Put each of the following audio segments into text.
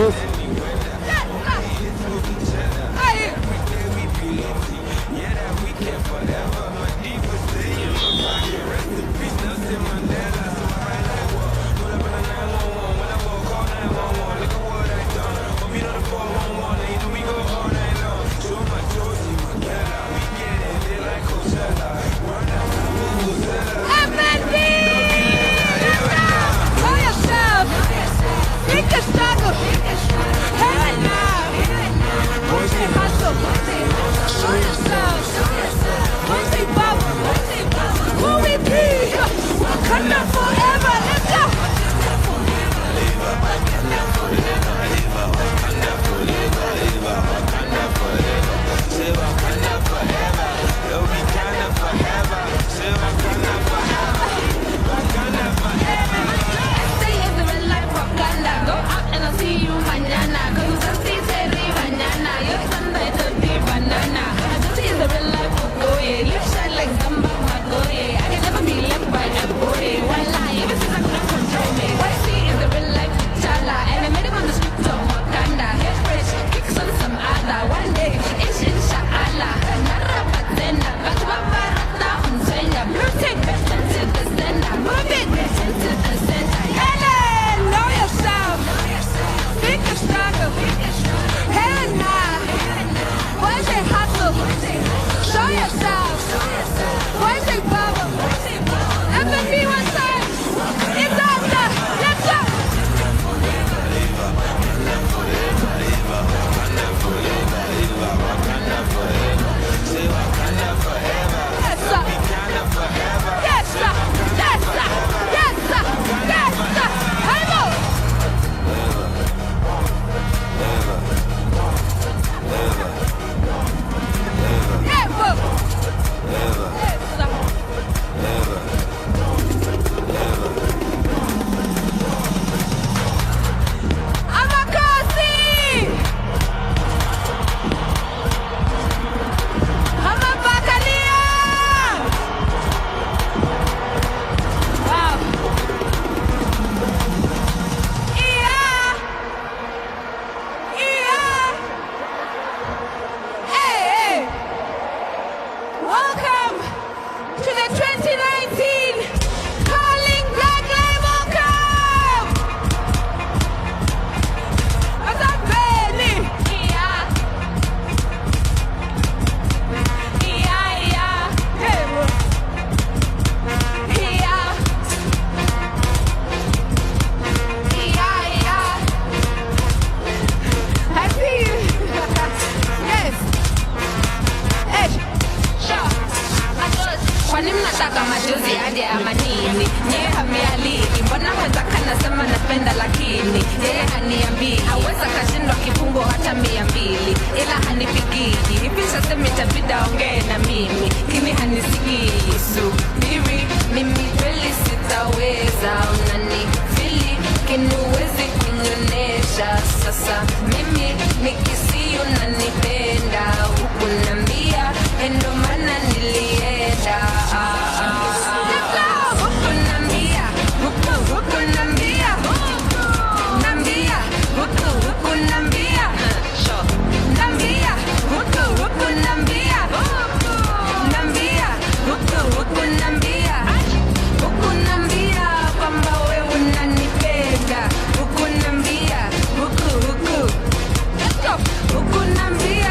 Yes. Huku nambia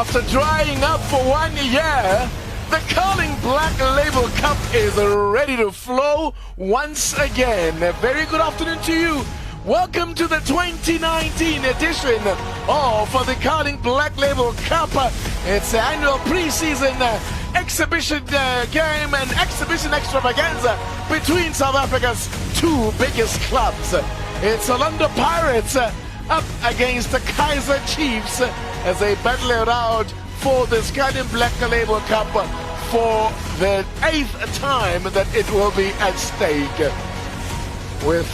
After drying up for 1 year, the Curling Black Label Cup is ready to flow once again. A very good afternoon to you. Welcome to the 2019 edition of the Curling Black Label Cup. It's an annual pre-season exhibition game and exhibition extravaganza between South Africa's two biggest clubs. It's Orlando Pirates up against the Kaizer Chiefs as they battle it out for this Curling Black Label Cup for the 8th time that it will be at stake. With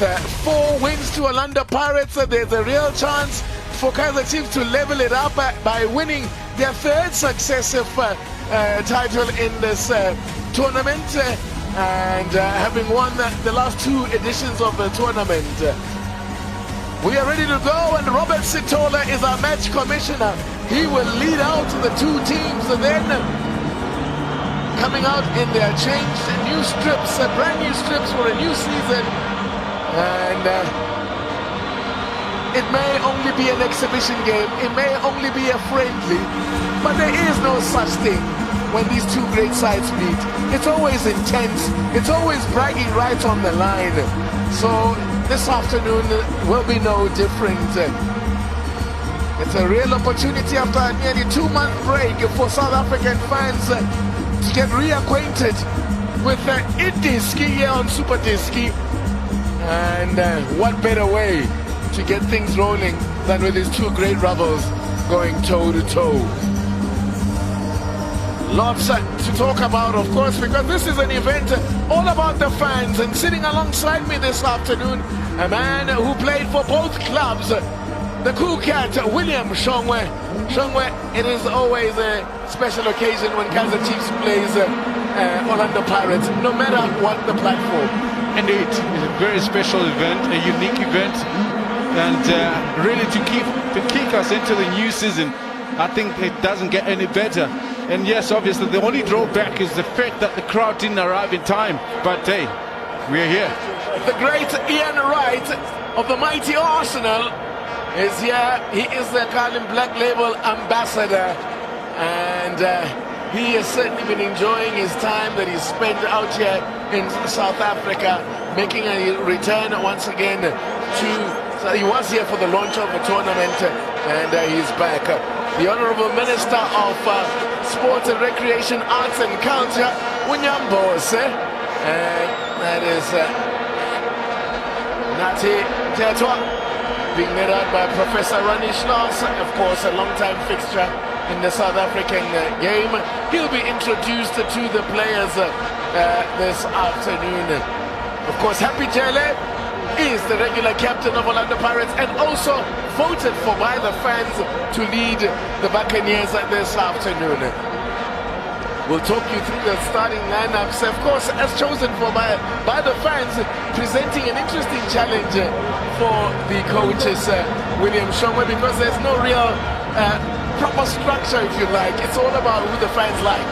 4 wins to Orlando Pirates, there's a real chance for Kaizer Chiefs to level it up by winning their 3rd successive title in this tournament and having won the last 2 editions of the tournament. We are ready to go, and Robert Sitola is our match commissioner. He will lead out the 2 teams, and then coming out in their changed new strips, brand new strips for a new season. And it may only be an exhibition game, it may only be a friendly, but there is no such thing when these 2 great sides meet. It's always intense, it's always bragging rights on the line. So this afternoon will be no different. It's a real opportunity after a nearly 2-month break for South African fans to get reacquainted with Indiski here on Super Diski. And what better way to get things rolling than with these 2 great rivals going toe to toe. Lots to talk about, of course, because this is an event all about the fans. And sitting alongside me this afternoon, a man who played for both clubs, the cool cat, William Shongwe. Shongwe, it is always a special occasion when Kaizer Chiefs plays Orlando Pirates, no matter what the platform. Indeed, it's a very special event, a unique event, and really to kick us into the new season. I think it doesn't get any better. And yes, obviously, the only drawback is the fact that the crowd didn't arrive in time. But hey, we're here. The great Ian Wright of the mighty Arsenal is here. He is the Curling Black Label ambassador. And he has certainly been enjoying his time that he's spent out here in South Africa, making a return once again so he was here for the launch of the tournament, and he's back. The Honorable Minister of Sport and Recreation, Arts and Culture, Unyambose, and that is Nati Tetwa, being led out by Professor Ronnie Schloss, of course a long-time fixture in the South African game. He'll be introduced to the players this afternoon. Of course, Happy Jele is the regular captain of Orlando Pirates and also voted for by the fans to lead the Buccaneers this afternoon. We'll talk you through the starting lineups, of course, as chosen for by the fans, presenting an interesting challenge for the coaches, William Shongwe, because there's no real proper structure, if you like. It's all about who the fans like.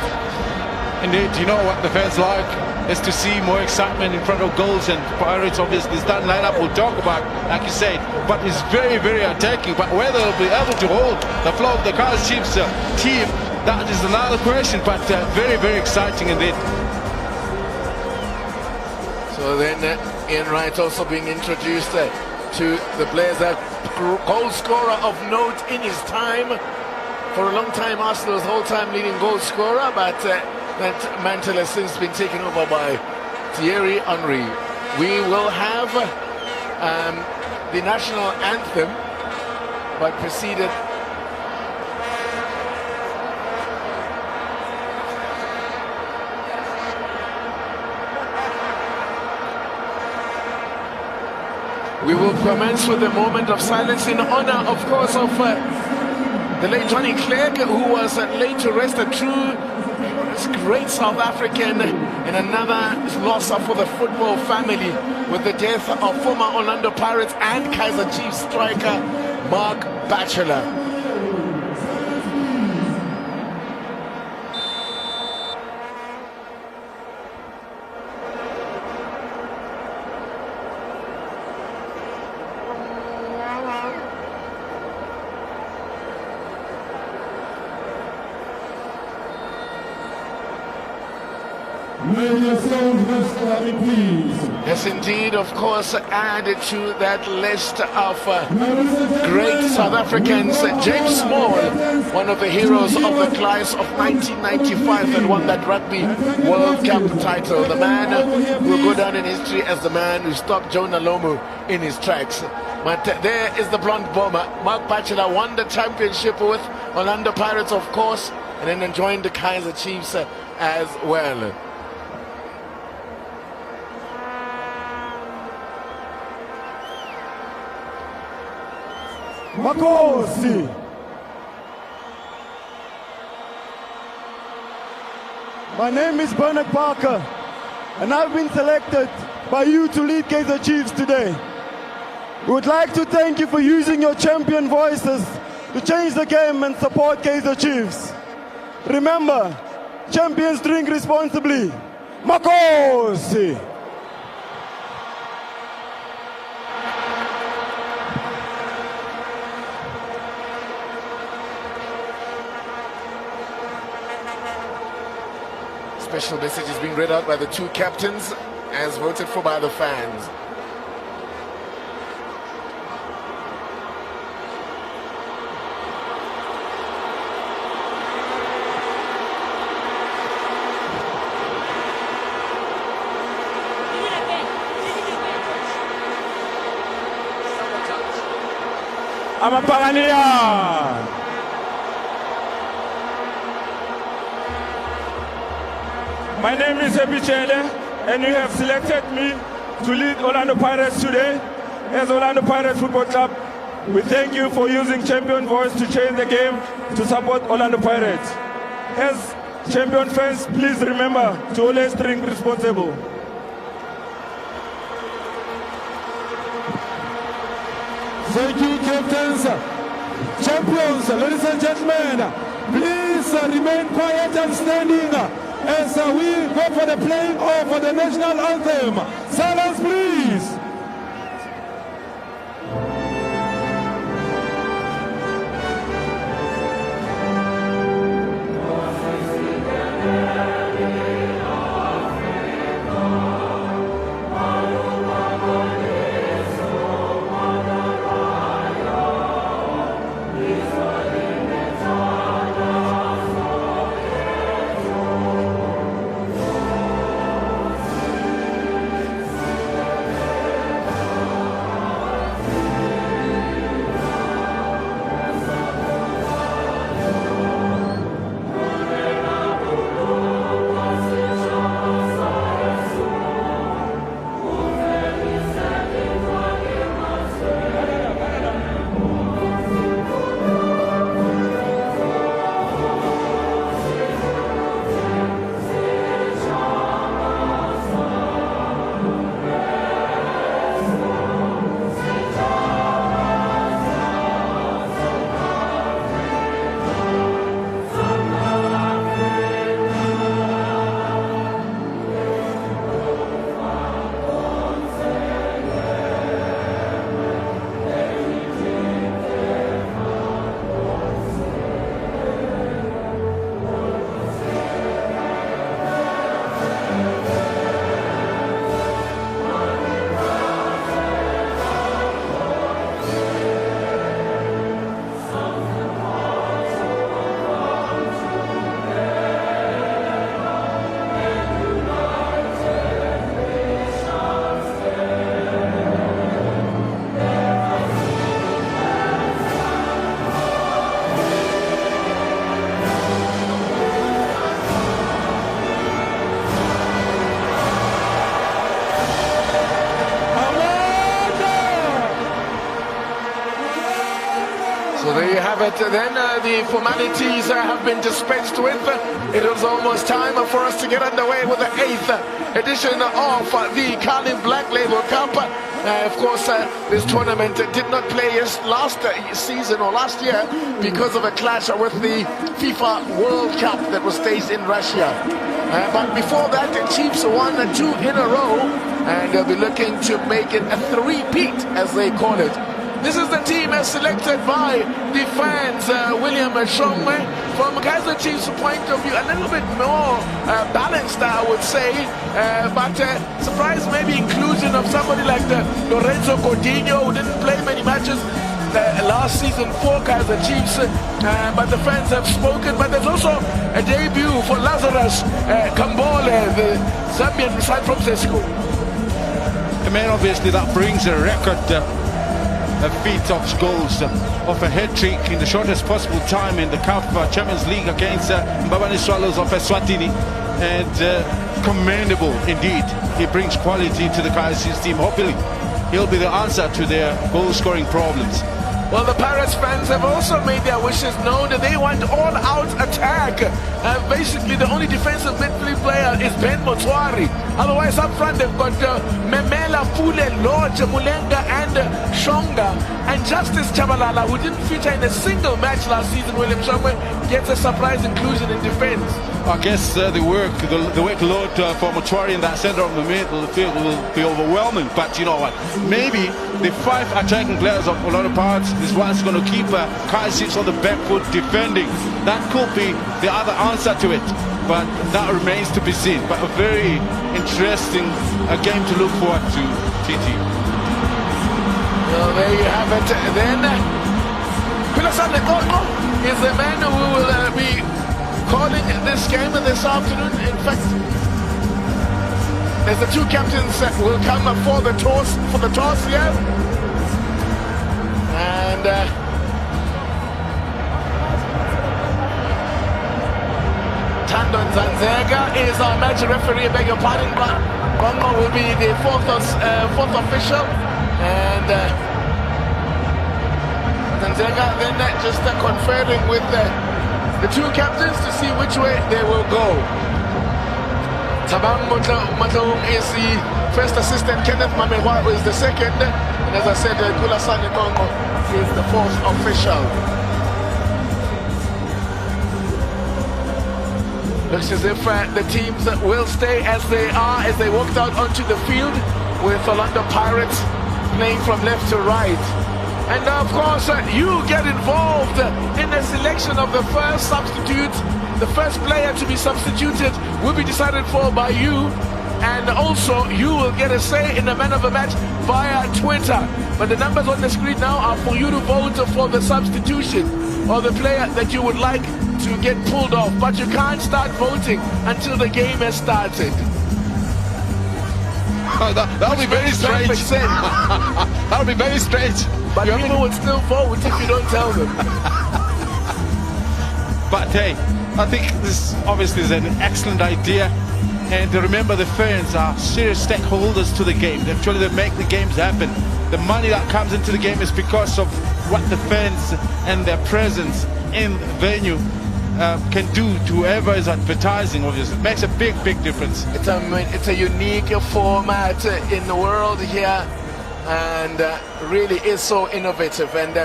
Indeed, you know what the fans like is to see more excitement in front of goals, and Pirates obviously that lineup we'll talk about, like you said, but it's very, very attacking. But whether they'll be able to hold the flow of the Kaizer Chiefs team, that is another question, but very, very exciting indeed. So then Ian Wright also being introduced to the players, a goal scorer of note in his time. For a long time, Arsenal's whole-time leading goal scorer, but that mantle has since been taken over by Thierry Henry. We will have the national anthem, but preceded we will commence with a moment of silence in honor, of course, of the late Johnny Clegg, who was laid to rest, a true great South African, and another loss for the football family with the death of former Orlando Pirates and Kaizer Chiefs striker Mark Batchelor. May your souls rest in peace. Yes, indeed, of course, added to that list of great South Africans, James Small, one of the heroes of the class of 1995 that won that Rugby World Cup title. The man who will go down in history as the man who stopped Jonah Lomu in his tracks. But there is the blonde bomber. Mark Batchelor won the championship with Orlando Pirates, of course, and then joined the Kaizer Chiefs as well. Makosi. My name is Bernard Parker, and I've been selected by you to lead Kaizer Chiefs today. We would like to thank you for using your champion voices to change the game and support Kaizer Chiefs. Remember, champions drink responsibly. Makosi. Special message is being read out by the two captains as voted for by the fans. Amapagania. My name is Ebichele, and you have selected me to lead Orlando Pirates today. As Orlando Pirates Football Club, we thank you for using champion voice to change the game to support Orlando Pirates. As champion fans, please remember to always drink responsible. Thank you, captains. Champions, ladies and gentlemen, please remain quiet and standing as we go for the playing of the national anthem. Silence, please. So there you have it. Then the formalities have been dispensed with. It was almost time for us to get underway with the 8th edition of the Carling Black Label Cup. Of course, this tournament did not play last season or last year because of a clash with the FIFA World Cup that was staged in Russia. But before that, the Chiefs won 2 in a row, and they'll be looking to make it a 3-peat, as they call it. This is the team as selected by the fans. William Shongwe, from Kaizer Chiefs' point of view, a little bit more balanced, I would say. But surprise, maybe inclusion of somebody like Lorenzo Coutinho, who didn't play many matches last season for Kaizer Chiefs. But the fans have spoken. But there's also a debut for Lazarus Kambole, the Zambian side from Zesco. A man obviously that brings a record feat of goals of a hat-trick in the shortest possible time in the CAF Champions League against Mbabane Swallows of Eswatini, and commendable indeed. He brings quality to the Kaizer Chiefs team. Hopefully he'll be the answer to their goal-scoring problems. Well, the Pirates fans have also made their wishes known that they want all-out attack. Basically, the only defensive midfield player is Ben Motswari. Otherwise, up front, they've got Memela, Pule, Lorch, Mulenga, and Shonga. And Justice Chabalala, who didn't feature in a single match last season, William Shongwe, gets a surprise inclusion in defense. I guess the workload for Motswari in that center of the middle of the field will be overwhelming. But you know what? Maybe the 5 attacking players of a lot of parts is what's going to keep Kaizer Chiefs on the back foot defending. That could be the other answer to it. But that remains to be seen. But a very interesting game to look forward to, TT. Well, there you have it. Then, Kulasane Kongo is the man who will be calling this game this afternoon. In fact, there's the 2 captains that will come for the toss here. And Tando Nzanzega is our match referee. I beg your pardon, but Kongo will be the fourth official. And Nzanzega then just conferring with the 2 captains to see which way they will go. Tabang Matlaung is the first assistant, Kenneth Mamewa is the second, and as I said, Kulasane Kongo is the 4th official. Looks as if the teams will stay as they are as they walked out onto the field, with Orlando Pirates playing from left to right. And of course, you get involved in the selection of the first substitute. The first player to be substituted will be decided for by you. And also, you will get a say in the man of the match via Twitter. But the numbers on the screen now are for you to vote for the substitution or the player that you would like to get pulled off. But you can't start voting until the game has started. Oh, that'll be very strange. That'll be very strange. But people would still vote if you don't tell them. But hey, I think this obviously is an excellent idea. And remember, the fans are serious stakeholders to the game. Actually, they make the games happen. The money that comes into the game is because of what the fans and their presence in the venue can do to whoever is advertising. Obviously, it makes a big difference. It's a unique format in the world here, and really is so innovative. And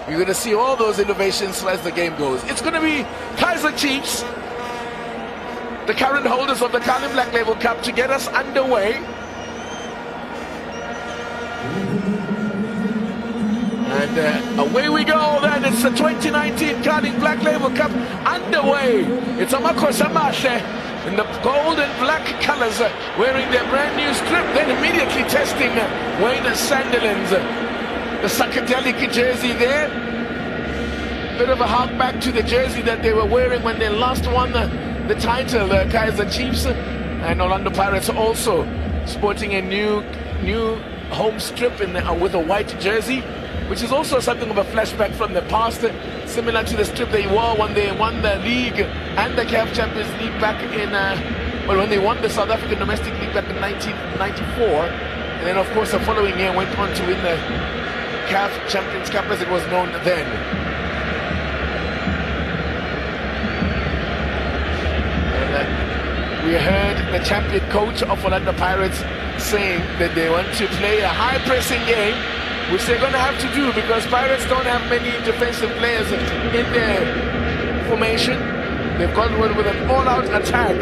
you're going to see all those innovations as the game goes. It's going to be Kaizer Chiefs, the current holders of the Carling Black Label Cup, to get us underway. And away we go then. It's the 2019 Carling Black Label Cup underway. It's Amako Samashe in the gold and black colors, wearing their brand new strip, then immediately testing Wayne Sandilands, the psychedelic jersey there. Bit of a hark back to the jersey that they were wearing when they last won the title, Kaizer Chiefs. And Orlando Pirates also sporting a new home strip with a white jersey, which is also something of a flashback from the past, similar to the strip they wore when they won the league and the CAF Champions League back in, when they won the South African Domestic League back in 1994. And then, of course, the following year went on to win the CAF Champions Cup as it was known then. And we heard the champion coach of Orlando Pirates saying that they want to play a high-pressing game, which they're going to have to do because Pirates don't have many defensive players in their formation. They've gone with an all-out attack.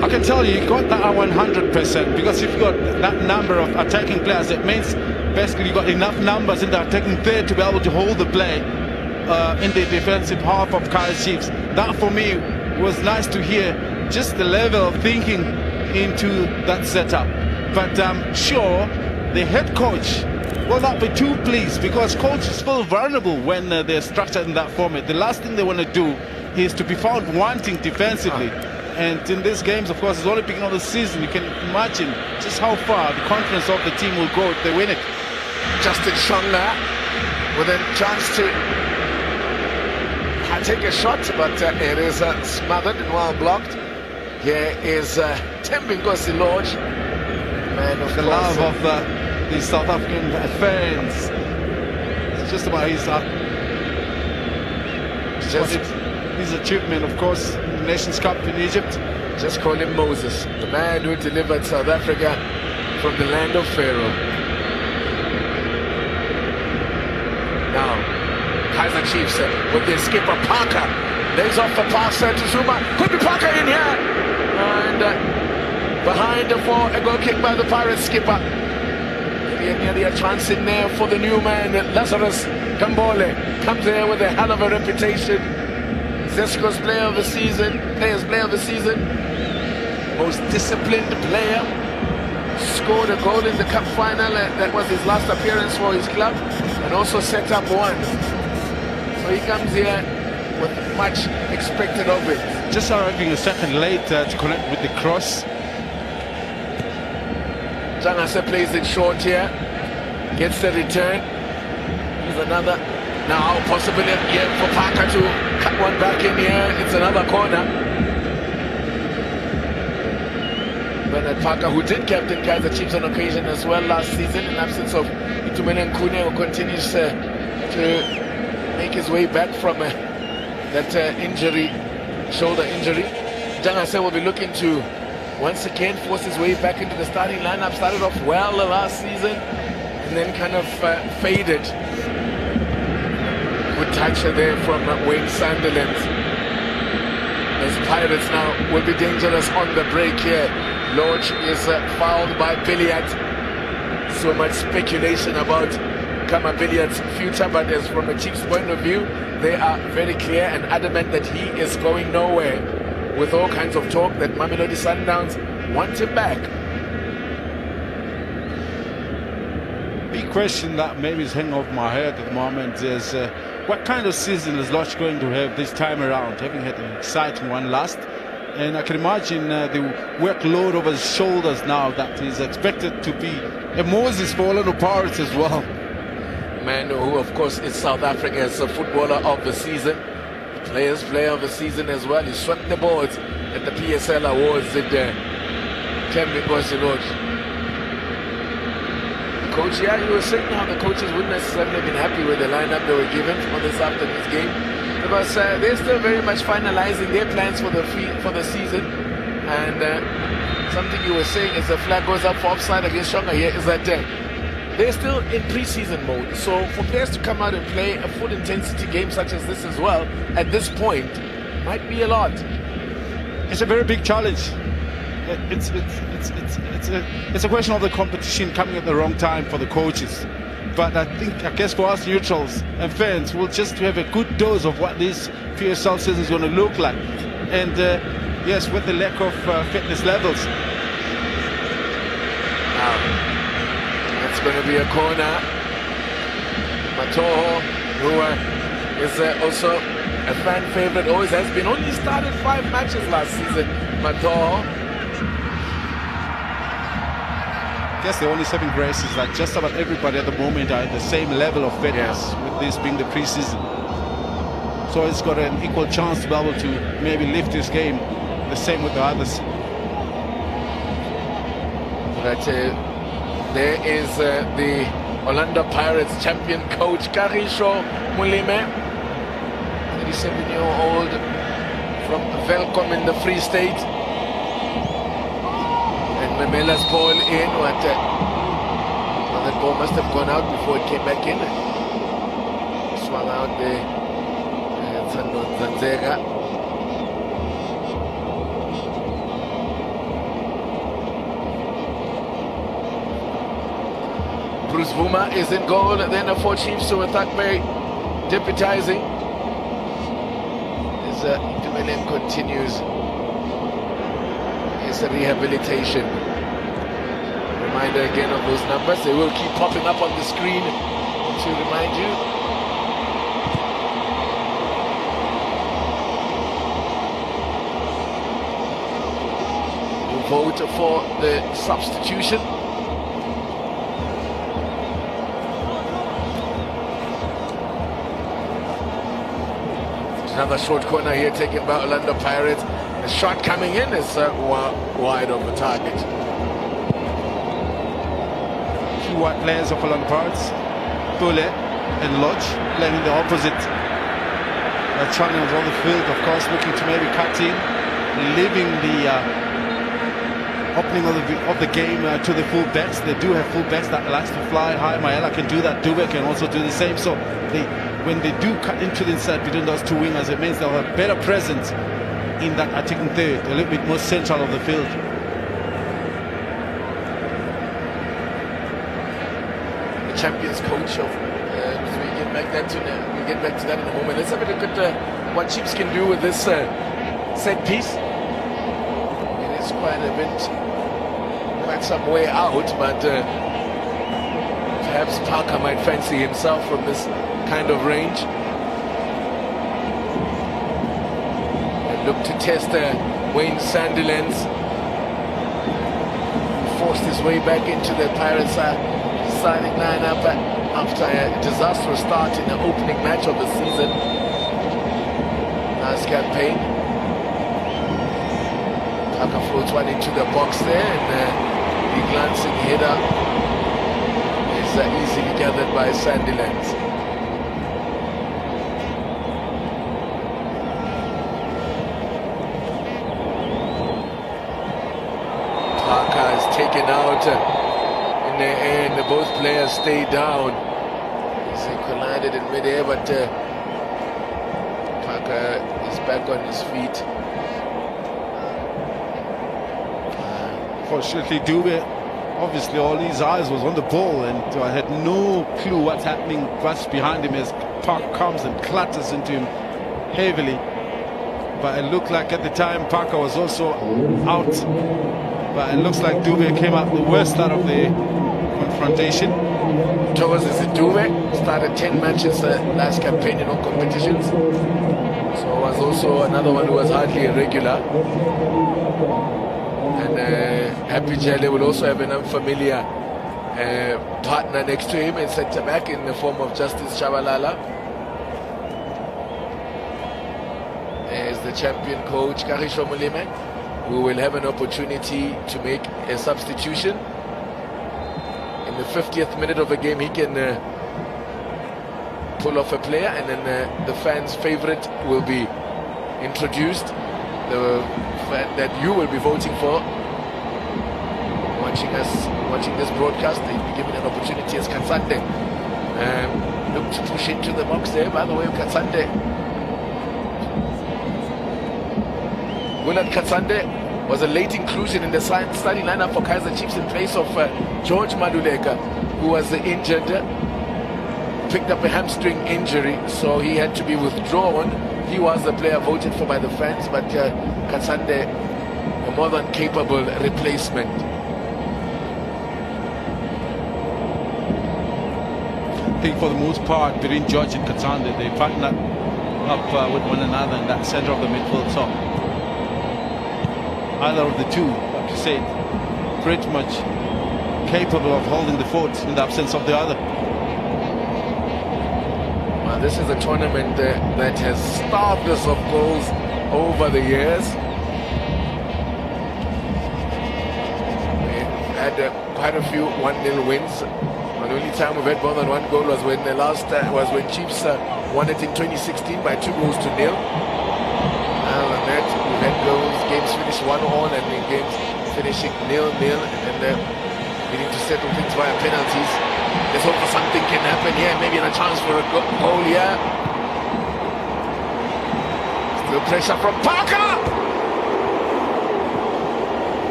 I can tell you got that 100%, because if you've got that number of attacking players, it means basically got enough numbers in the attacking third to be able to hold the play in the defensive half of Kaizer Chiefs. That for me was nice to hear, just the level of thinking into that setup. But I'm sure the head coach will not be too pleased, because coaches feel vulnerable when they're structured in that format. The last thing they want to do is to be found wanting defensively. And in these games, of course, it's only beginning of the season. You can imagine just how far the confidence of the team will go if they win it. Justin Shonga with a chance to take a shot, but it is smothered and well blocked. Here is Tembinkosi Lorch, man of the love of the South African fans. It's just about his achievement, of course, in the Nations Cup in Egypt. Just call him Moses, the man who delivered South Africa from the land of Pharaoh. Now, Kaizer Chiefs with their skipper Parker. Lays off the pass to Zuma. Could be Parker in here. And behind for a goal kick by the Pirates skipper. Nearly a chance in there for the new man, Lazarus Kambole. Comes there with a hell of a reputation. Zesco's player of the season, players player of the season. Most disciplined player. Scored a goal in the cup final. That was his last appearance for his club. And also set up one. So he comes here with much expected of it. Just arriving a second late to connect with the cross. Jangase plays it short here. Gets the return. Here's another. Now possibly here for Parker to cut one back in here. It's another corner. Bernard Parker, who did captain Kaizer Chiefs on occasion as well last season, in absence of Itumene Nkune, who continues to make his way back from that injury, shoulder injury. Jangase will be looking to once again force his way back into the starting lineup. Started off well last season and then kind of faded. Good touch there from Wayne Sunderland. As Pirates now will be dangerous on the break here. Lorch is fouled by Billiard. So much speculation about Kama Billiard's future, but as from a Chiefs point of view, they are very clear and adamant that he is going nowhere, with all kinds of talk that Mamelodi Sundowns want him back. Big question that maybe is hanging over my head at the moment is what kind of season is Lorch going to have this time around, having had an exciting one last? And I can imagine the workload over his shoulders now, that he's expected to be a Moses for Orlando Pirates as well. Man who of course is South Africa's footballer of the season, players player of the season as well. He swept the boards at the PSL awards at Tembinkosi Lorch. Coach, yeah, you were saying how the coaches wouldn't necessarily have been happy with the lineup they were given for this afternoon's game, because they're still very much finalizing their plans for the season. And something you were saying is the flag goes up for offside against Shonga here is that they're still in pre-season mode. So for players to come out and play a full intensity game such as this as well at this point might be a lot. It's a very big challenge. It's a question of the competition coming at the wrong time for the coaches. But I guess for us neutrals and fans, we'll just have a good dose of what this PSL season is going to look like. And yes, with the lack of fitness levels. It's going to be a corner. Matoho, who is also a fan favorite, always has been. Only started 5 matches last season, Matoho. I guess the only saving grace is that just about everybody at the moment are at the same level of fitness, with this being the pre-season. So it's got an equal chance to be able to maybe lift this game, the same with the others. But there is the Orlando Pirates champion coach, Karisho Mulime, 37-year-old from Velkom in the Free State. And Memela's ball in, well, that ball must have gone out before it came back in. Swung out there, Zanzega. Bruce Vuma is in goal, and then for Chiefs to Athakbe deputizing. As Dumelem continues his rehabilitation. Reminder again of those numbers. They will keep popping up on the screen to remind you. We'll vote for the substitution. Another short corner here taken by Orlando Pirates. The shot coming in is wide of the target. Two wide players of Orlando Pirates, Bule and Lorch, playing in the opposite channels on the field, of course, looking to maybe cut in, leaving the opening of the game to the full backs. They do have full backs that likes to fly high. Maela can do that. Dube can also do the same. So when they do cut into the inside between those two wingers, it means they'll have better presence in that attacking third, a little bit more central of the field. The champions coach of we'll get back to that in a moment. Let's have a look at what Chiefs can do with this set piece. It is quite some way out, but perhaps Parker might fancy himself from this kind of range and look to test Wayne Sandilands, who forced his way back into the Pirates starting lineup after a disastrous start in the opening match of the season last campaign. Parker floats one into the box there, and the glancing header is easily gathered by Sandilands. Taken out in the air, and both players stay down. They collided in mid-air, but Parker is back on his feet. Fortunately, Dube, obviously all his eyes was on the ball, and I had no clue what's happening just behind him as Parker comes and clatters into him heavily. But it looked like at the time Parker was also out. But it looks like Dube came out the worst out of the confrontation. Thomas is Dube, started 10 matches last campaign in all competitions. So was also another one who was hardly a regular. And Happy Jale will also have an unfamiliar partner next to him in centre back in the form of Justice Chabalala. As the champion coach Karisho Mulime, who will have an opportunity to make a substitution. In the 50th minute of a game, he can pull off a player, and then the fans' favorite will be introduced, the fan that you will be voting for. Watching this broadcast, they'll be given an opportunity as Katsande. Look to push into the box there, by the way, Katsande. Willard Katsande was a late inclusion in the starting lineup for Kaizer Chiefs in place of George Maduleka, who was injured, picked up a hamstring injury, so he had to be withdrawn. He was the player voted for by the fans, but Katsande, a more than capable replacement. I think for the most part, between George and Katsande, they partnered up with one another in that center of the midfield. So either of the two, like you said, pretty much capable of holding the fort in the absence of the other. Well, this is a tournament that has starved us of goals over the years. We had quite a few 1-0 wins. The only time we've had more than one goal was when the last was when Chiefs won it in 2016 by 2-0. Other than that, we've had goals, games finished 1-1, and then games finishing 0-0, and then needing to settle things via penalties. Let's hope for something can happen here, maybe a chance for a goal here. Still pressure from Parker!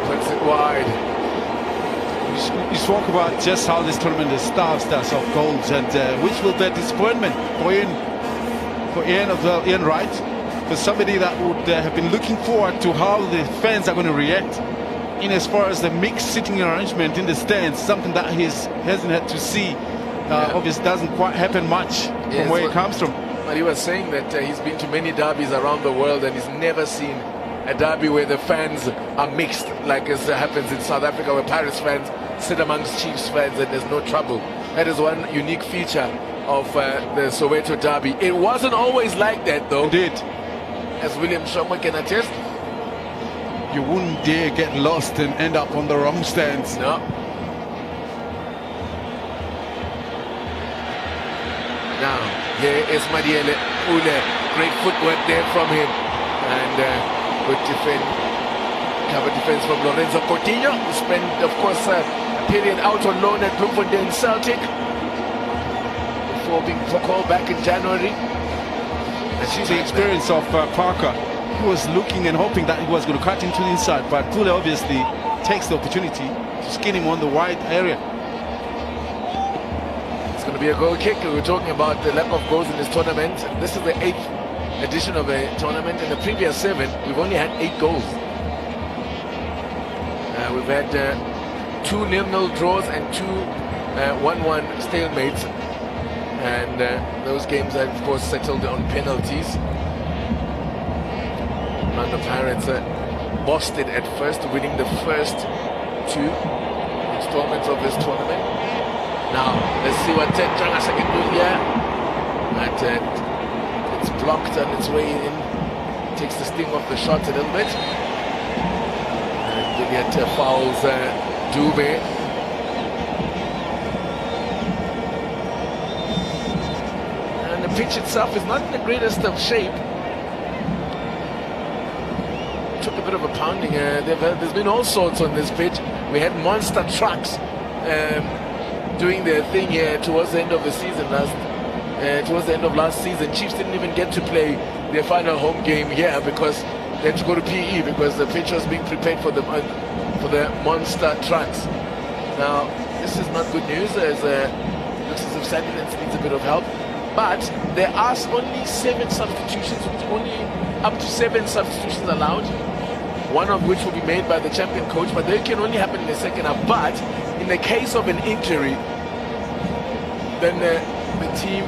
Puts it wide. You spoke about just how this tournament is starved us of goals, and which will be a disappointment for Ian as well, Ian Wright, for somebody that would have been looking forward to how the fans are going to react in as far as the mixed sitting arrangement in the stands, something that he hasn't had to see. Obviously doesn't quite happen much from where he comes from. But he was saying that he's been to many derbies around the world and he's never seen a derby where the fans are mixed, like as happens in South Africa, where Pirates fans sit amongst Chiefs fans and there's no trouble. That is one unique feature of the Soweto derby. It wasn't always like that, though. Indeed. As William Shoma can attest. You wouldn't dare get lost and end up on the wrong stands. No. Now, here is Madiele Ule. Great footwork there from him. And good cover defense from Lorenzo Coutinho, who spent, of course, a period out on loan at Bloemfontein Celtic before being called back in January. The experience of Parker. He was looking and hoping that he was going to cut into the inside, but Pule obviously takes the opportunity to skin him on the wide area. It's going to be a goal kick. We were talking about the lack of goals in this tournament. This is the 8th edition of a tournament. In the previous 7, we've only had 8 goals. We've had 2 0-0 draws and 2 1-1 stalemates, and those games are of course settled on penalties. And the Pirates bossed it at first, winning the first 2 installments of this tournament. Now let's see what Jangasa can do here. It's blocked on its way in. Takes the sting off the shot a little bit. And Juliet fouls Dube. And the pitch itself is not in the greatest of shape. Took a bit of a pounding. There's been all sorts on this pitch. We had monster trucks doing their thing here towards the end of the season towards the end of last season. Chiefs didn't even get to play their final home game here because they had to go to PE because the pitch was being prepared for the monster trucks. Now, this is not good news, as looks as if Sandlands needs a bit of help. But there are only 7 substitutions, only up to 7 substitutions allowed, one of which will be made by the champion coach, but they can only happen in the second half. But in the case of an injury, then the team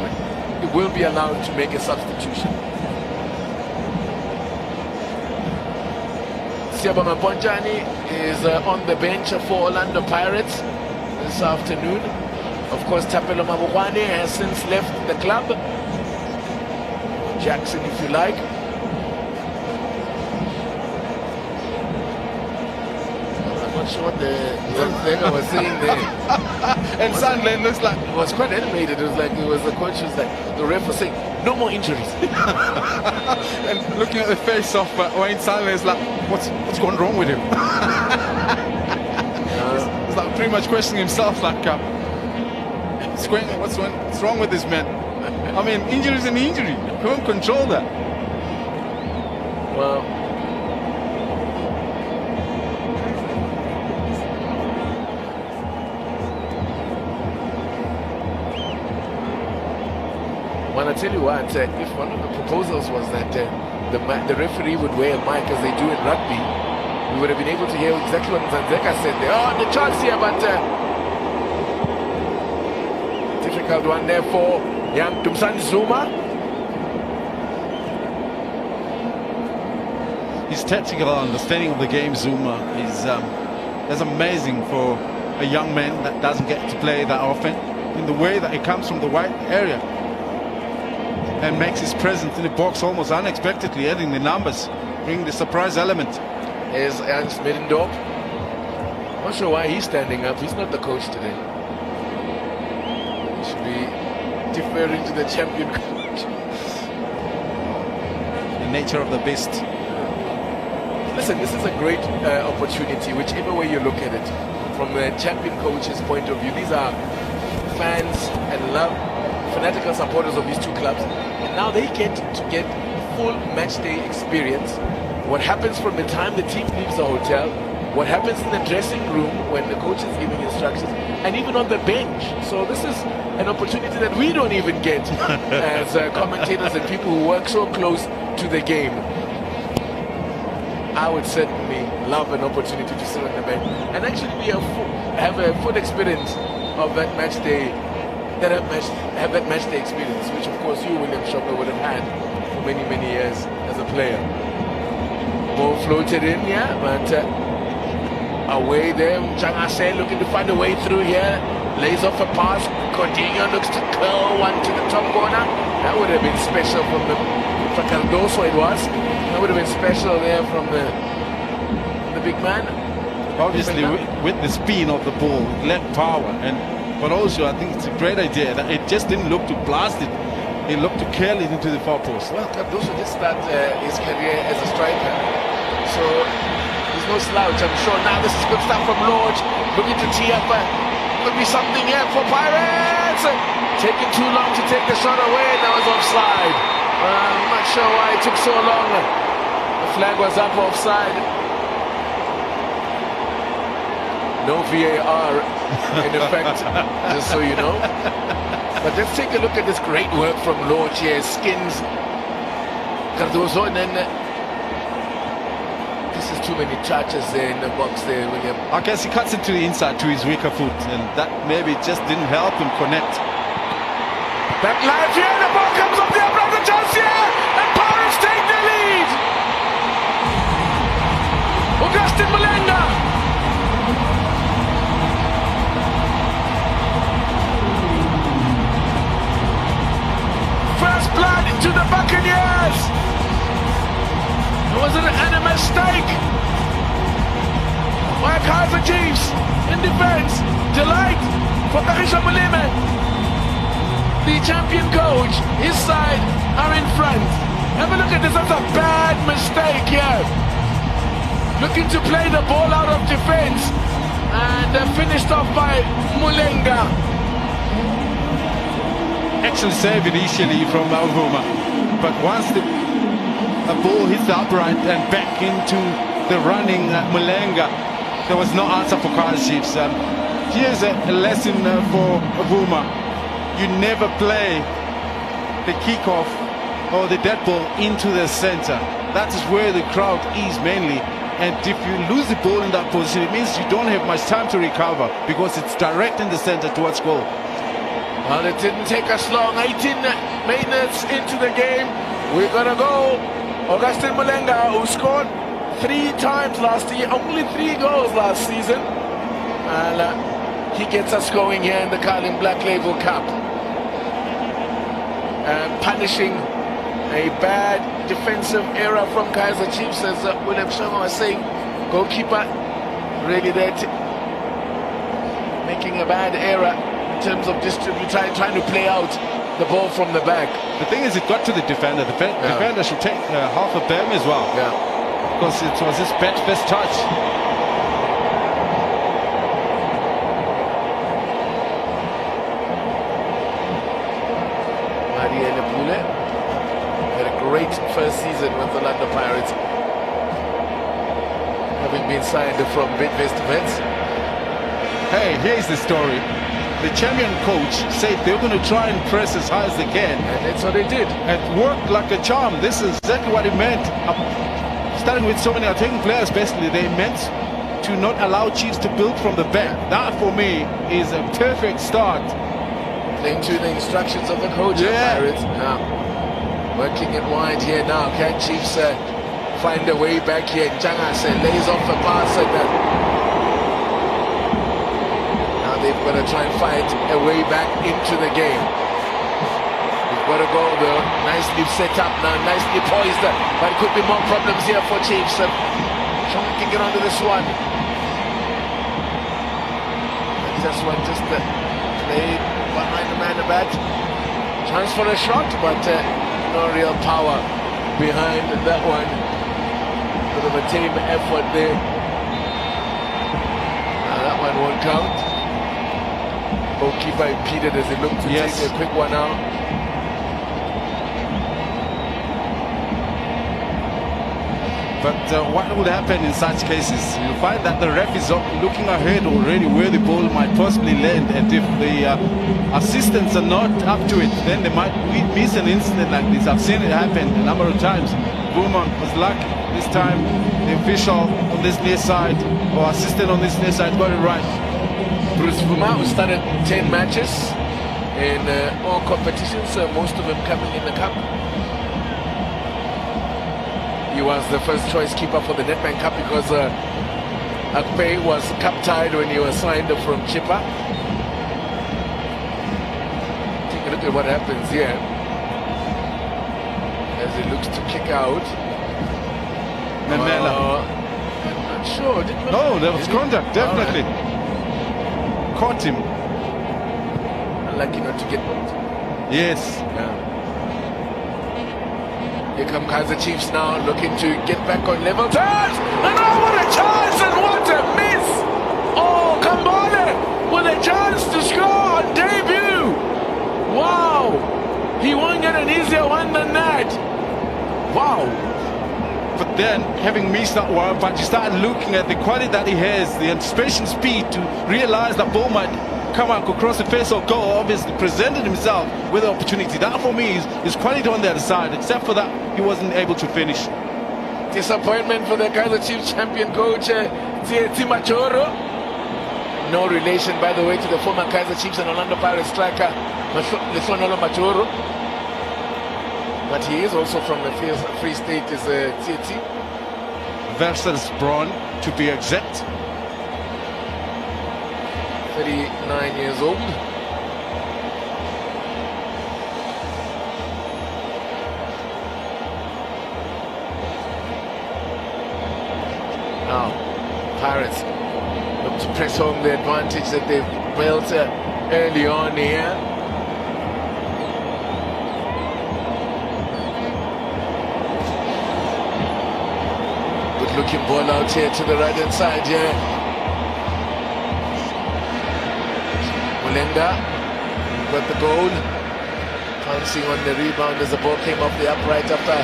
will be allowed to make a substitution. Siabama Ponjani is on the bench for Orlando Pirates this afternoon. Of course, Tapelo Mabukwane has since left the club. Jackson, if you like. I'm not sure what the thing I was saying there. And Sandland looks like it was quite animated. It was like the coach was like, the ref was saying, no more injuries. And looking at the face of Wayne Sandland is like, what's gone wrong with him? He's like pretty much questioning himself, like, what's wrong with this man? I mean, injury is an injury. You can't control that. Well, I tell you what, if one of the proposals was that the referee would wear a mic as they do in rugby, we would have been able to hear exactly what Nzanzeka said there. Oh, the chance here, but difficult one there for young Tumsan Zuma. His tactical understanding of the game, Zuma, is that's amazing for a young man that doesn't get to play that often, in the way that he comes from the wide area and makes his presence in the box almost unexpectedly, adding the numbers, bringing the surprise element. Here's Ernst Middendorp. Not sure why he's standing up. He's not the coach today. He should be deferring to the champion coach. The nature of the beast. Listen, this is a great opportunity, whichever way you look at it. From the champion coach's point of view, these are fans and fanatical supporters of these two clubs. And now they get to get full match day experience. What happens from the time the team leaves the hotel what happens in the dressing room when the coach is giving instructions, and even on the bench. So this is an opportunity that we don't even get as commentators and people who work so close to the game. I would certainly love an opportunity to sit on the bench and actually have a full experience of that match day, have that match day experience, which of course you, William Shopper, would have had for many, many years as a player. Ball floated in, yeah, but away there. Jangase looking to find a way through here. Lays off a pass. Coutinho looks to curl one to the top corner. That would have been special from Cardoso, it was. That would have been special there from the big man. Obviously, with the spin of the ball, it left power, but also I think it's a great idea that it just didn't look to blast it. It looked to curl it into the far post. Well, Cardoso did start his career as a striker, so he's no slouch, I'm sure. Now this is good stuff from Lorch, looking to tee up. Could be something here for Pirates. Taking too long to take the shot away. That was offside. I'm not sure why it took so long. The flag was up offside. No VAR in effect, just so you know. But let's take a look at this great work from Lorch here. Skins Cardoso, and then this is too many touches there in the box there, William. I guess he cuts into the inside to his weaker foot, and that maybe just didn't help him connect. Back live here, the ball comes up there, brother chance here, and Pirates take the lead. Augustin Mulenga. First blood to the Buccaneers. Was it a mistake by Kaizer Chiefs in defense? Delight for Karisha Mulime. The champion coach, his side are in front. Have a look at this, that's a bad mistake here. Looking to play the ball out of defense and finished off by Mulenga. Excellent save initially from Alvuma, but once the ball hits the upright and back into the running Mulenga, there was no answer for Kaizer Chiefs. Here's a lesson for Alvuma. You never play the kickoff or the dead ball into the center. That is where the crowd is mainly. And if you lose the ball in that position, it means you don't have much time to recover because it's direct in the center towards goal. Well, it didn't take us long. 18 minutes into the game. We're gonna go. Augustin Mulenga, who scored 3 times last year, only 3 goals last season. And he gets us going here in the Carling Black Label Cup. Punishing a bad defensive error from Kaizer Chiefs, as William Sharma was saying. Goalkeeper really there making a bad error in terms of trying to play out the ball from the back. The thing is, it got to the defender. The defender should take half of them as well. Yeah. Because it was his best touch. Had a great first season with the London Pirates, having been signed from Bidvest Defence. Hey, here's the story. The champion coach said they're going to try and press as high as they can. And that's what they did. It worked like a charm. This is exactly what it meant. Starting with so many attacking players, basically, they meant to not allow Chiefs to build from the back. That, for me, is a perfect start. Playing to the instructions of the coach of Pirates. Now, working it wide here now. Can Chiefs find a way back here? Jangase lays off a pass and now they've got to try and find a way back into the game. We've got to go though. Nicely set up now, nicely poised, but it could be more problems here for Chiefs. Trying to get onto this one. And this one just played behind the man a bat. Chance for a shot, but no real power behind that one. Bit of a tame effort there. That one won't count. Goalkeeper impeded as he looked to take a quick one out. But what would happen in such cases? You find that the ref is looking ahead already where the ball might possibly land, and if the assistants are not up to it, then they might miss an incident like this. I've seen it happen a number of times. Booman was lucky this time. The official on this near side, or assistant on this near side, got it right. Bruce Vuma, who started 10 matches in all competitions, most of them coming in the cup. He was the first choice keeper for the Nedbank Cup because Akpe was cup tied when he was signed from Chippa. Take a look at what happens here as he looks to kick out. Memela. I'm not sure. No, there was contact, definitely. Right. Caught him. Unlucky not to get booked. Yes. Yeah. Here come Kaizer Chiefs now, looking to get back on level terms. And oh, what a chance and what a miss! Oh, Kambale with a chance to score on debut. Wow! He won't get an easier one than that. Wow! But then, having missed that one, but you start looking at the quality that he has, the anticipation speed to realize that ball might come out across the face of goal, obviously presented himself with the opportunity. That for me is quality on the other side. Except for that, he wasn't able to finish. Disappointment for the Kaizer Chiefs champion coach, Tsietsi Machoro. No relation, by the way, to the former Kaizer Chiefs and Orlando Pirates striker, Lesonolo Machoro. But he is also from the Free State, is Tsietsi. Wesselsbron, to be exact. 39 years old. Now, Pirates look to press home the advantage that they've built early on here. Good looking ball out here to the right hand side here. Mulenga got the goal, pouncing on the rebound as the ball came off the upright after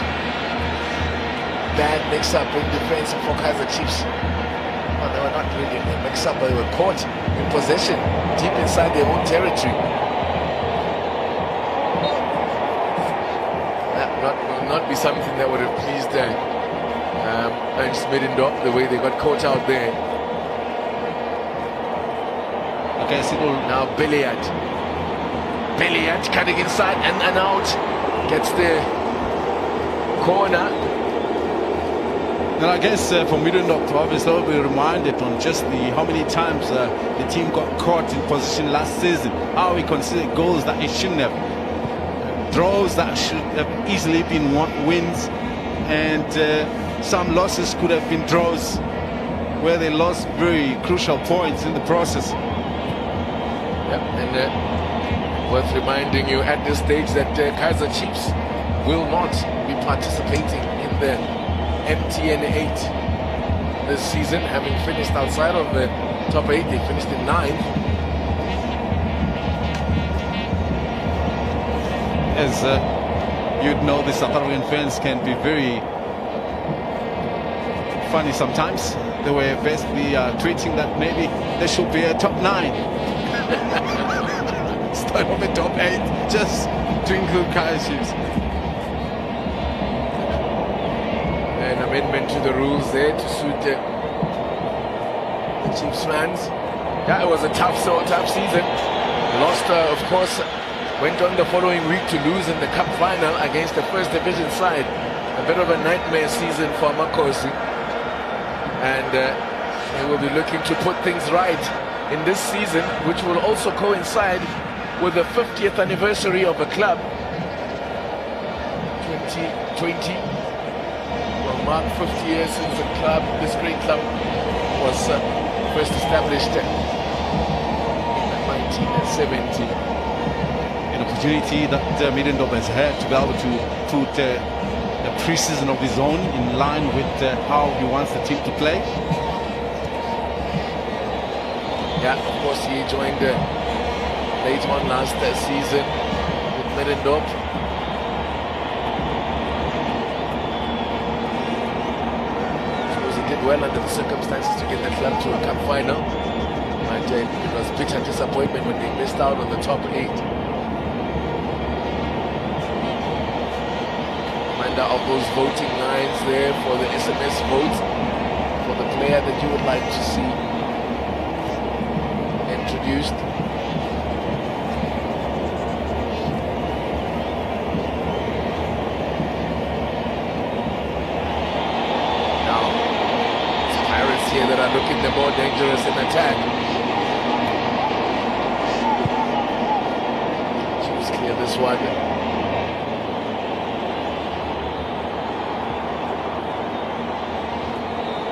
bad mix-up in defense for Kaizer Chiefs. Well, they were not really in a mix-up, but they were caught in possession deep inside their own territory. That will not be something that would have pleased Ernst Middendorp, the way they got caught out there. Now Billiard cutting inside and out, gets the corner. And I guess for Middendorp to obviously be reminded on just how many times the team got caught in position last season, how he considered goals that he shouldn't have, draws that should have easily been wins, and some losses could have been draws where they lost very crucial points in the process. Yep, and worth reminding you at this stage that Kaizer Chiefs will not be participating in the MTN 8 this season, having finished outside of the top 8. They finished in 9th. As you'd know, the South African fans can be very funny sometimes. They were basically tweeting that maybe there should be a top 9. Instead of a top 8, just to include Kaizer Chiefs. An amendment to the rules there to suit the Chiefs fans. Yeah, it was a tough season. Lost, of course, went on the following week to lose in the cup final against the first division side. A bit of a nightmare season for Makosi. And they will be looking to put things right in this season, which will also coincide with the 50th anniversary of the club. 2020 will mark 50 years since the club, this great club, was first established in 1970. An opportunity that Middendorp has had to be able to put a pre-season of his own in line with how he wants the team to play. Yeah, of course, he joined late on last season with Middendorp. did well under the circumstances to get the club to a cup final. But it was bitter disappointment when they missed out on the top 8. Reminder of those voting lines there for the SMS vote for the player that you would like to see introduced. Here that are looking the more dangerous in attack. Choose clear this one.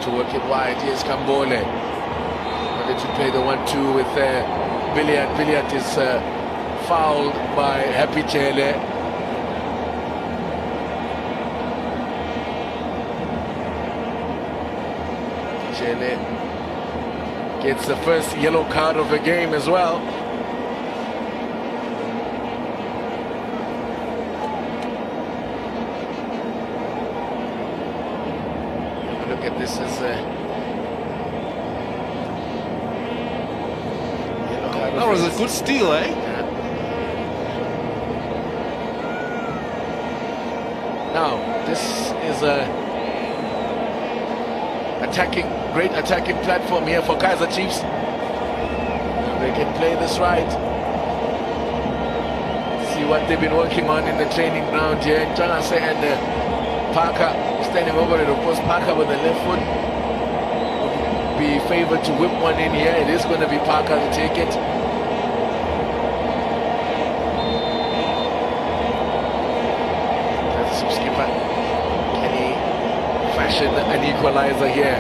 To work it wide, here's Kambole. Ready to play the 1-2 with Billiard. Billiard is fouled by Happy Chele. Chele gets the first yellow card of the game as well. Look at this as a yellow card. That was a good steal, eh? Yeah. Now, this is a great attacking platform here for Kaizer Chiefs. They can play this right. See what they've been working on in the training ground here. Janase and Parker standing over it. Of course, Parker with the left foot would be favored to whip one in here. It is going to be Parker to take it. That's some skipper. Can he fashion an equalizer here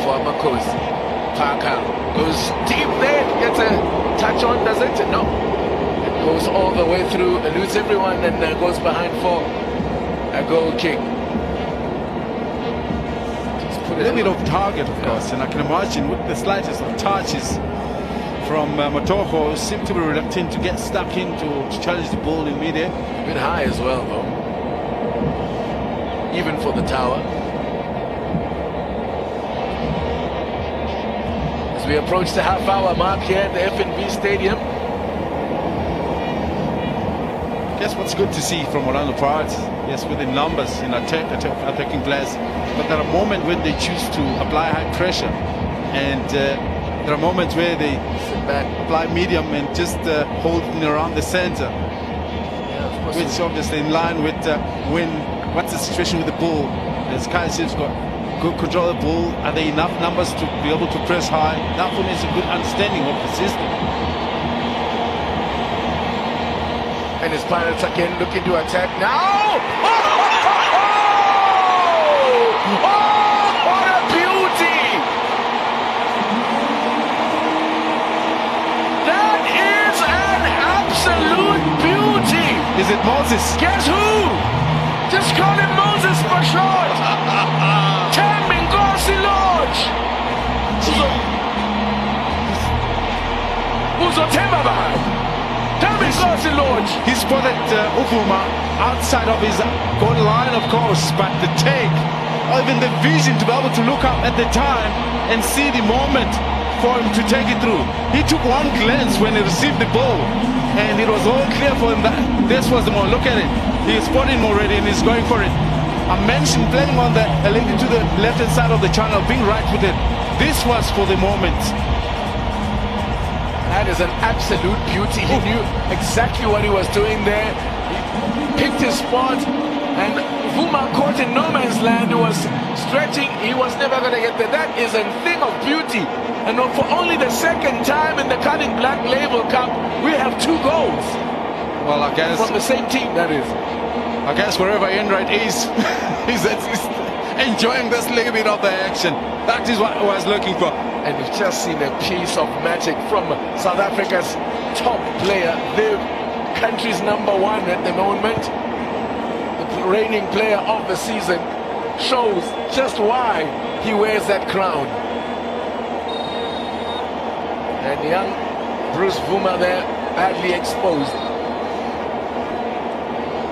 for Makos? Parker goes deep there, gets a touch on, does it? No. It goes all the way through, eludes everyone, and goes behind for a goal kick. A little bit of target, of course, and I can imagine with the slightest of touches from Motoko, seem to be reluctant to get stuck in to challenge the ball in mid-air. A bit high as well, though. Even for the tower. As we approach the half-hour mark here at the FNB Stadium. I guess what's good to see from Orlando Pirates, yes, with the numbers in attacking players, but there are moments when they choose to apply high pressure, and there are moments where they sit back, apply medium and just holding around the center, which obviously in line with what's the situation with the ball. As Kaizer's got good control of the ball, are there enough numbers to be able to press high? That one is a good understanding of the system. And his Pirates again looking to attack now. Oh, what a beauty! That is an absolute beauty. Is it Moses? Guess who? Just call him Moses for short. Ngozi Lorch. Uzothemba Bahari. Ngozi Lorch. He spotted Uvuma outside of his goal line, of course, but the take, or even the vision to be able to look up at the time and see the moment for him to take it through. He took one glance when he received the ball, and it was all clear for him that this was the moment. Look at it. He spotted him already and he's going for it. I mentioned playing on the lady to the left-hand side of the channel, being right with it. This was for the moment. That is an absolute beauty. He knew exactly what he was doing there. He picked his spot, and Vuma caught in no man's land. He was stretching. He was never going to get there. That is a thing of beauty. And for only the second time in the Cutting Black Label Cup, we have 2 goals. Well, I guess from the same team, that is. I guess wherever Enright is, he's enjoying this little bit of the action. That is what I was looking for. And we've just seen a piece of magic from South Africa's top player, the country's #1 at the moment. The reigning player of the season shows just why he wears that crown. And young Bruce Vuma there, badly exposed.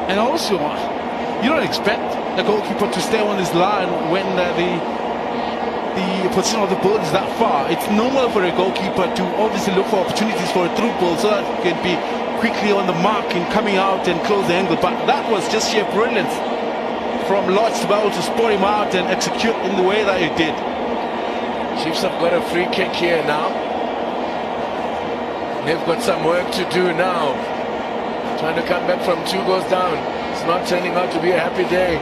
And also, you don't expect the goalkeeper to stay on his line when the the position of the ball is that far, it's normal for a goalkeeper to obviously look for opportunities for a through ball so that he can be quickly on the mark and coming out and close the angle. But that was just sheer brilliance from Lorch to be able to spot him out and execute in the way that he did. Chiefs have got a free kick here now. They've got some work to do now. Trying to come back from 2 goals down. It's not turning out to be a happy day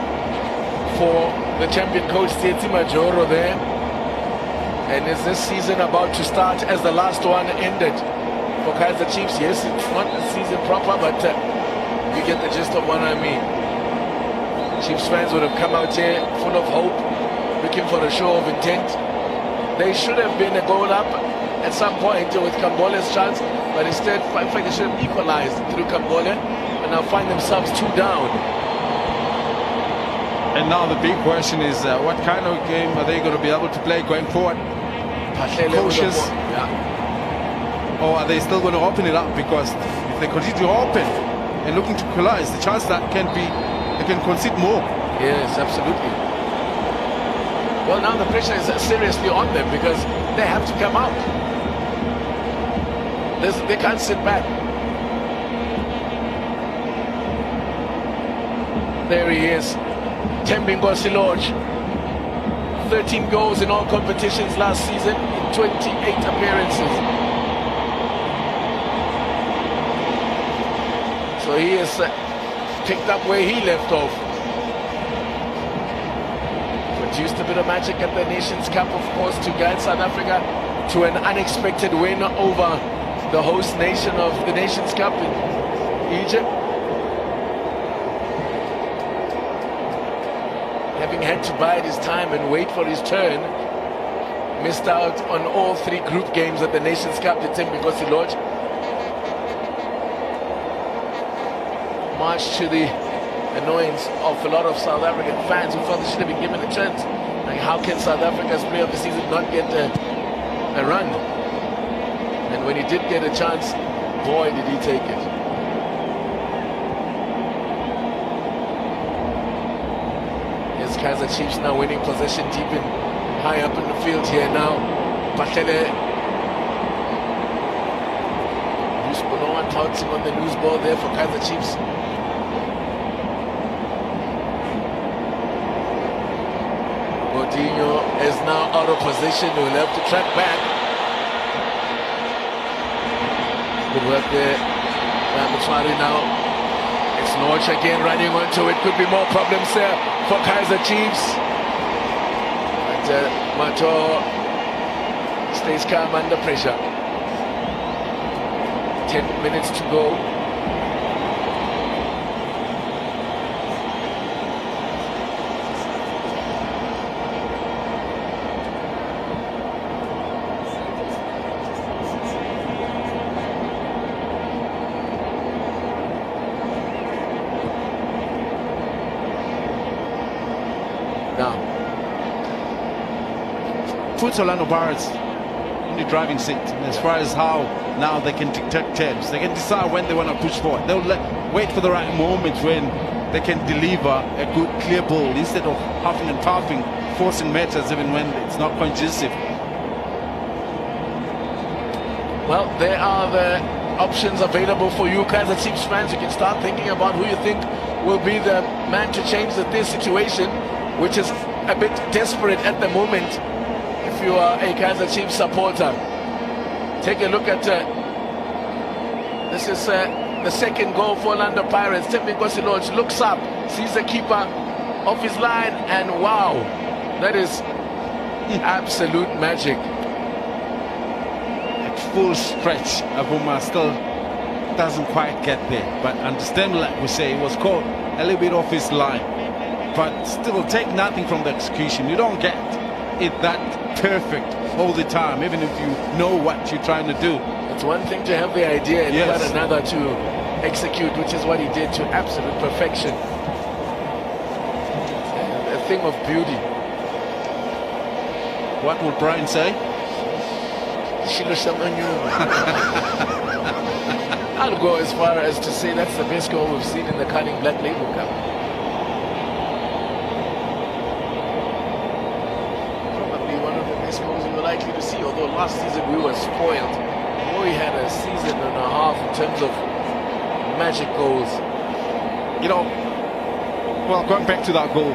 for the champion coach Tsietsi Majoro there. And is this season about to start as the last one ended for Kaizer Chiefs? Yes, it's not the season proper, but you get the gist of what I mean. Chiefs fans would have come out here full of hope, looking for a show of intent. They should have been a goal up at some point with Kambole's chance, but instead, in fact, they should have equalized through Kambole and now find themselves 2 down. And now the big question is, what kind of game are they going to be able to play going forward? Cautious, yeah. or are they still going to open it up? Because if they continue to open and looking to equalize, the chance that they can concede more. Yes, absolutely. Well, now the pressure is seriously on them because they have to come out. They can't sit back. There he is, Thembinkosi Lorch. 13 goals in all competitions last season in 28 appearances. So he has picked up where he left off. Produced a bit of magic at the Nations Cup, of course, to guide South Africa to an unexpected win over the host nation of the Nations Cup in Egypt. Having had to bide his time and wait for his turn, missed out on all 3 group games at the Nations Cup, the Thembinkosi Lorch. Much to the annoyance of a lot of South African fans who felt they should have been given a chance. Like, how can South Africa's player of the season not get a run? And when he did get a chance, boy, did he take it. Here's Kaizer Chiefs now winning possession deep in, high up in the field here now. Patlele. No one pouncing on the loose ball there for Kaizer Chiefs. Godinho is now out of position. He will have to track back. Good work there. Ramachari now. It's Lorch again running onto it. Could be more problems there for Kaizer Chiefs. But Mato stays calm under pressure. 10 minutes to go. Now, Puts Orlando Pirates in the driving seat as far as how now they can dictate terms. They can decide when they want to push forward. They'll wait for the right moment when they can deliver a good clear ball instead of huffing and puffing, forcing matters even when it's not conducive. well, there are the options available for you, Kaizer Chiefs fans. You can start thinking about who you think will be the man to change this situation, which is a bit desperate at the moment if you are a Kaizer Chiefs supporter. Take a look at this is the second goal for Orlando Pirates. Thembinkosi Lorch looks up, sees the keeper off his line, and wow, that is absolute magic. At full stretch, Abuma still doesn't quite get there, but understand, like we say, it was caught a little bit off his line, but still take nothing from the execution. You don't get it that perfect all the time, even if you know what you're trying to do. It's one thing to have the idea and Yes. quite another to execute, which is what he did to absolute perfection. A thing of beauty. What would Brian say? Shilo Shamanyu. I'll go as far as to say that's the best goal we've seen in the Cunning Black Label Cup. Probably one of thought last season we were spoiled. We had a season and a half in terms of magic goals. You know, well, going back to that goal,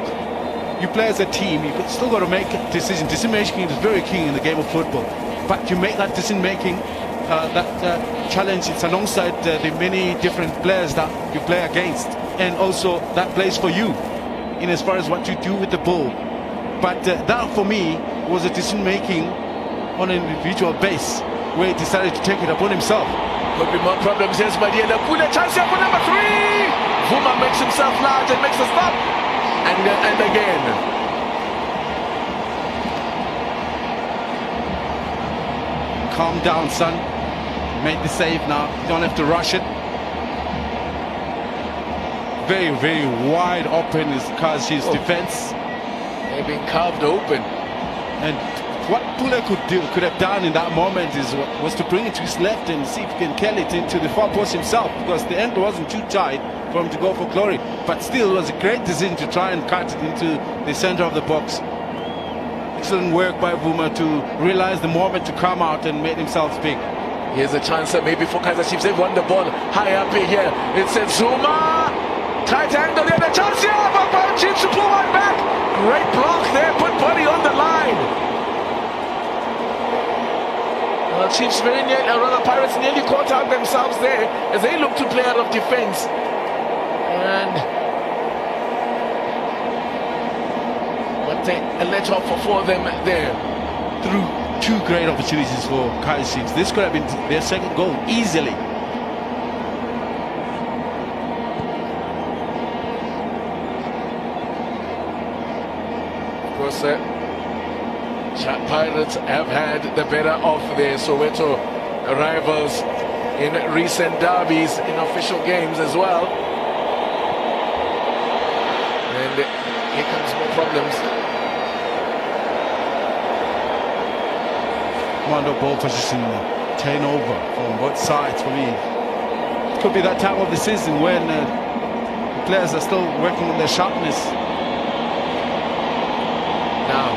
you play as a team, you've still got to make a decision. Decision-making is very key in the game of football. But you make that decision-making, that challenge, it's alongside the many different players that you play against. And also, that plays for you, in as far as what you do with the ball. But that, for me, was a decision-making on an individual base, where he decided to take it upon himself. Could be more problems. Yes, my dear. Pula chance here for number 3. Vuma makes himself large and makes a stop. And again. Calm down, son. Made the save now. You don't have to rush it. Very, very wide open is Kaz's defense. They're being carved open. And what Pula could have done in that moment was to bring it to his left and see if he can kill it into the far post himself, because the end wasn't too tight for him to go for glory. But still, it was a great decision to try and cut it into the center of the box. Excellent work by Vuma to realize the moment to come out and make himself big. Here's a chance maybe for Kaizer Chiefs. They've won the ball high up here. It's Zuma. Tight angle there. The chance here for Kaizer Chiefs to pull one back. Great block there. Put body on the line. Well, Chiefs very nearly, rather Pirates nearly caught out themselves there as they look to play out of defense. And a let off for them there. Through 2 great opportunities for Kaizer Chiefs. This could have been their second goal easily. Of course, Pirates have had the better of their Soweto rivals in recent derbies, in official games as well. And here comes more problems. Commando ball position turnover from both sides for me. It could be that time of the season when the players are still working on their sharpness. Now,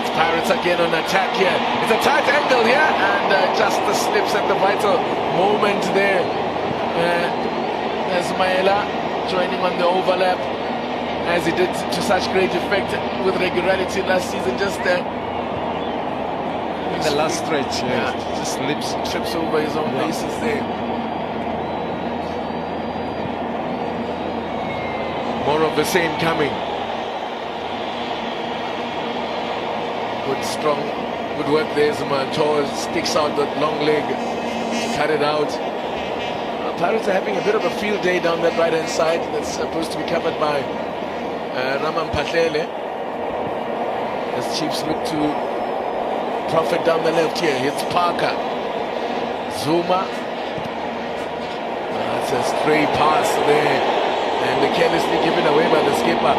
it's Pirates again on attack here. It's a tight angle here, and just the slips at the vital moment there. As Maela joining on the overlap, as he did to such great effect with regularity last season, just there. In the last stretch, just trips over his own bases there. More of the same coming. Good, strong, good work there. Zumanto sticks out that long leg to cut it out. Pirates are having a bit of a field day down that right-hand side that's supposed to be covered by Raman Patlele. As Chiefs look to profit down the left here. It's Parker. Zuma. That's a stray pass there. And carelessly given away by the skipper.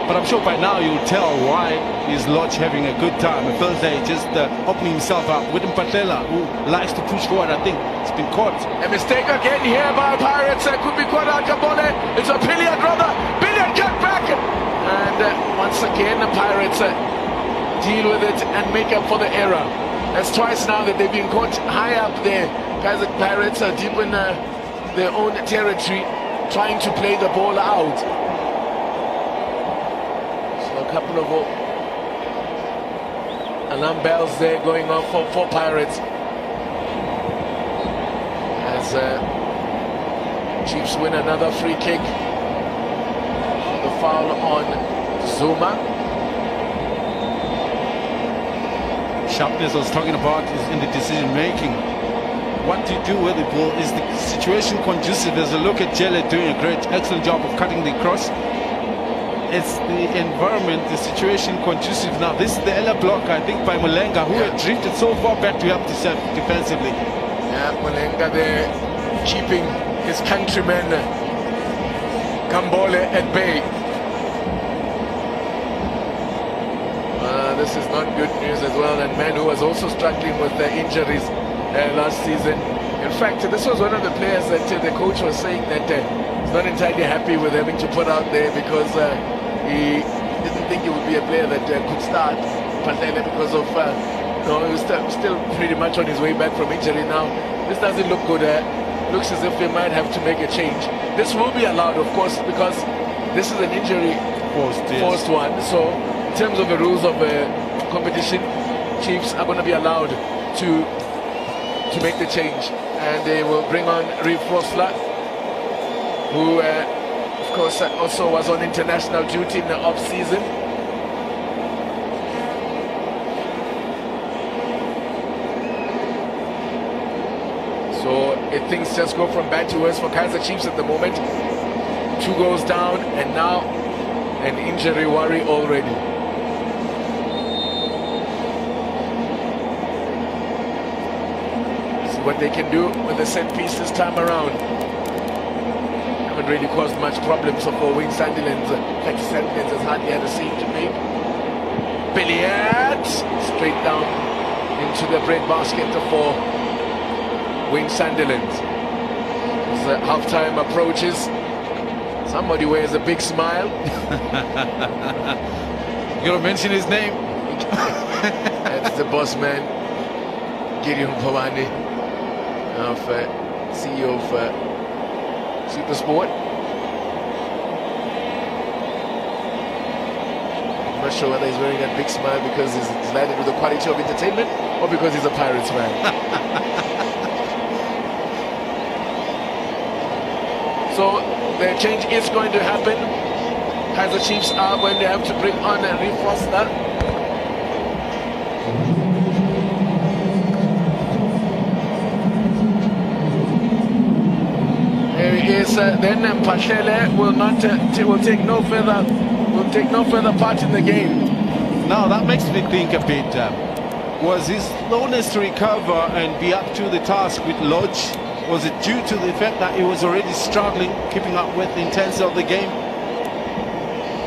But I'm sure by now you'll tell why is Lorch having a good time. It feels like just opening himself up with Mpatlela, who likes to push forward. I think it's been caught. A mistake again here by Pirates. Could be caught out Kabole. It's a billion brother. Billion cut back. And once again the Pirates deal with it and make up for the error. That's twice now that they've been caught high up there. Kaizer Pirates are deep in their own territory, trying to play the ball out. So a couple of alarm bells there going off for Pirates. As Chiefs win another free kick. The foul on Zuma. Sharpness I was talking about is in the decision making. What you do with the ball is the situation conducive. There's a look at Jelle doing a excellent job of cutting the cross. It's the environment, the situation conducive. Now this is the Ella block, I think, by Mulenga, who had drifted so far back to help himself defensively. Yeah, Mulenga there keeping his countryman Kambole at bay. This is not good news as well, and man who was also struggling with injuries last season. In fact, this was one of the players that the coach was saying that he's not entirely happy with having to put out there, because he didn't think he would be a player that could start Pantele because of No, he's still pretty much on his way back from injury now. This doesn't look good. Looks as if they might have to make a change. This will be allowed, of course, because this is an injury forced one. So, in terms of the rules of competition, Chiefs are going to be allowed to make the change, and they will bring on Reeve Frosler, who, of course, also was on international duty in the off-season. So things just go from bad to worse for Kaizer Chiefs at the moment. 2 goals down, and now an injury worry already. See what they can do with the set piece this time around. Haven't really caused much problems for Wayne Sandilands. In fact, Sandilands has hardly had a save to make. Billiard straight down into the bread basket for Wayne Sandilands. As the half-time approaches, somebody wears a big smile. You gotta mention his name. That's the boss man, Gideon Pawani, of CEO of Supersport. I'm not sure whether he's wearing that big smile because he's delighted with the quality of entertainment or because he's a Pirates fan. So the change is going to happen. Kaizer Chiefs are going to have to bring on Reeve Frosler. There he is. Then Pashele will take no further part in the game. Now that makes me think a bit. Was his slowness to recover and be up to the task with Lorch? Was it due to the fact that he was already struggling, keeping up with the intensity of the game?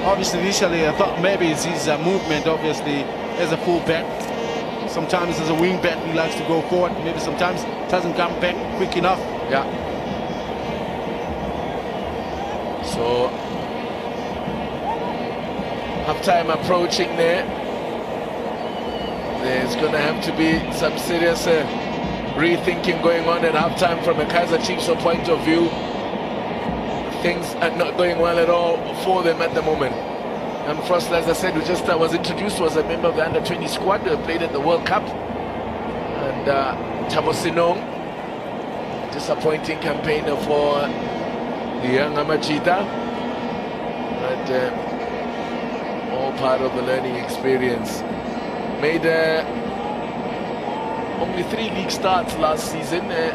Obviously, initially, I thought maybe it's his movement, obviously, as a full-back. Sometimes as a wing-back, he likes to go forward. Maybe sometimes it doesn't come back quick enough. Yeah. So, half-time approaching there. There's going to have to be some serious rethinking going on at halftime from a Kaizer Chiefs point of view. Things are not going well at all for them at the moment. And Frosler, as I said, who just was introduced, was a member of the under-20 squad, played at the World Cup. And Thabo Sinong, disappointing campaigner for the young Amajita. But all part of the learning experience. Made only 3 league starts last season, then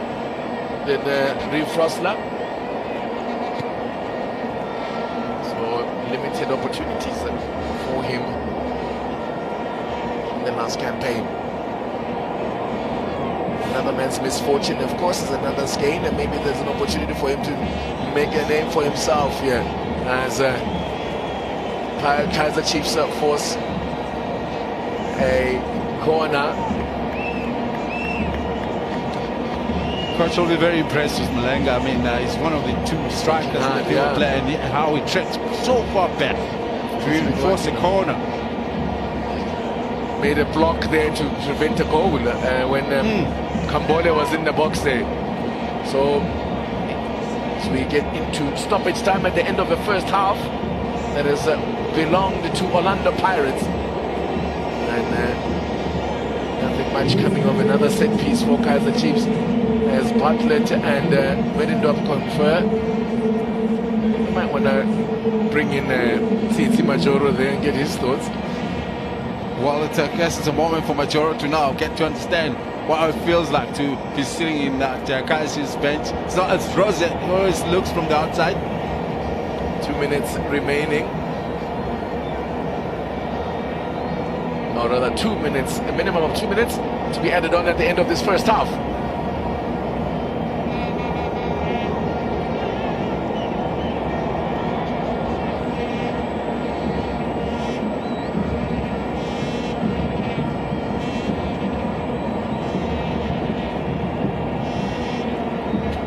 Reeve Frosler. So limited opportunities for him in the last campaign. Another man's misfortune, of course, is another's gain, and maybe there's an opportunity for him to make a name for himself here as Kaizer Chiefs force a corner. Coach will be very impressed with Malenga. I mean, he's one of the 2 strikers in the field player, and how he tracks so far back to even force a corner. Made a block there to prevent a goal when Kambole was in the box there. So as we get into stoppage time at the end of the first half, that has belonged to Orlando Pirates. And nothing much coming of another set piece for Kaizer Chiefs as Bartlett and Medindorp confer. You might want to bring in Tsitsi Majoro there and get his thoughts. Well, I guess it's a moment for Majoro to now get to understand what it feels like to be sitting in that Kaizer's bench. It's not as rosy as it always looks from the outside. 2 minutes remaining. Or rather 2 minutes, a minimum of 2 minutes to be added on at the end of this first half.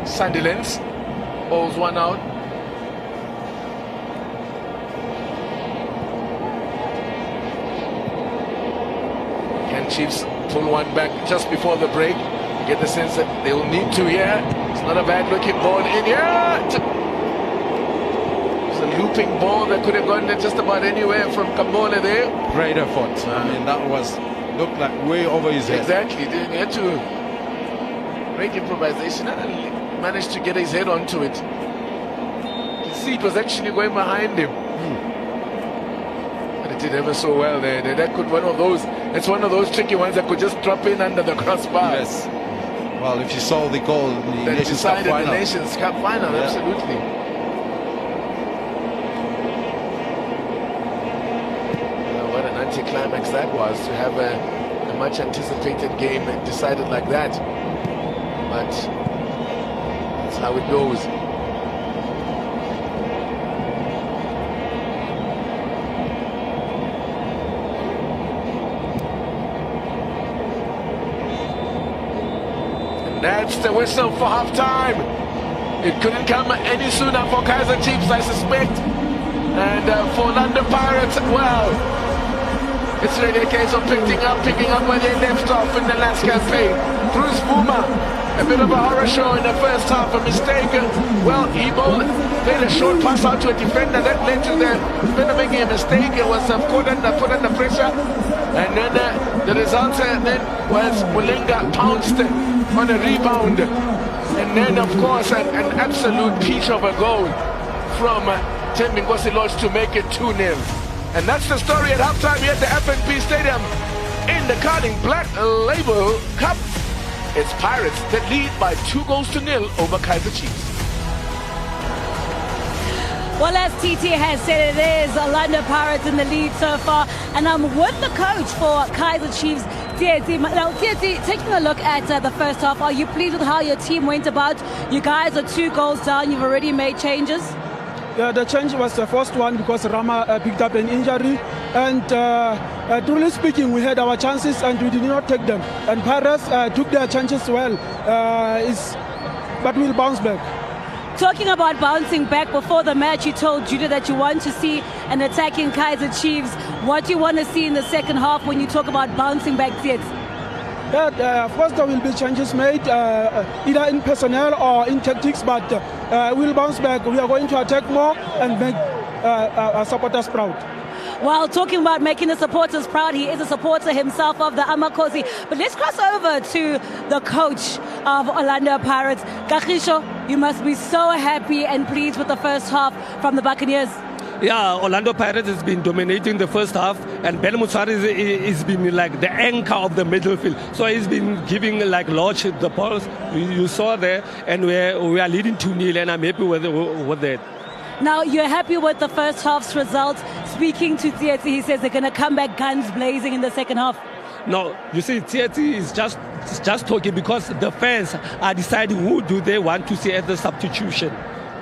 Sandilands bowls one out. Can Chiefs pull one back just before the break. You get the sense that they will need to here. It's not a bad looking ball in here. It's a looping ball that could have gone just about anywhere from Kambole there. Great effort. I mean, that looked like way over his head. Exactly. He had to. Great improvisation and managed to get his head onto it. You see, it was actually going behind him. But it did ever so well there. That could it's one of those tricky ones that could just drop in under the crossbar. Yes. Well, if you saw the goal in the that Nations Cup final. The Nations Cup final, yeah. Absolutely. What an anticlimax that was to have a much anticipated game decided like that. But that's how it goes. And that's the whistle for half-time. It couldn't come any sooner for Kaizer Chiefs, I suspect. And for London Pirates, well, it's really a case of picking up where they left off in the last campaign. Bruce Boomer, a bit of a horror show in the first half, a mistake. Well, he made a short pass out to a defender that led to the defender making a mistake. It was put under pressure. And then the result then was Mulinga pounced on a rebound. And then, of course, an absolute peach of a goal from Thembinkosi Lorch to make it 2-0. And that's the story at halftime here at the FNP Stadium in the Carling Black Label Cup. It's Pirates that lead by 2-0 over Kaizer Chiefs. Well, as TT has said, it is London Pirates in the lead so far. And I'm with the coach for Kaizer Chiefs, Tsietsi. Now, Tsietsi, taking a look at the first half, are you pleased with how your team went about? You guys are 2 goals down. You've already made changes. Yeah, the change was the first one because Rama picked up an injury. And truly speaking, we had our chances and we did not take them. And Pirates took their chances well, but we'll bounce back. Talking about bouncing back, before the match, you told Judah that you want to see an attacking Kaizer Chiefs. What do you want to see in the second half when you talk about bouncing back, Tsietsi? Yeah, of course there will be changes made, either in personnel or in tactics, but we'll bounce back. We are going to attack more and make our supporters proud. Well, talking about making the supporters proud, he is a supporter himself of the Amakhosi. But let's cross over to the coach of Orlando Pirates. Kagiso, you must be so happy and pleased with the first half from the Buccaneers. Yeah, Orlando Pirates has been dominating the first half, and Ben Mutsari has been like the anchor of the midfield. So he's been giving like Lorch the balls you saw there, and we are leading 2-0, and I'm happy with that. Now, you're happy with the first half's results. Speaking to Tsietsi, he says they're going to come back guns blazing in the second half. No, you see, Tsietsi is just talking because the fans are deciding who do they want to see at the substitution.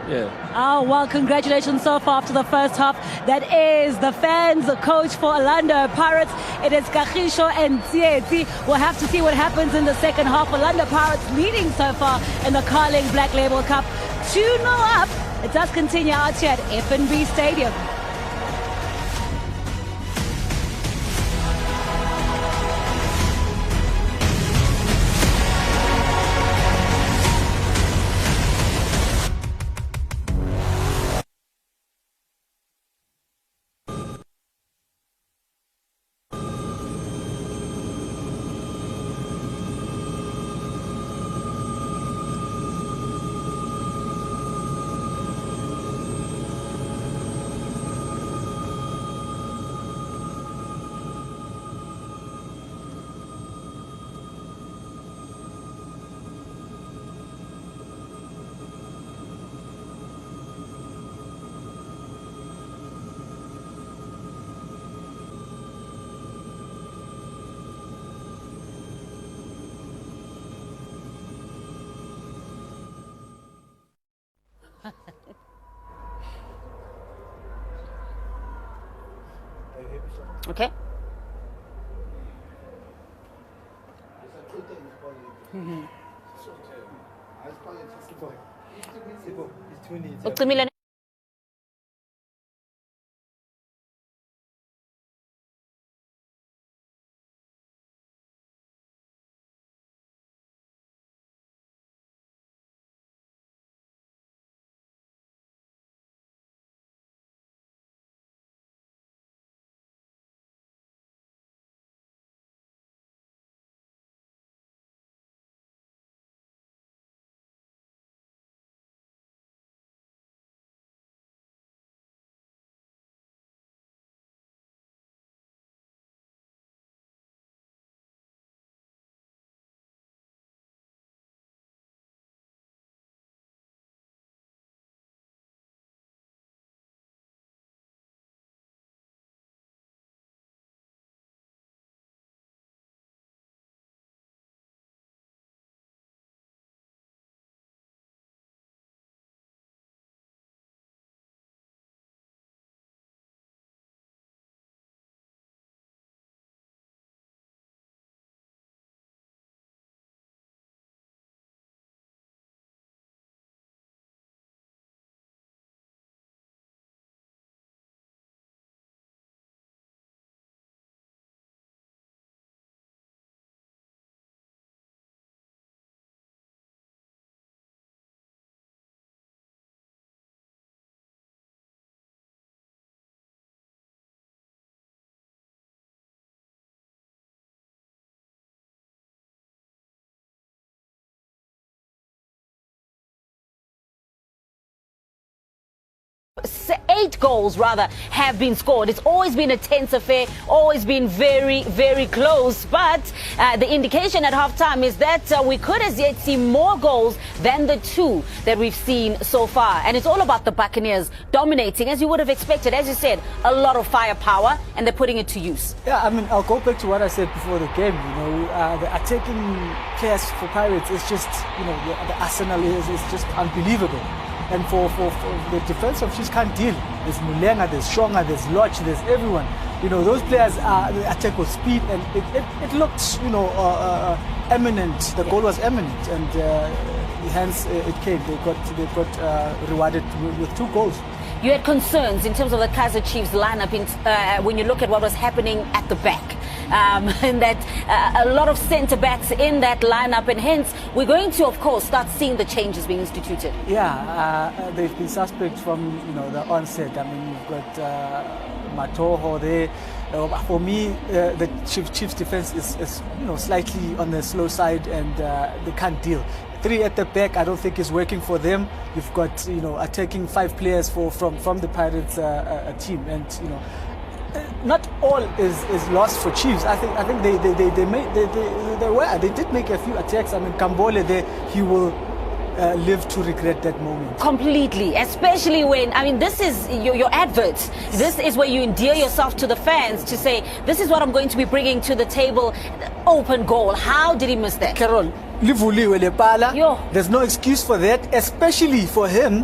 Yeah. Oh, well, congratulations so far after the first half. That is the fans, the coach for Orlando Pirates. It is Kagiso and Tsietsi. We'll have to see what happens in the second half. Orlando Pirates leading so far in the Carling Black Label Cup. 2-0 up. It does continue out here at FNB Stadium. Okay. Mm-hmm. 8 goals rather have been scored. It's always been a tense affair, always been very, very close. But the indication at halftime is that we could as yet see more goals than the 2 that we've seen so far. And it's all about the Buccaneers dominating, as you would have expected. As you said, a lot of firepower, and they're putting it to use. Yeah, I mean, I'll go back to what I said before the game. The attacking players for Pirates is just, the arsenal is just unbelievable. And for the defense of Chiefs can't deal. There's Mulenga, there's Shonga, there's Lorch, there's everyone. Those players attack with speed, and it looked, eminent. The goal was eminent, and hence it came. They got rewarded with 2 goals. You had concerns in terms of the Kaizer Chiefs lineup when you look at what was happening at the back. And that a lot of centre backs in that lineup, and hence we're going to, of course, start seeing the changes being instituted. Yeah, they've been suspect from the onset. I mean, you've got Matoho there. For me, the Chiefs defense is slightly on the slow side, and they can't deal. 3 at the back, I don't think is working for them. You've got attacking 5 players from the Pirates team, and not all is lost for Chiefs. I think they did make a few attacks. I mean, Kambole there, he will live to regret that moment. Completely, especially when, this is your adverts. This is where you endear yourself to the fans to say, this is what I'm going to be bringing to the table. Open goal. How did he miss that? Carol, there's no excuse for that, especially for him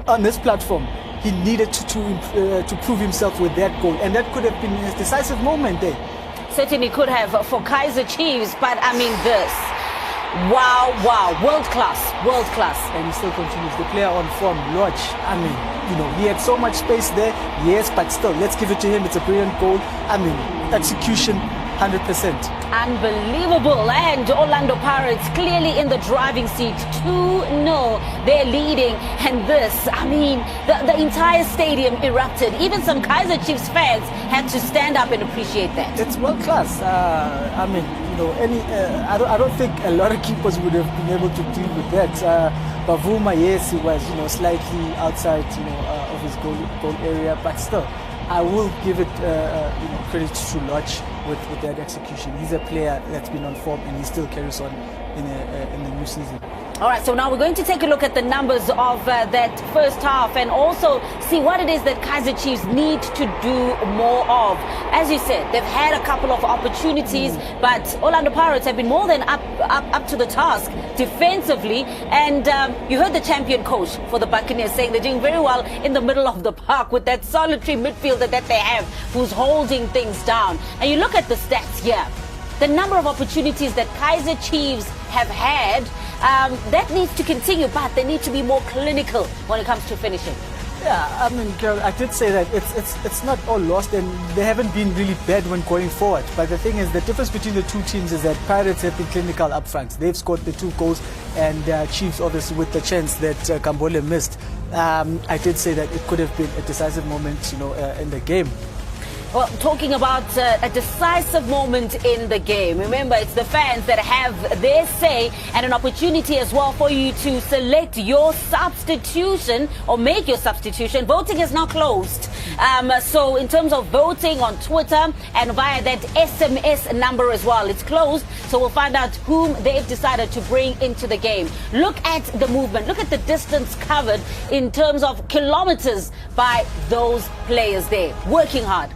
on this platform. He needed to prove himself with that goal, and that could have been his decisive moment there. Certainly could have for Kaizer Chiefs, but this. Wow, world class. And he still continues. The player on form, Lorch, he had so much space there, yes, but still, let's give it to him. It's a brilliant goal. Execution, 100%. Unbelievable. And Orlando Pirates clearly in the driving seat, 2-0. They're leading, and this, the entire stadium erupted. Even some Kaizer Chiefs fans had to stand up and appreciate that. It's world class. I don't think a lot of keepers would have been able to deal with that. Bavuma, yes, he was slightly outside of his goal area, but still, I will give it credit to Lorch with that execution. He's a player that's been on form, and he still carries on in the new season. All right, so now we're going to take a look at the numbers of that first half, and also see what it is that Kaizer Chiefs need to do more of. As you said, they've had a couple of opportunities, but Orlando Pirates have been more than up to the task defensively. And you heard the champion coach for the Buccaneers saying they're doing very well in the middle of the park with that solitary midfielder that they have who's holding things down. And you look at the stats here, the number of opportunities that Kaizer Chiefs have had, that needs to continue, but they need to be more clinical when it comes to finishing. Yeah, Carol, I did say that it's not all lost, and they haven't been really bad when going forward. But the thing is, the difference between the 2 teams is that Pirates have been clinical up front. They've scored the 2 goals, and Chiefs obviously with the chance that Kambole missed. I did say that it could have been a decisive moment, in the game. Well, talking about a decisive moment in the game. Remember, it's the fans that have their say, and an opportunity as well for you to select your substitution or make your substitution. Voting is now closed. So in terms of voting on Twitter and via that SMS number as well, it's closed. So we'll find out whom they've decided to bring into the game. Look at the movement. Look at the distance covered in terms of kilometers by those players there. Working hard.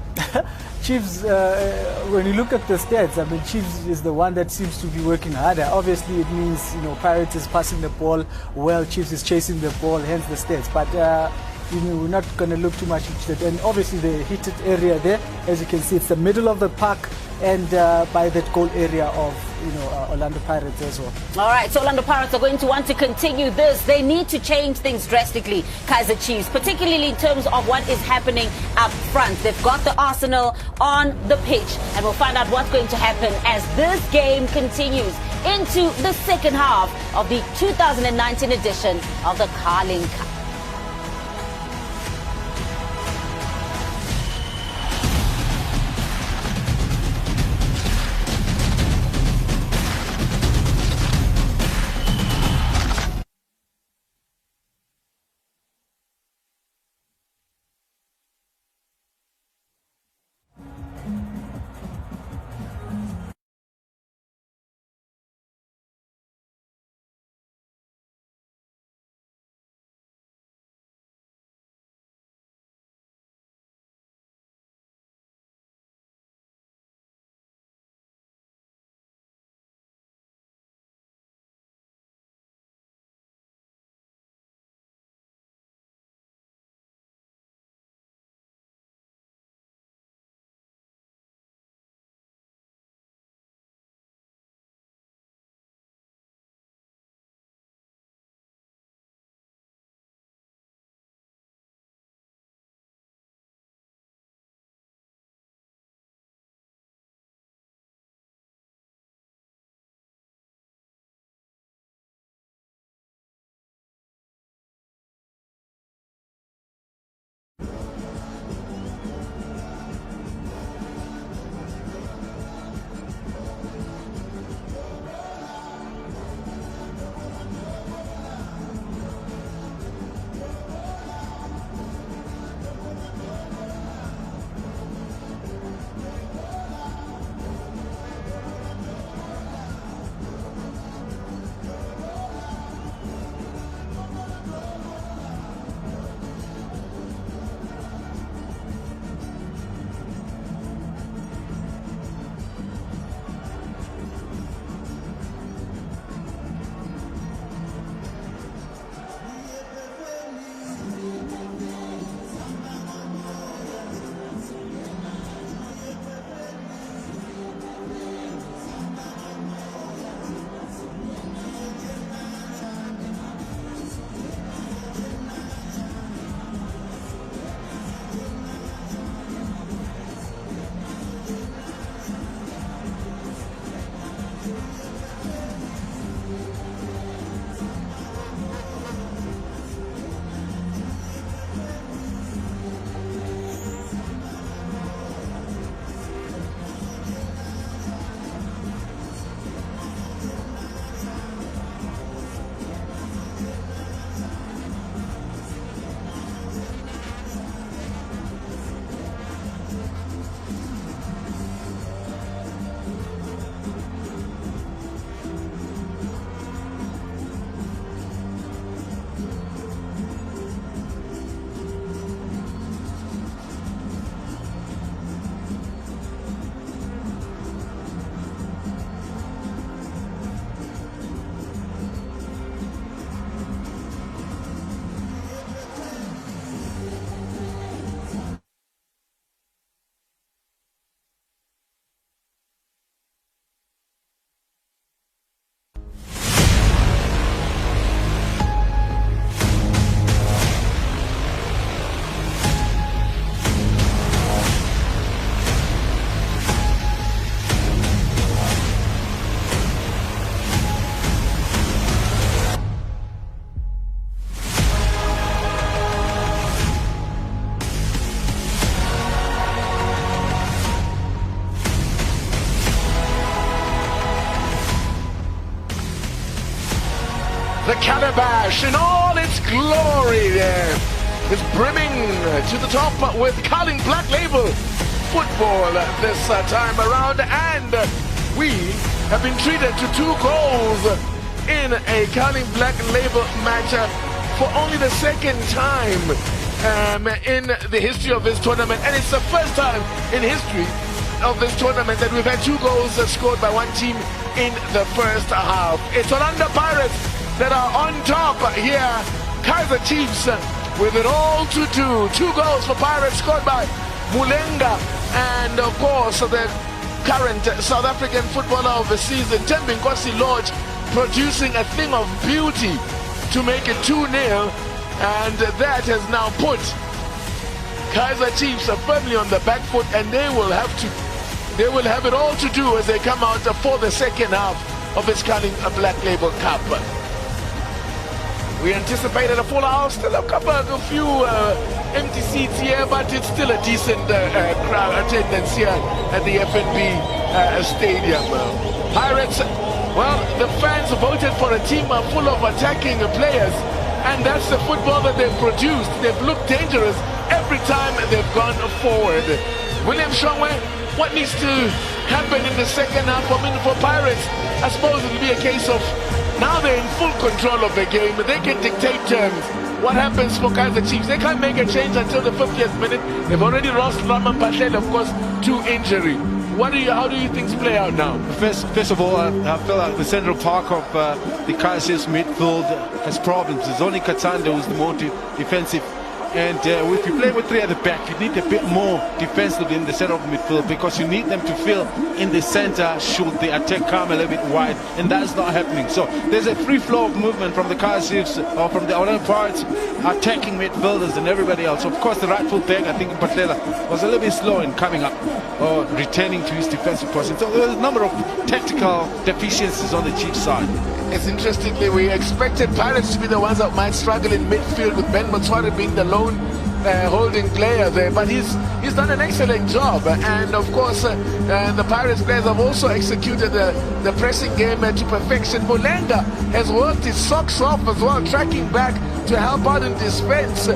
Chiefs, when you look at the stats, Chiefs is the one that seems to be working harder. Obviously, it means, Pirates is passing the ball well, Chiefs is chasing the ball, hence the stats. But, we're not going to look too much into that. And obviously, the heated area there, as you can see, it's the middle of the park, and by that goal area of Orlando Pirates as well. All right, so Orlando Pirates are going to want to continue this. They need to change things drastically, Kaizer Chiefs, particularly in terms of what is happening up front. They've got the arsenal on the pitch, and we'll find out what's going to happen as this game continues into the second half of the 2019 edition of the Carling Cup. The calabash in all its glory there is brimming to the top with Carling Black Label football this time around, and we have been treated to 2 goals in a Carling Black Label match for only the 2nd time in the history of this tournament, and it's the first time in history of this tournament that we've had 2 goals scored by one team in the first half. It's Orlando Pirates that are on top here. Kaizer Chiefs with it all to do. 2 goals for Pirates scored by Mulenga, and of course the current South African footballer of the season, Lorch, producing a thing of beauty to make it 2-0, and that has now put Kaizer Chiefs firmly on the back foot, and they will have it all to do as they come out for the second half of this Carling Black Label Cup. We anticipated a full house, still a few empty seats here, but it's still a decent crowd attendance here at the FNB Stadium. Pirates, well, the fans voted for a team full of attacking players, and that's the football that they've produced. They've looked dangerous every time they've gone forward. William Shongwe, what needs to happen in the second half? I mean, for Pirates, I suppose it'll be a case of now they're in full control of the game. They can dictate terms. What happens for Kaizer Chiefs? They can't make a change until the 50th minute. They've already lost Raman Patel, of course, to injury. How do you things play out now? First of all, I feel like the central park of the Kaizer Chiefs midfield has problems. It's only Katanda who's the more defensive. And if you play with 3 at the back, you need a bit more defensive in the center of the midfield, because you need them to fill in the center should the attack come a little bit wide, and that's not happening. So there's a free flow of movement from the Kaizer Chiefs or from the Orlando Pirates attacking midfielders and everybody else. Of course, the right full back, I think Patela, was a little bit slow in coming up or returning to his defensive position. So there's a number of tactical deficiencies on the Chiefs side. It's interestingly, we expected Pirates to be the ones that might struggle in midfield, with Ben Motswari being the lone holding player there, but he's done an excellent job, and of course the Pirates players have also executed the pressing game to perfection. Mulenga has worked his socks off as well, tracking back to help out in defense,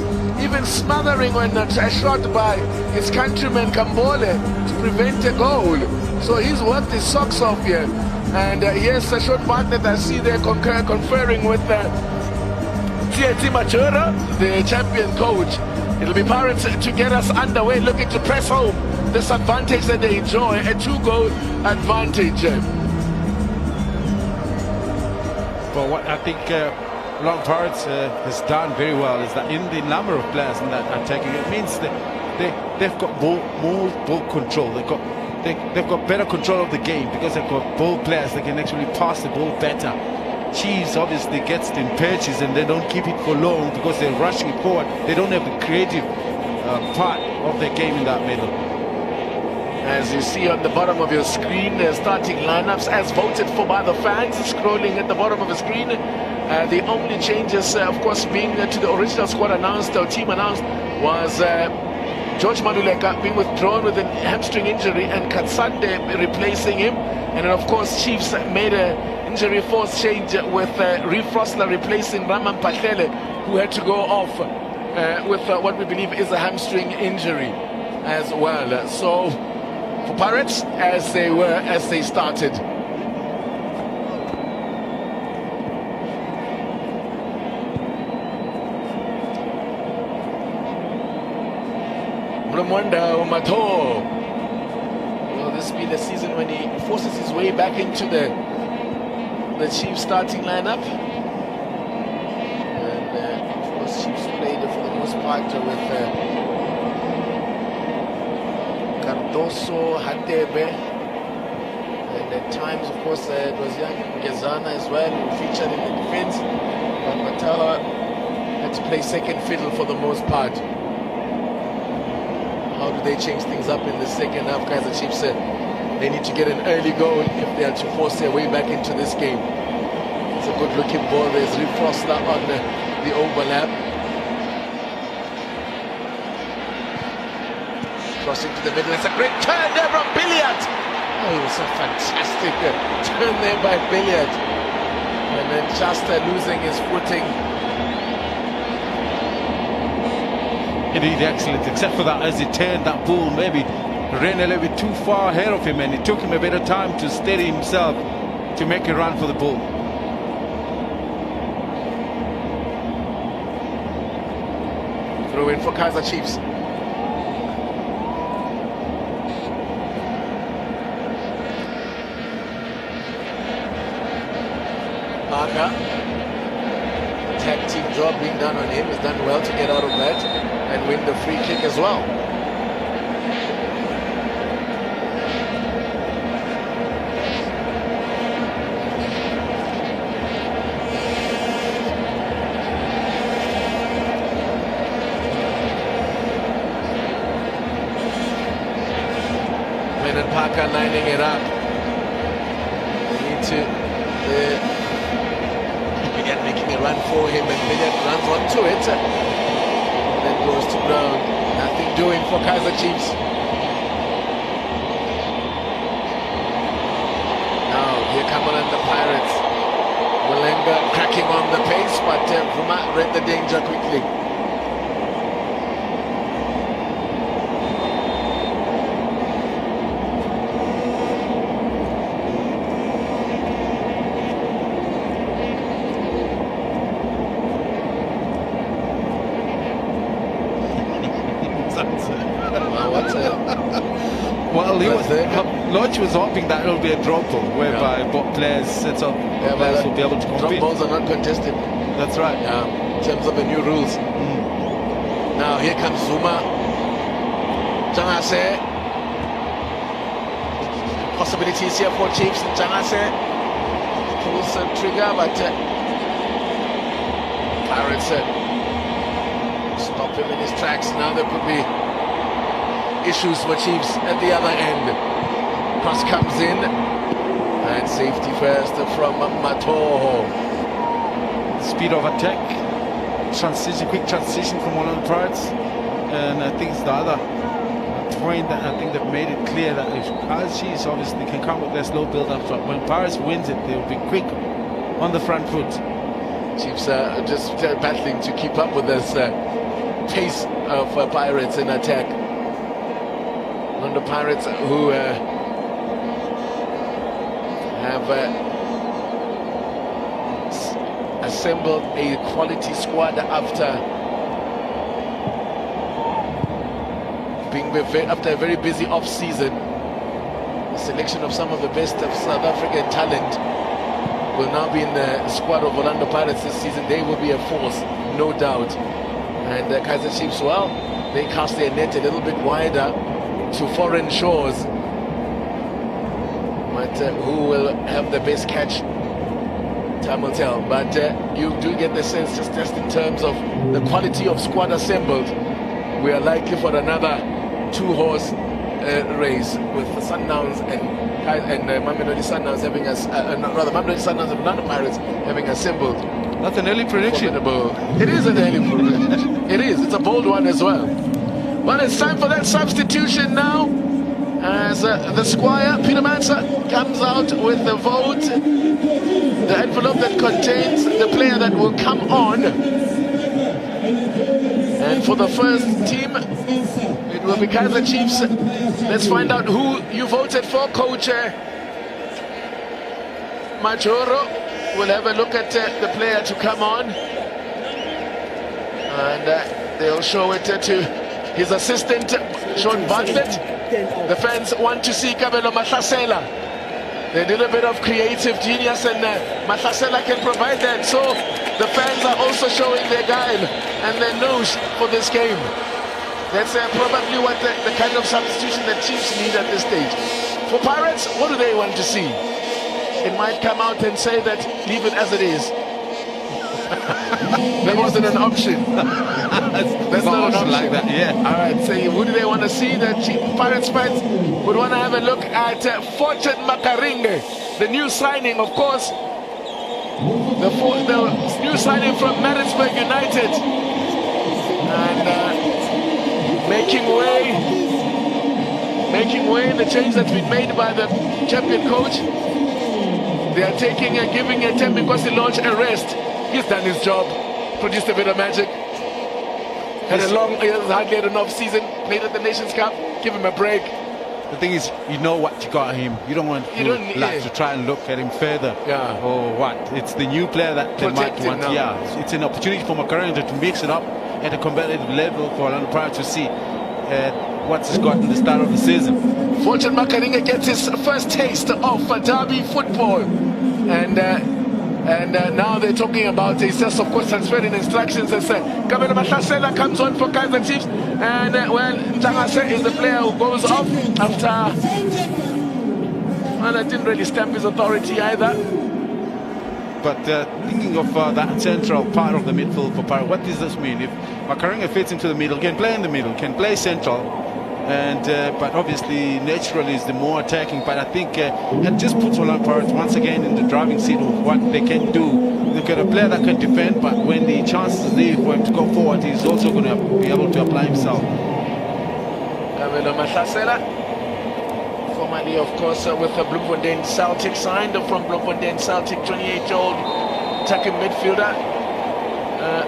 even smothering when shot by his countryman Kambole to prevent a goal. So he's worked his socks off here. And yes, a short partner that I see there conferring with Tsietsi Machura, the champion coach. It'll be Pirates to get us underway, looking to press home this advantage that they enjoy, a 2-goal advantage. But what I think Long Pirates has done very well is that in the number of players in that attacking, it means that they've got more ball control. They've got better control of the game because they've got ball players that can actually pass the ball better. Chiefs obviously gets in patches and they don't keep it for long because they're rushing it forward. They don't have the creative part of their game in that middle. As you see on the bottom of your screen, starting lineups as voted for by the fans, scrolling at the bottom of the screen. The only changes, of course, being to the original squad announced, or team announced, was George Maduleka being withdrawn with a hamstring injury and Katsande replacing him. And then, of course, Chiefs made a injury force change with Reef Frostler replacing Raman Patlele, who had to go off with what we believe is a hamstring injury as well. So for Pirates, as they started. Mrumwanda Umato. Will this be the season when he forces his way back into the Chiefs starting lineup? And of course, Chiefs played for the most part with Cardoso, Hatebe, and at times, of course, it was young Gezana as well, who featured in the defense. But Matawa had to play second fiddle for the most part. How do they change things up in the second half? Kaizer Chiefs said they need to get an early goal if they are to force their way back into this game. It's a good looking ball. There's Reef Frostler on the overlap. Crossing to the middle. It's a great turn there from Billiard. Oh, it was a fantastic turn there by Billiard. And and just losing his footing. Indeed, excellent, except for that as he turned that bull, maybe ran a little bit too far ahead of him, and it took him a bit of time to steady himself to make a run for the bull. Throw in for Kaizer Chiefs. Parker. Tag team job being done on him. He's done well to get out of that and win the free kick as well. And Parker lining it up. Into Brilliant making a run for him, and Brilliant runs onto it. Then goes to ground. Nothing doing for Kaizer Chiefs. Now here come on the Pirates. Mulenga cracking on the pace, but Vuma read the danger quickly. Well, Lorch was hoping that it'll be a drop ball, whereby both players set up, players will be able to compete. Drop balls are not contested. That's right. In terms of the new rules. Now here comes Zuma. Jangase. Possibilities here for Chiefs. Jangase pulls the trigger, but Pirates stop him in his tracks. Now there could be issues for Chiefs at the other end. Cross comes in, and safety first from Matoho. Speed of attack, transition, quick transition from one of the Pirates, and I think it's the other point that I think they've made it clear that if Kaizer Chiefs obviously can come with their slow build-up, but when Pirates wins it, they'll be quick on the front foot. Chiefs are just battling to keep up with this pace of Pirates in attack. On the Pirates who have assembled a quality squad after a very busy off-season. The selection of some of the best of South African talent will now be in the squad of Orlando Pirates this season. They will be a force, no doubt. And Kaizer Chiefs, well, they cast their net a little bit wider to foreign shores, but who will have the best catch, time will tell. But you do get the sense, just in terms of the quality of squad assembled, we are likely for another two-horse race with the Sundowns and Mamelodi Sundowns having Mamelodi Sundowns and Orlando Pirates having assembled. That's an early prediction. It is an early prediction. It is. It's a bold one as well. Well, it's time for that substitution now, as the Squire, Peter Manser, comes out with the vote, the envelope that contains the player that will come on. And for the first team, it will be Kaizer Chiefs. Let's find out who you voted for, Coach Majoro. We'll have a look at the player to come on. And they'll show it to his assistant, Sean Bartlett. The fans want to see Kabelo Mahlasela. They did a bit of creative genius, and Mahlasela can provide that. So the fans are also showing their guile and their nose for this game. That's probably what the kind of substitution that Chiefs need at this stage. For Pirates, what do they want to see? It might come out and say that leave it as it is. That wasn't an option. That's not an option. Like that, yeah. All right, so who do they want to see? The Pirates fans would want to have a look at Fortune Makaringe, the new signing, of course. The new signing from Maritzburg United. And making way, the change that's been made by the champion coach. They are taking and giving a Tembi Lorch a rest. He's done his job, produced a bit of magic. Had a long, hardly had an off season, played at the Nations Cup, give him a break. The thing is, you know what you got him. You don't want to try and look at him further. Yeah. Or what? It's the new player that they might want. Yeah, it's an opportunity for Macarena to mix it up at a competitive level for Orlando Pirates to see what he's got in the start of the seazen. Fortune Macarena gets his first taste of derby football. And now they're talking about a set of course transferring instructions. As Kabelo Mahlasela comes on for Kaizer Chiefs, and well, Ntangase is the player who goes off after. Well, I didn't really stamp his authority either. But thinking of that central part of the midfield for Pirates, what does this mean? If Macarena fits into the middle, can play in the middle, can play central, and but obviously naturally is the more attacking. But I think it just puts Orlando Pirates once again in the driving seat of what they can do. They've got a player that can defend, but when the chance is there for him to go forward, he's also going to be able to apply himself. Kabelo Mahlasela, formerly of course with the Bloemfontein Celtic, signed from Bloemfontein Celtic, 28-year-old attacking midfielder.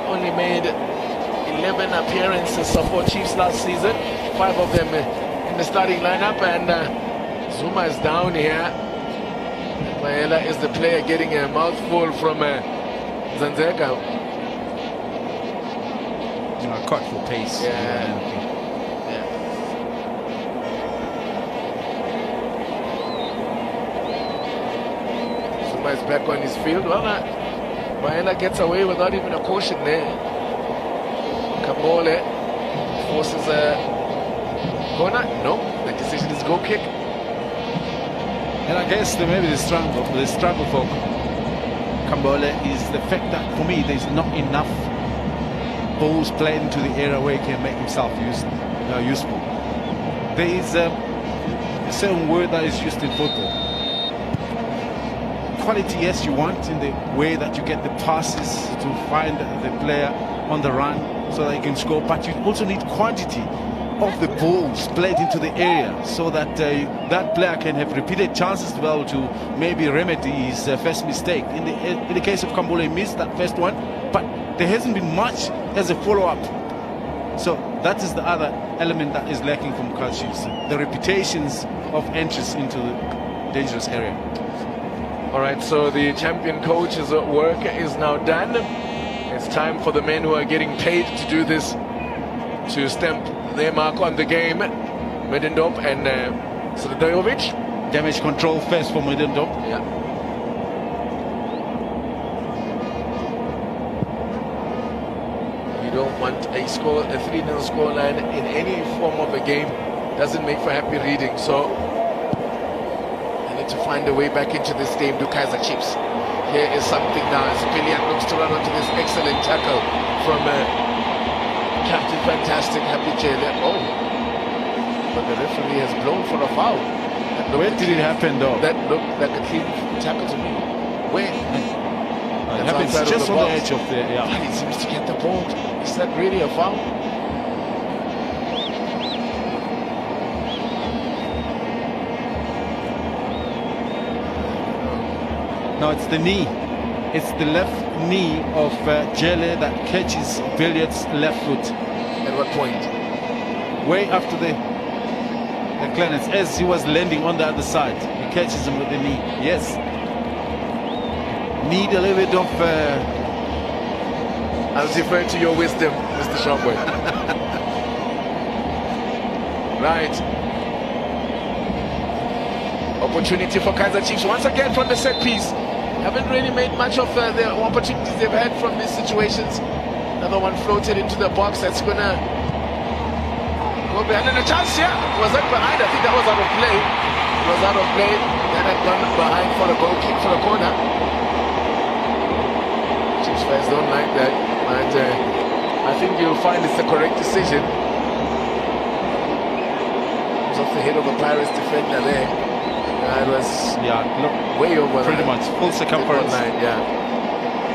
Only made 11 appearances for Chiefs last season, 5 of them in the starting lineup, and Zuma is down here. Maela is the player getting a mouthful from Zanzeka. Caught for pace. Yeah. Zuma is back on his field. Well, Maela gets away without even a caution there. Kabole forces a corner. No, the decision is goal kick. And I guess maybe the struggle for Kambole is the fact that for me there's not enough balls played into the area where he can make himself useful. There is a certain word that is used in football. Quality, yes, you want in the way that you get the passes to find the player on the run so that you can score, but you also need quantity of the balls played into the area so that that player can have repeated chances to be able to maybe remedy his first mistake. In the case of Kambole, he missed that first one, but there hasn't been much as a follow-up. So that is the other element that is lacking from Kaizer Chiefs, the reputations of entries into the dangerous area. All right, so the champion coach's work is now done. It's time for the men who are getting paid to do this to stamp their mark on the game. Medindop and Sredojevic. Damage control first for Medindop. Yeah. You don't want a 3-0 scoreline in any form of a game. Doesn't make for happy reading. So they need to find a way back into this game to Kaizer Chiefs. Here is something now. Civilian looks to run onto this excellent tackle from Captain Fantastic, Happy Jayla. Oh, but the referee has blown for a foul. Where did it happen though? That looked like a clean tackle to me. Where? It happens just on the edge of the... Yeah. But he seems to get the ball. Is that really a foul? No, it's the knee. It's the left knee of Jele that catches Billiard's left foot. At what point? Way after the clearance, as he was landing on the other side. He catches him with the knee. Yes. Need a little bit of... I was referring to your wisdom, Mr. Shambwe. Right. Opportunity for Kaizer Chiefs once again from the set piece. Haven't really made much of the opportunities they've had from these situations. Another one floated into the box that's gonna go behind, and a chance here. Was that behind? I think that was out of play. It was out of play. That had gone behind for a goal kick for a corner. Chiefs fans don't like that, but I think you'll find it's the correct decision. It was off the head of the Pirates defender there. It was look, way over pretty much full circumference line, yeah.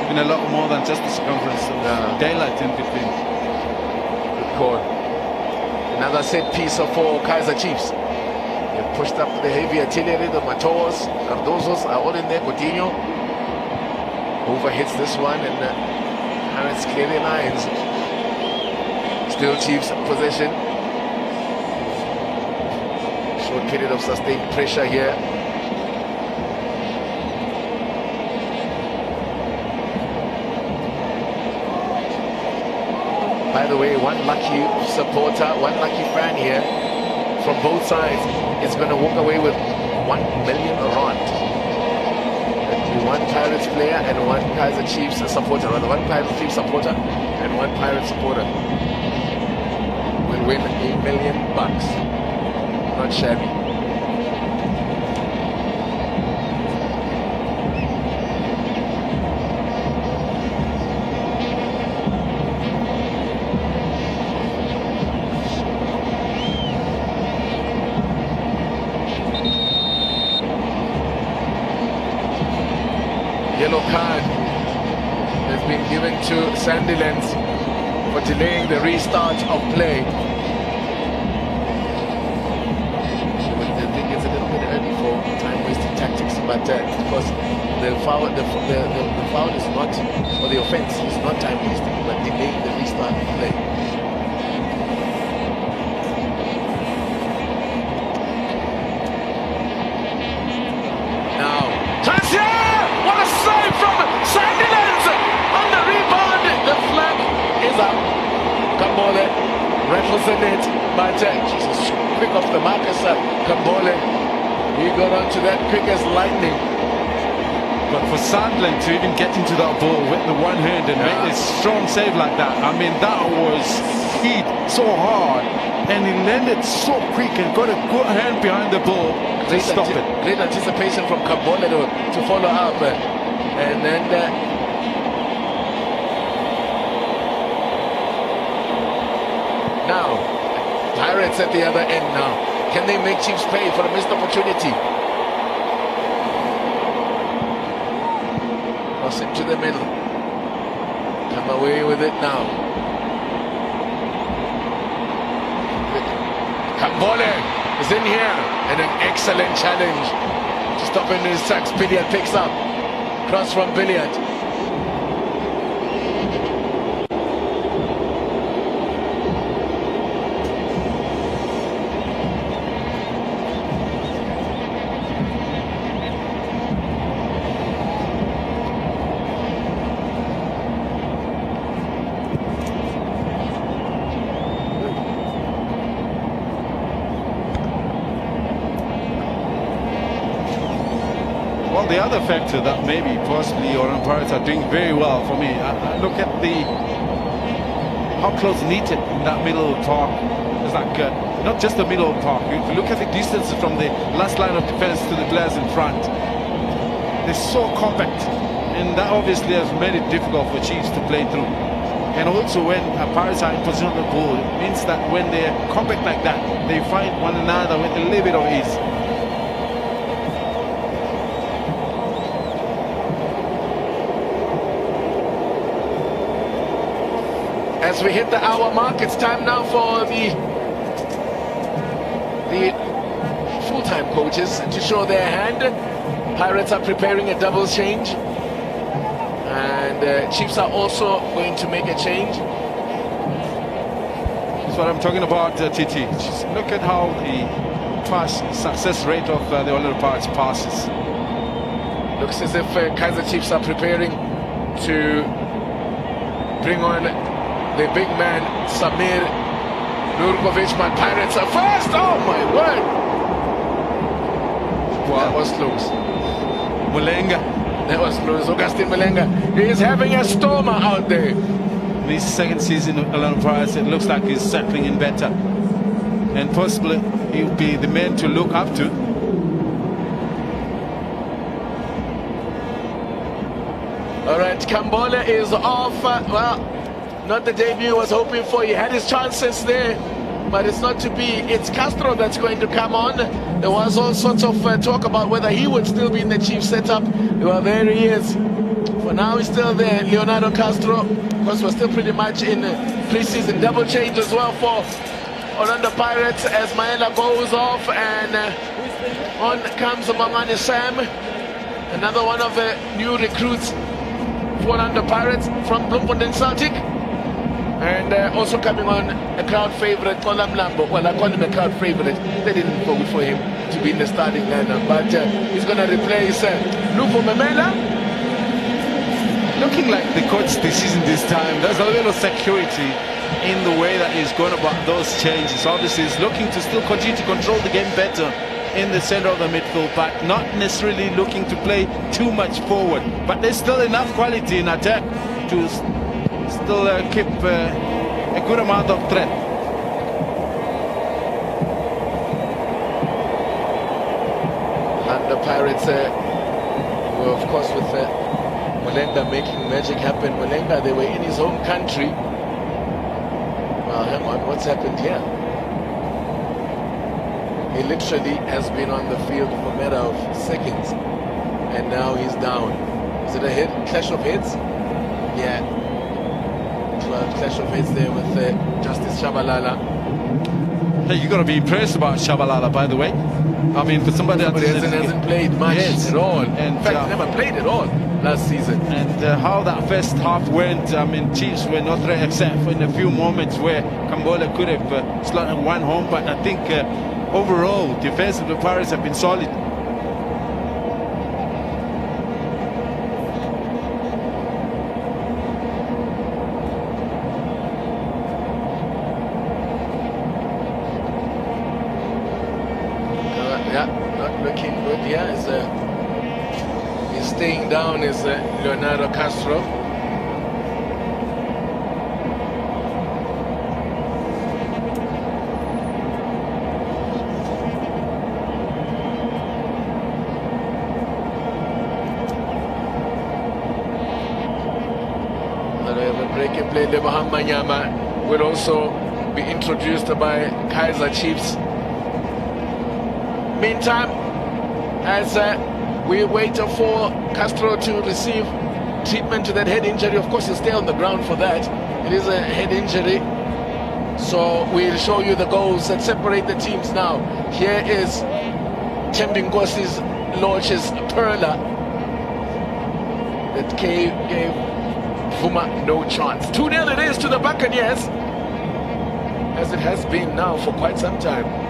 Even a lot more than just the circumference of daylight in between. Good call. Another set piece for Kaizer Chiefs. They've pushed up the heavy artillery, the Matos, Cardosos are all in there. Coutinho overhits this one, and Pirates clear their lines. Still Chiefs possession. Short period of sustained pressure here. By the way, one lucky supporter, one lucky fan here from both sides is going to walk away with 1 million rand. One Pirates player and one Kaizer Chiefs supporter, rather one Pirates Chiefs supporter and one Pirates supporter will win $1 million. Not shabby. Yellow card has been given to Sandilands for delaying the restart of play. I think it's a little bit early for time-wasting tactics, but because the foul is not, or the offense is not time-wasting, but delaying the restart of play. Now, chance here! What a save from Sandilands on the rebound. The flag is up. Kambole rattles the net, but Jesus, quick off the markers. Kambole, he got onto that quick as lightning. But for Sandland to even get into that ball with the one hand and make a strong save like that, I mean, that was hit so hard, and he landed so quick and got a good hand behind the ball to stop it. Great anticipation from Kambole to follow up, and then now Pirates at the other end. Now can they make Chiefs pay for a missed opportunity? Cross into the middle, come away with it now. Kambole is in here, and an excellent challenge to stop in his tracks. Billiard picks up, cross from Billiard. Well, the other factor that maybe possibly Orlando Pirates are doing very well for me, I look at how close knitted in that middle park is that good. Not just the middle park. If you look at the distances from the last line of defense to the players in front, they're so compact, and that obviously has made it difficult for Chiefs to play through. And also when Pirates are in position on the ball, it means that when they're compact like that, they find one another with a little bit of ease. As we hit the hour mark, it's time now for the full-time coaches to show their hand. Pirates are preparing a double change, and Chiefs are also going to make a change. That's what I'm talking about, TT. Just look at how the pass success rate of the Orlando Pirates passes. Looks as if Kaizer Chiefs are preparing to bring on the big man Samir Nurkovic. My Pirates are first. Oh my word! Wow. That was close. Mulenga. That was close. Augustine Mulenga. He is having a stormer out there. This second season of Orlando Pirates, it looks like he's settling in better, and possibly he'll be the man to look up to. All right, Kambole is off. Well, not the debut he was hoping for. He had his chances there, but it's not to be. It's Castro that's going to come on. There was all sorts of talk about whether he would still be in the Chiefs setup. Well, there he is. For now, he's still there, Leonardo Castro. Of course, we're still pretty much in preseason. Double change as well for Orlando Pirates as Maela goes off, and on comes Mamani Sam, another one of the new recruits for Orlando Pirates from Bloemfontein Celtic. And also coming on, a crowd favorite, Kolam Lambo. Well, I call him a crowd favorite. They didn't vote for him to be in the starting lineup, but he's going to replace Lufo Memela. Looking like the coach decision this time. There's a little security in the way that he's going about those changes. Obviously, he's looking to still continue to control the game better in the center of the midfield, but not necessarily looking to play too much forward. But there's still enough quality in attack to still keep a good amount of threat. And the Pirates were, of course, with Molenga making magic happen. Molenga, they were in his home country. Well, hang on, what's happened here? He literally has been on the field for a matter of seconds, and now he's down. Is it a hit? Clash of heads? Yeah. Clash of heads there with Justice Shabalala. Hey, you got to be impressed about Shabalala, by the way. I mean, for somebody that hasn't played much at all. And, in fact, never played at all last season. And how that first half went, I mean, Chiefs were not ready, except for in a few moments where Kambola could have slotted one home. But I think overall, defense of the Pirates have been solid. Looking good, yeah. He's staying down is Leonardo Castro. The break and play, Lebohang Manyama will also be introduced by Kaizer Chiefs. Meantime, as we wait for Castro to receive treatment to that head injury, of course he'll stay on the ground for that. It is a head injury. So we'll show you the goals that separate the teams now. Here is Tembingosi's Lorch's Perla that gave Vuma no chance. 2-0 it is to the Buccaneers, as it has been now for quite some time.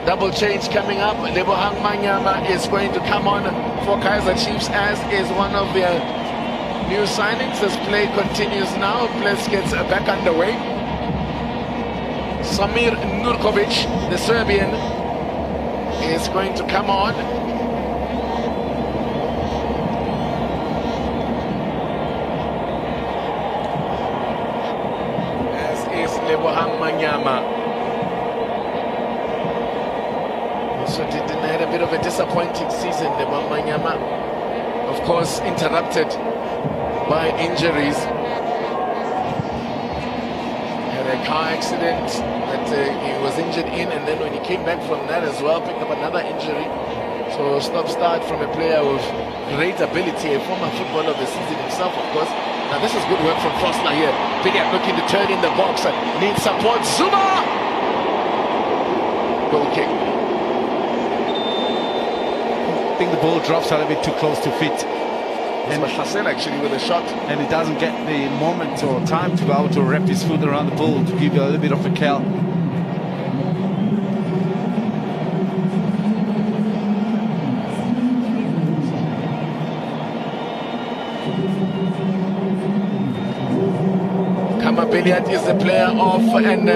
Double change coming up. Lebohang Manyama is going to come on for Kaizer Chiefs, as is one of their new signings. This play continues now. Play gets back underway. Samir Nurkovic, the Serbian, is going to come on. As is Lebohang Manyama. So didn't had a bit of a disappointing season, the Manyama, of course interrupted by injuries. Had a car accident that he was injured in, and then when he came back from that as well, picked up another injury. So stop-start from a player with great ability, a former footballer of the season himself, of course. Now this is good work from Frostler here. Pidiak looking to turn in the box, needs support. Zuma! Goal kick. I think the ball drops a little bit too close to feet. And Hassan actually with a shot. And he doesn't get the moment or time to be able to wrap his foot around the ball to give you a little bit of a curl. Kamabiliat is the player off, and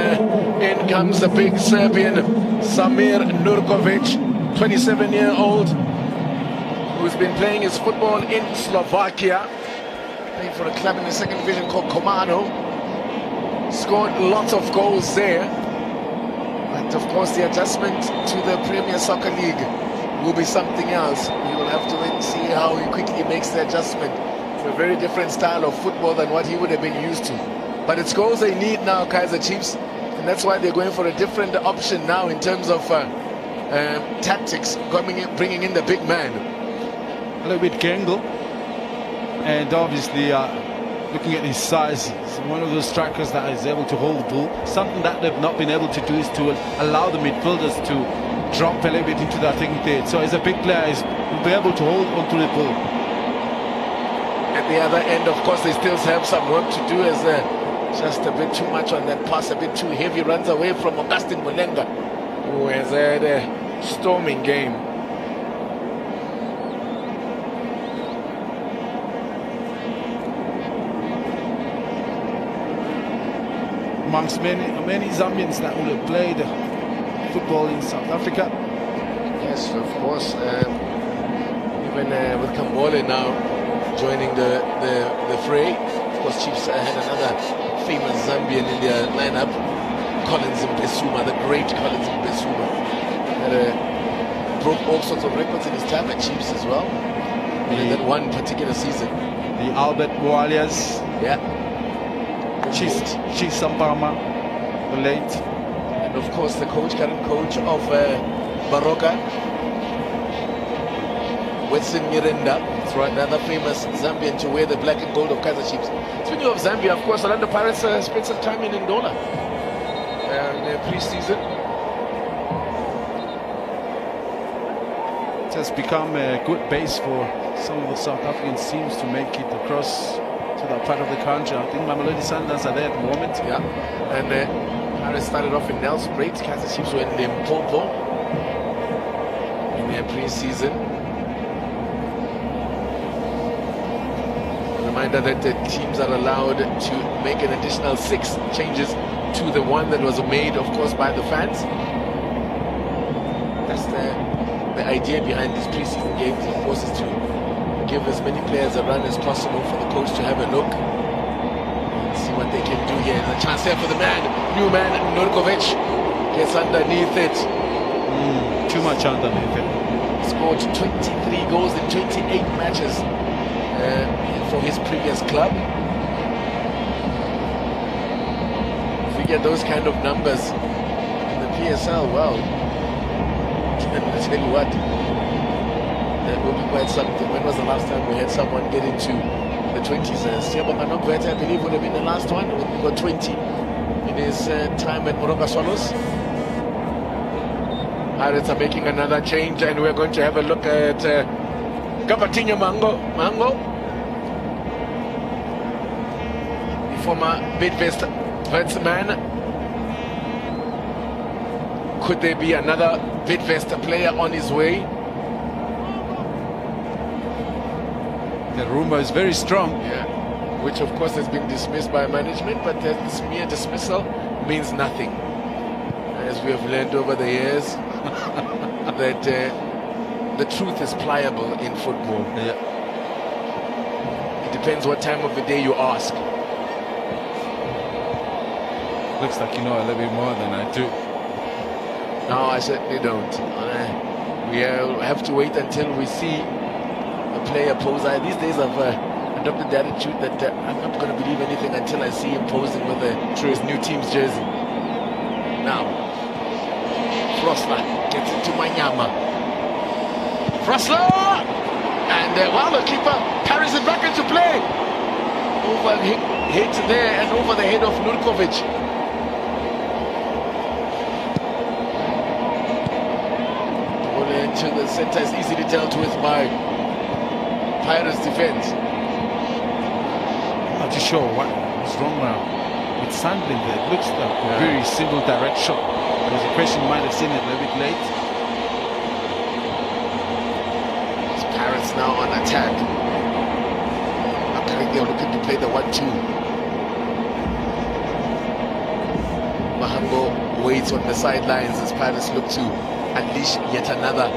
in comes the big Serbian Samir Nurkovic, 27-year-old. Who's been playing his football in Slovakia, playing for a club in the second division called Komano. Scored lots of goals there, but of course the adjustment to the Premier Soccer League will be something else. We will have to wait and see how he quickly makes the adjustment to a very different style of football than what he would have been used to. But it's goals they need now, Kaizer Chiefs, and that's why they're going for a different option now in terms of tactics, bringing in the big man. A little bit Gengel, and obviously looking at his size, he's one of those strikers that is able to hold the ball. Something that they've not been able to do is to allow the midfielders to drop a little bit into that thing there. So as a big player, he'll be able to hold onto the ball. At the other end, of course, they still have some work to do as just a bit too much on that pass, a bit too heavy, runs away from Augustine Mulenga, who has had a storming game. Amongst many Zambians that would have played football in South Africa. Yes, of course. Even with Kambole now joining the fray. Of course, Chiefs had another famous Zambian in their lineup, Collins Mbesuma, the great Collins Mbesuma. Broke all sorts of records in his time at Chiefs as well. In that one particular season. The Albert Boalias. Yeah. Chisampama, the late. And of course the current coach of Baroka, Wetson Miranda. That's right, another famous Zambian to wear the black and gold of Kaizer Chiefs. Speaking of Zambia, of course, Orlando Pirates spent some time in Ndola in their pre-season. It has become a good base for some of the South African teams to make it across to that part of the country. I think Mamelodi Sundowns are there at the moment. Yeah, and Pirates started off in Nelspruit. Kaizer Chiefs were in Limpopo in their pre-season. Reminder that the teams are allowed to make an additional 6 changes to the one that was made, of course, by the fans. That's the idea behind these pre-season games, of course, is to give as many players a run as possible for the coach to have a look and see what they can do here. And a chance there for the new man, Nurkovic. Gets underneath it. Too much underneath it. Scored 23 goals in 28 matches for his previous club. If we get those kind of numbers in the PSL, well, I'll tell you what, that will be quite something. When was the last time we had someone get into the 20s? I believe would have been the last one. We got 20 in his time at Moroka Swallows. Pirates are making another change, and we're going to have a look at Gapatinho Mango, the former Bidvest man. Could there be another Bidvest player on his way? The rumor is very strong. Yeah, which of course has been dismissed by management, but this mere dismissal means nothing. As we have learned over the years, that the truth is pliable in football. Yeah. It depends what time of the day you ask. Looks like you know a little bit more than I do. No, I certainly don't. We have to wait until we see a player pose. These days I've adopted the attitude that I'm not going to believe anything until I see him posing with his new team's jersey. Now, Frosler gets into Manyama. Frosler! And the keeper carries it back into play. Hit there and over the head of Nurkovic. To the center is easily dealt with by Pirates defense. I'm not too sure what's wrong now with Sandlin there. It looks like a very simple direct shot. There's a question, you might have seen it a little bit late. It's Pirates now on attack. I think they're looking to play the 1-2. Mahango waits on the sidelines as Pirates look to unleash yet another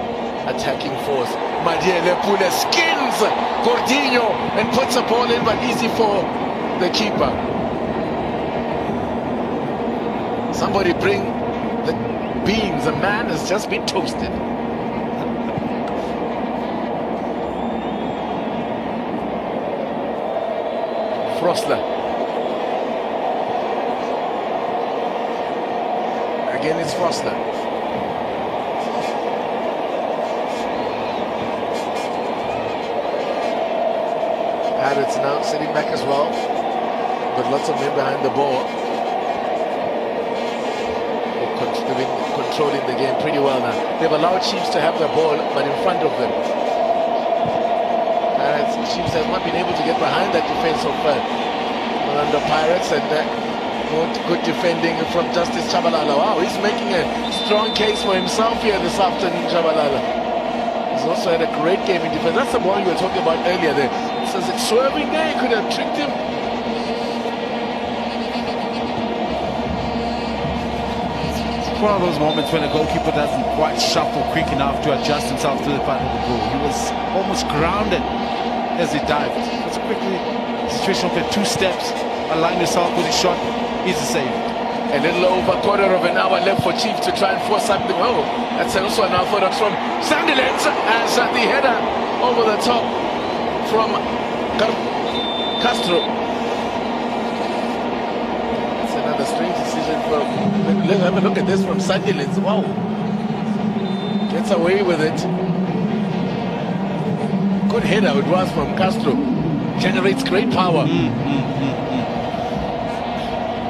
attacking force. Madiele Pule skins Gordinho and puts a ball in, but easy for the keeper. Somebody bring the beans. A man has just been toasted. Frosler. Again, it's Frosler. Pirates now sitting back as well. But lots of men behind the ball. They've been controlling the game pretty well now. They've allowed Chiefs to have the ball, but in front of them. Chiefs have not been able to get behind that defense of Orlando Pirates, and good defending from Justice Chabalala. Wow, he's making a strong case for himself here this afternoon, Chabalala. He's also had a great game in defense. That's the ball you were talking about earlier there. It says it's swerving there, he could have tricked him. One of those moments when a goalkeeper doesn't quite shuffle quick enough to adjust himself to the path of the ball. He was almost grounded as he dived. It's quickly a situation of 2 steps, align yourself with his shot, easy save. A little over a quarter of an hour left for Chief to try and force something. Oh, that's also an orthodox from Sunderland as the header over the top from Castro. That's another strange decision for. Let's have a look at this from Sunderland. Wow, gets away with it. Good header it was from Castro. Generates great power.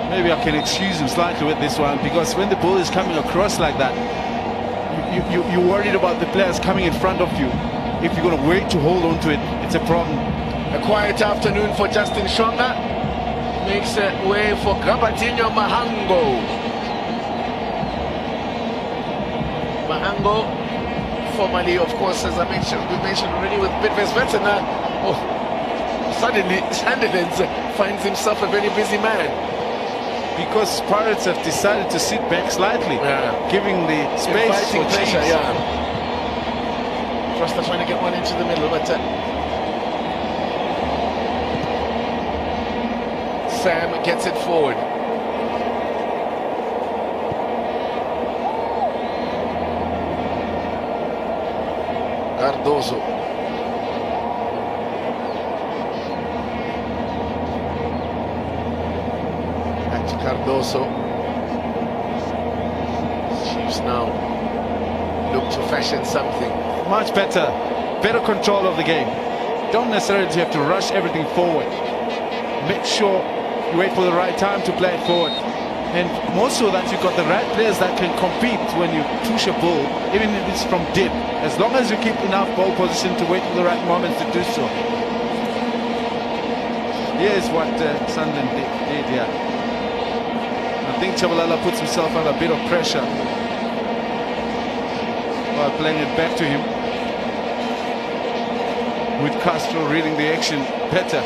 Maybe I can excuse him slightly with this one, because when the ball is coming across like that, you're worried about the players coming in front of you. If you're going to wait to hold on to it, it's a problem. A quiet afternoon for Justin Shonga. Makes way for Gabatinho Mahango. Mahango, formerly, of course, as we mentioned already, with Bidvest Veteran. Oh, suddenly Sunderland finds himself a very busy man. Because Pirates have decided to sit back slightly, giving the space for pressure. Froster trying to get one into the middle, but Sam gets it forward. Cardoso. Back to Cardoso. Chiefs now look to fashion something. Much better control of the game. Don't necessarily have to rush everything forward. Make sure you wait for the right time to play it forward. And more so that you've got the right players that can compete when you push a ball, even if it's from deep. As long as you keep enough ball position to wait for the right moment to do so. Here's what Sunderland did here. I think Chabalala puts himself under a bit of pressure while playing it back to him, with Castro reading the action better.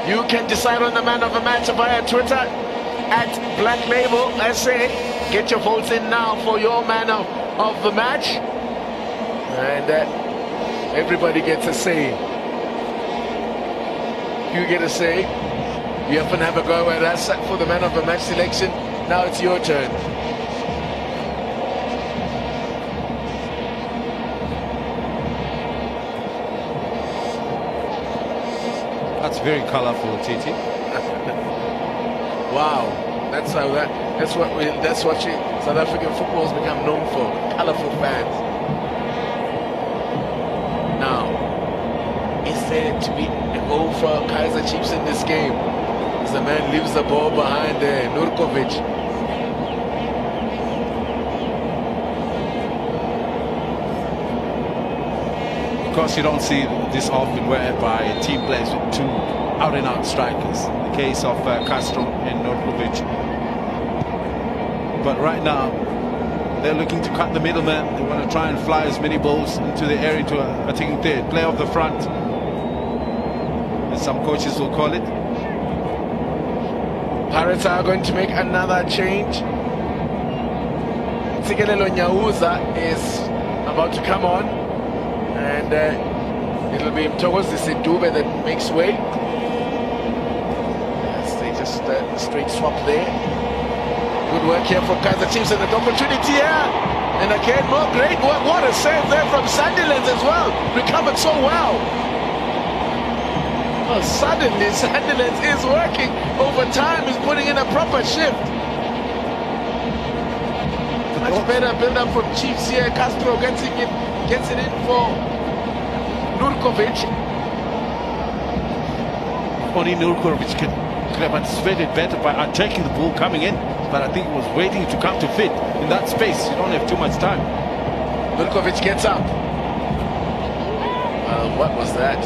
You can decide on the man of the match via Twitter at Black Label SA. Get your votes in now for your man of the match, and everybody gets a say. You get a say. You often have a go at us for the man of the match selection. Now it's your turn. That's very colourful, Titi. Wow, that's what South African football has become known for. Colourful fans. Now, is there to be a goal for Kaizer Chiefs in this game? As the man leaves the ball behind Nurkovic. Of course, you don't see this often whereby a team plays with 2 out-and-out strikers. The case of Castro and Nurkovic. But right now, they're looking to cut the middleman. They want to try and fly as many balls into the area to attacking third. Play off the front, as some coaches will call it. Pirates are going to make another change. Tsikelelo Nyauza is about to come on, and it'll be Mthokozi Sidube that makes way. Yes, they just straight swap there. Good work here from Kaizer Chiefs, and an opportunity here. And again, more great work. What a save there from Sunderland as well. Recovered so well. Well, suddenly Sunderland is working over time. He's putting in a proper shift. Much better build up from Chiefs here. Castro getting it Gets it in for Nurkovic. Only Nurkovic could have anticipated better by attacking the ball coming in, but I think he was waiting to come to fit in that space. You don't have too much time. Nurkovic gets up. What was that?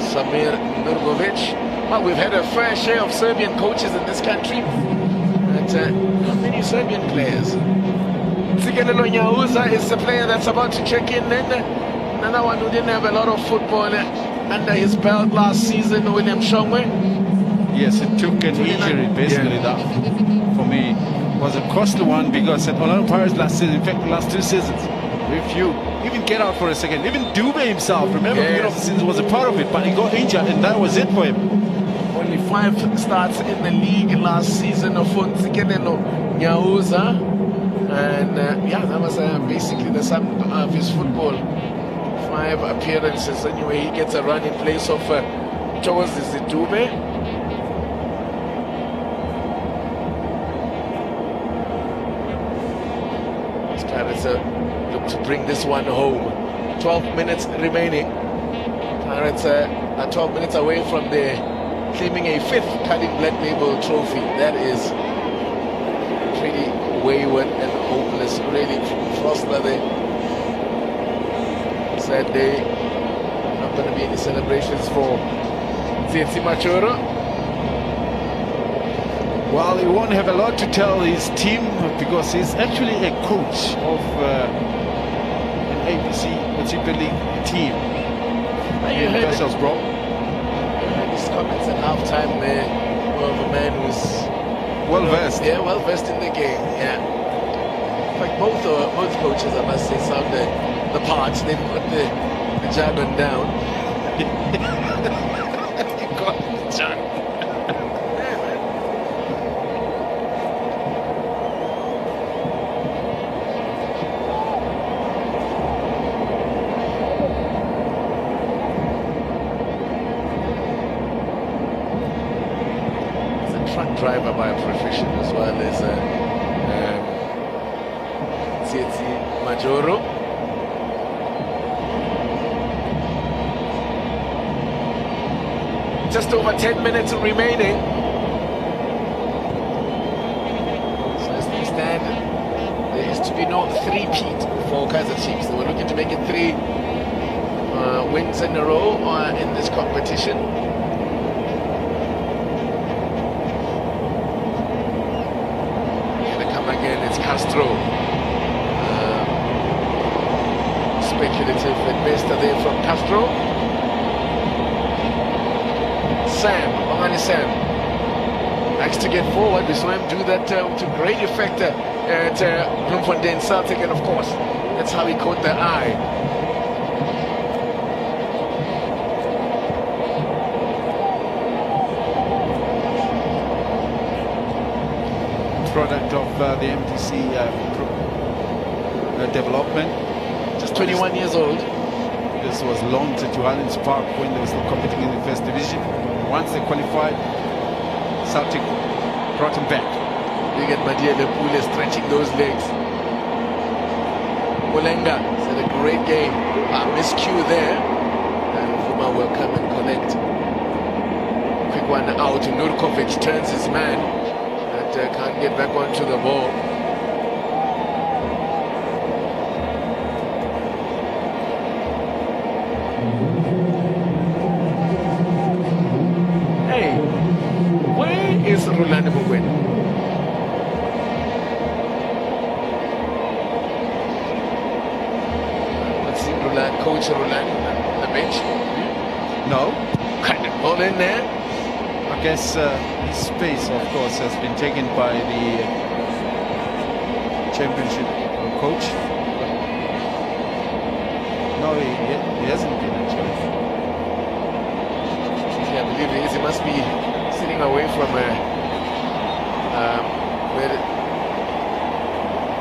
Samir Nurkovic. Well, we've had a fair share of Serbian coaches in this country, but not many Serbian players. Sigelelo Nyauza is the player that's about to check in. Then another one who didn't have a lot of football under his belt last season, William Shongwe. Yes, it took an injury, basically. That for me was a costly one, because at Orlando Pirates last season, in fact the last 2 seasons, if you even get out for a second, even Dube himself, remember, beginning of the season was a part of it, but he got injured and that was it for him. Only 5 starts in the league last season of Sigelelo Nyauza. And yeah, that was basically the sum of his football. 5 appearances. Anyway, he gets a run in place of Charles Zidube. Pirates look to bring this one home. 12 minutes remaining. Pirates are 12 minutes away from claiming a 5th Carling Black Label trophy. That is pretty wayward and hopeless, really. Frostler there. Sad day. Not going to be any celebrations for Tsietsi Machoro. Well, he won't have a lot to tell his team, because he's actually a coach of an ABC Super League team. You heard his comments at halftime there of a man who's well versed. Yeah, well versed in the game. Yeah. In fact, both coaches, I must say, sound the parts. They put the jargon down. John. Driver by profession, as well as Tsietsi Majoro. Just over 10 minutes remaining. So as things stand, there is to be no 3-peat for Kaizer Chiefs. They were looking to make it 3 wins in a row in this competition. Castro, speculative at best there from Castro. Sam likes to get forward. We saw him do that to great effect at Bloemfontein Celtic, and of course that's how he caught the eye. Product of the MTC development. Just 21 years old. This was loaned to Highlands Park when they were still competing in the first division. Once they qualified, Celtic brought him back. Big at Madia Lepule stretching those legs. Mulenga said a great game. Miscue there. And Fuma will come and collect. Quick one out. Nurkovic turns his man. Can't get back onto the ball. Hey, where is Rolando Mugwen? Let's see Coach Rolando on the bench. No. Kind of ball in there. I guess his space, of course, has been taken by the championship coach. No, he hasn't been actually. I believe he is. He must be sitting away from where.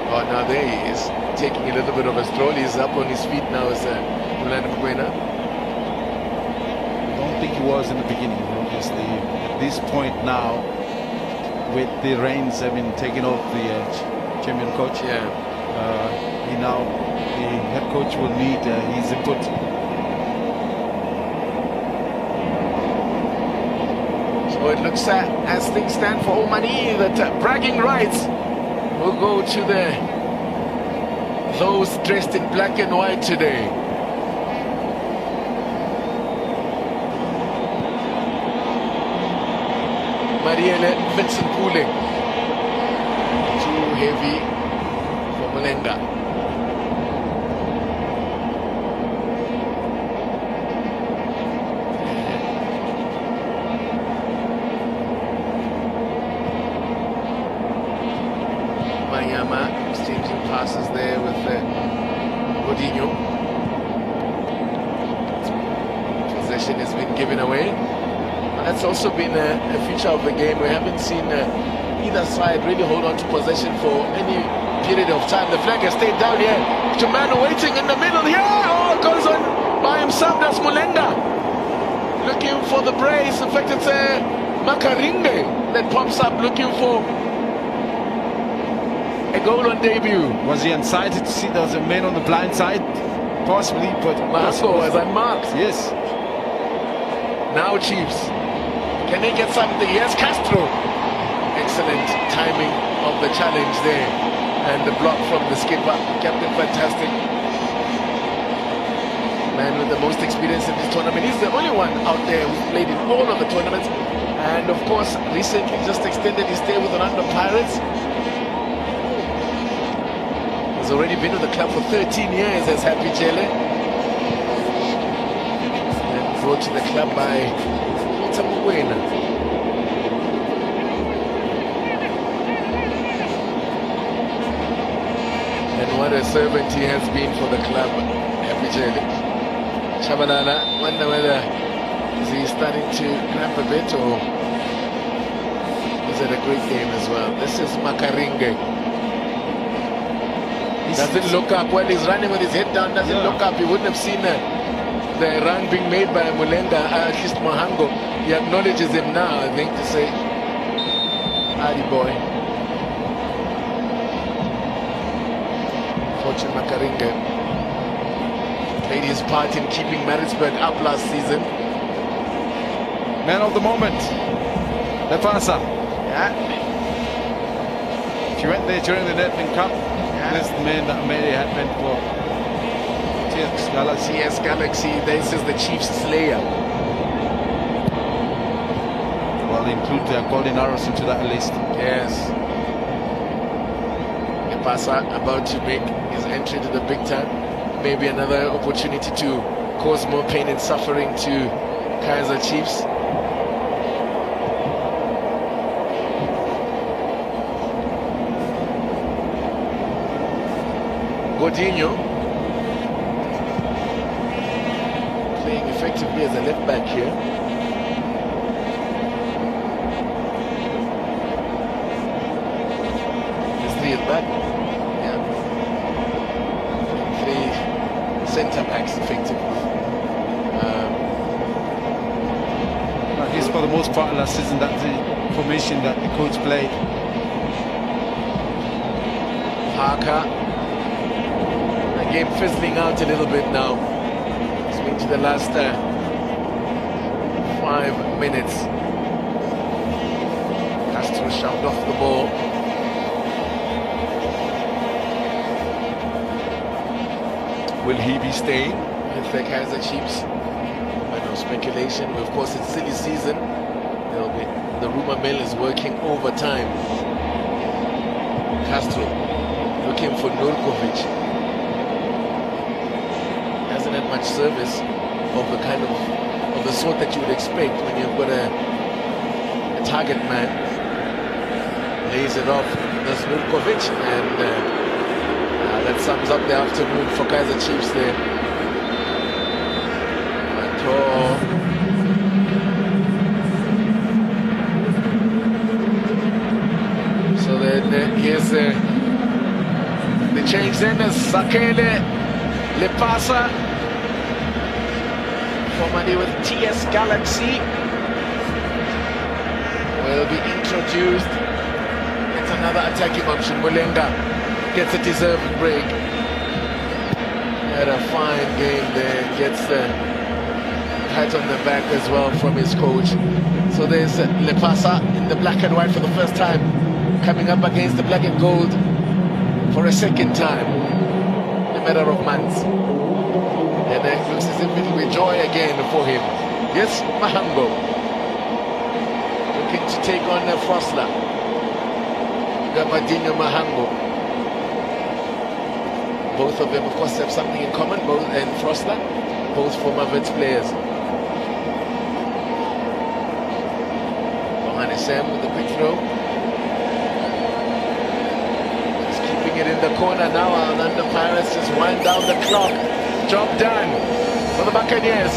Oh, now there he is, taking a little bit of a stroll. He's up on his feet now as Rolando Mugwena. I don't think he was in the beginning, obviously. At this point now, with the reins having taken off the champion coach. Yeah. The head coach will need his input. So it looks as things stand for Omani that bragging rights will go to those dressed in black and white today. Marielle Vincent Pooling. Too heavy for Malenga. Exchanging passes there with Godinho. Possession has been given away. And that's also been a feature of the game. We haven't seen either side really hold on to possession for any period of time. The flag has stayed down here. Chumano waiting in the middle here. Oh, goes on by himself. That's Mulenga looking for the brace. In fact, it's Makaringe that pops up looking for a goal on debut. Was he unsighted to see there was a man on the blind side? Possibly, but Mahasko was unmarked. Yes. Now Chiefs. Can they get something? Yes, Castro. Excellent timing of the challenge there. And the block from the skipper. Captain Fantastic. Man with the most experience in this tournament. He's the only one out there who's played in all of the tournaments. And of course, recently just extended his stay with Orlando Pirates. He's already been with the club for 13 years as Happy Jele. And brought to the club by Peter Mwena. And what a servant he has been for the club, Happy Jele. Shabalala, wonder whether is he starting to cramp a bit or is it a great game as well? This is Makaringe. He doesn't look up while he's running with his head down, doesn't look up. He wouldn't have seen the run being made by Mulenga, at least Mohango. He acknowledges him now, I think, to say, Adi boy. Fortune Makaringe played his part in keeping Maritzburg up last season. Man of the moment, Lefasa. Yeah. If you went there during the Netflix Cup, this is the man that made it happen for TS Galaxy. TS Galaxy, this is the Chiefs Slayer. Well, include Golden Arrows into that list. Yes. Lefasa about to make his entry to the big time. Maybe another opportunity to cause more pain and suffering to Kaizer Chiefs. Godinho playing effectively as a left back here. There's three at back. Yeah. Three centre backs effectively. I guess for the most part last season that's the formation that the coach played. Parker. Game fizzling out a little bit now. It's been to the last 5 minutes. Castro shoved off the ball. Will he be staying with the Kaizer Chiefs? I know speculation. Of course, it's silly season. There'll be the rumor mill is working overtime. Castro looking for Nurkovic. Hasn't had much service of the kind of the sort that you would expect when you've got a target man. Lays it off. There's Nurkovic, and that sums up the afternoon for Kaizer Chiefs there. So then here's the change then as Sakele Lepasa, formerly with TS Galaxy, will be introduced. another attacking option. Mulenga gets a deserved break. Had a fine game there. Gets the pat on the back as well from his coach. So there's Lepasa in the black and white for the first time, coming up against the black and gold for a second time in a matter of months. And it looks as if it will be joy again for him. Yes, Mahango looking to take on Frosler. Gabadinho Mahango. Both of them, of course, have something in common. Both and Frosler, both former Wits players. Bohane Sam with the quick throw. Just keeping it in the corner now. Orlando Pirates just wind down the clock. Job done for the Buccaneers.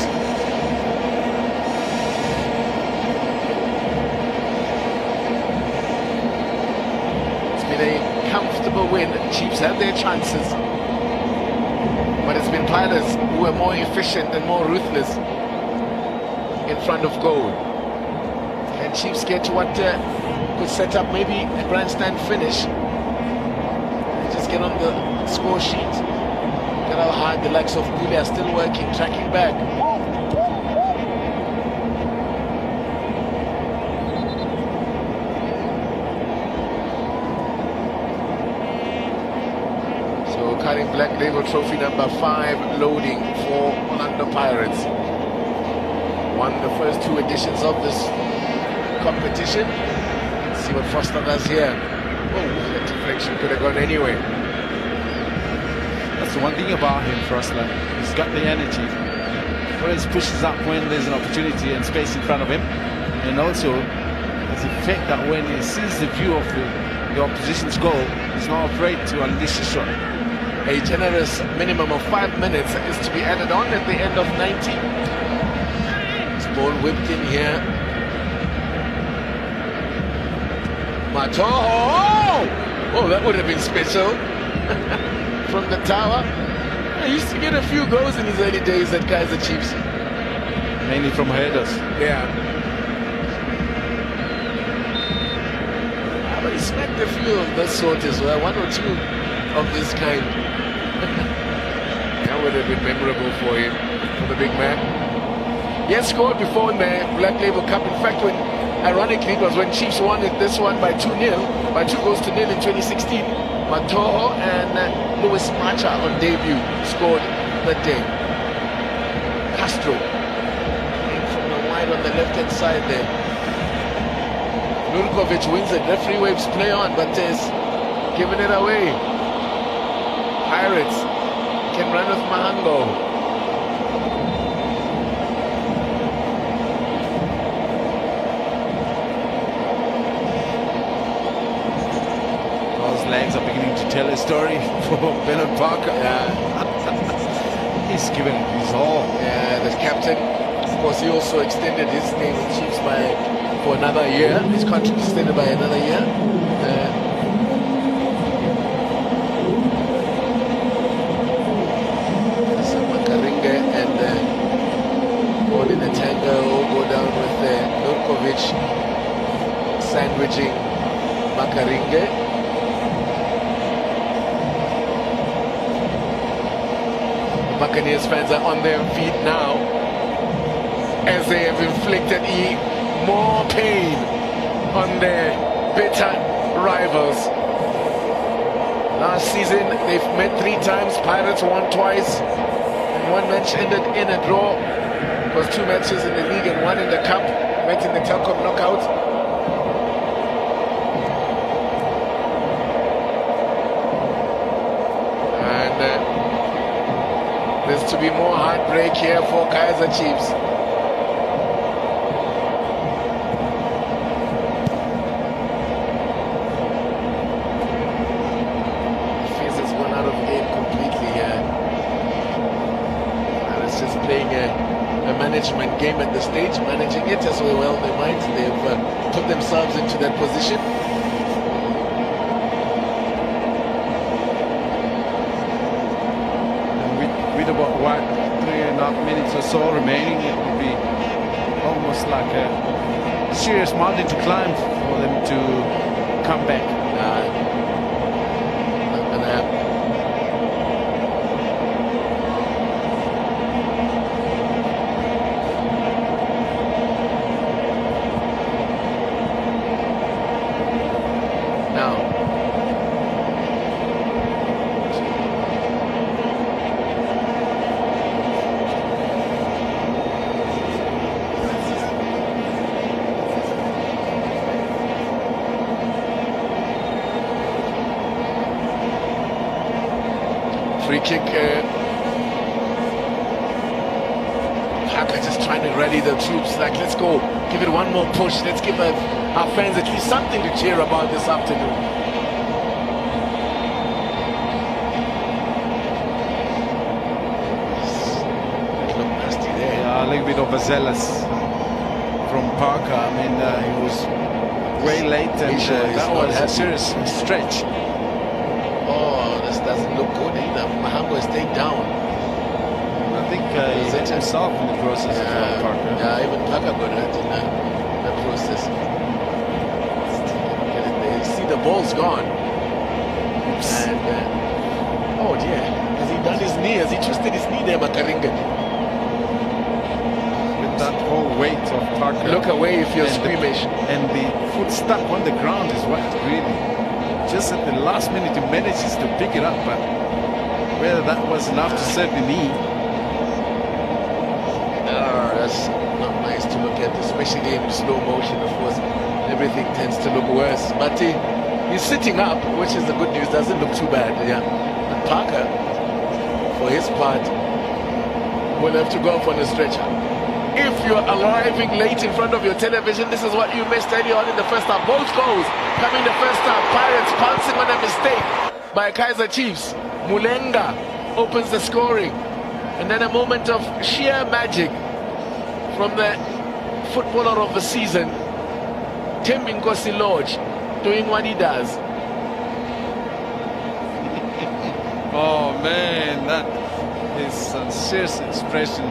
It's been a comfortable win. Chiefs had their chances, but it's been Pirates who were more efficient and more ruthless in front of goal. And Chiefs get to what could set up maybe a grandstand finish. Just get on the score sheet. Look at how hard the likes of Gule are still working, tracking back. So carrying Black Label Trophy number 5, loading for Orlando Pirates. Won the first 2 editions of this competition. Let's see what Foster does here. Oh, that deflection could have gone anyway. That's the one thing about him, Frosler. He's got the energy. Always pushes up when there's an opportunity and space in front of him. And also, has the effect that when he sees the view of the opposition's goal, he's not afraid to unleash a shot. A generous minimum of 5 minutes is to be added on at the end of 90. This ball whipped in here. Matoho! Oh, that would have been special. From the tower. He used to get a few goals in his early days at Kaizer Chiefs. Mainly from headers. Yeah. But he smacked a few of this sort as well, 1 or 2 of this kind. That would have been memorable for him, for the big man. He had scored before in the Black Label Cup. In fact, ironically, it was when Chiefs won this one by 2-0, by 2 goals to 0 in 2016. Matoho and Louis Macha on debut scored that day. Castro came from the wide on the left-hand side there. Nurkovic wins it. Referee waves play on, but is giving it away. Pirates can run with Mahango. Legs are beginning to tell a story for Bernard Parker. Yeah. He's given his all. Yeah, the captain. Of course, he also extended his name with Chiefs for another year. His contract extended by another year. So Makaringa and Odin Atanga all go down with Nurkovic sandwiching Makaringa. Buccaneers fans are on their feet now as they have inflicted more pain on their bitter rivals. Last season they've met 3 times, Pirates won twice, and 1 match ended in a draw. It was 2 matches in the league and 1 in the cup, met in the Telkom knockout. There's to be more heartbreak here for Kaizer Chiefs. Fizz has gone out of game completely here. And it's just playing a management game at the stage, managing it as well they might. They've put themselves into that position. About 3.5 minutes or so remaining, it would be almost like a serious mountain to climb for them to come back. Not gonna happen. Now, free kick. Parker just trying to rally the troops. Like, let's go. Give it one more push. Let's give our fans at least something to cheer about this afternoon. Look nasty there. Yeah, a little bit overzealous from Parker. I mean, he was way late, and that was a serious stretch. Oh, this doesn't look good either. Mahango is staying down. I think he hit himself in the process as well, Parker. Yeah, even Parker got hurt in the process. You see the ball's gone. Oops. And, oh dear, has he done his knee? Has he twisted his knee there, Makaringa? With that whole weight of Parker. Look away if you're squeamish. And the foot stuck on the ground as well, really. Just at the last minute he manages to pick it up, but whether that was enough to save the knee. That's not nice to look at, especially in slow motion. Of course, everything tends to look worse. But he's sitting up, which is the good news. Doesn't look too bad. Yeah. And Parker, for his part, will have to go off on a stretcher. If you're arriving late in front of your television, this is what you missed early on in the first half. Both goals coming the first half. Pirates pouncing on a mistake by Kaizer Chiefs. Mulenga opens the scoring. And then a moment of sheer magic from the footballer of the season, Tembinkosi Lorch, doing what he does. Oh man, that is some serious expression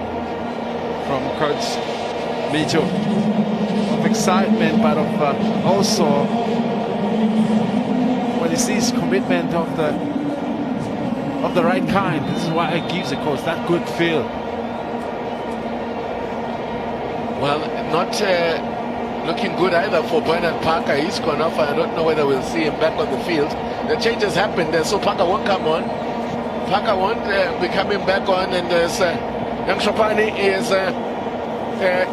from Coach Mijo of excitement, but of also when he sees commitment of the right kind. This is why it gives the coach that good feel. Well, not looking good either for Bernard Parker. He's gone off. I don't know whether we'll see him back on the field. The changes happened, so Parker won't come on. Parker won't be coming back on, and there's Young Shopani is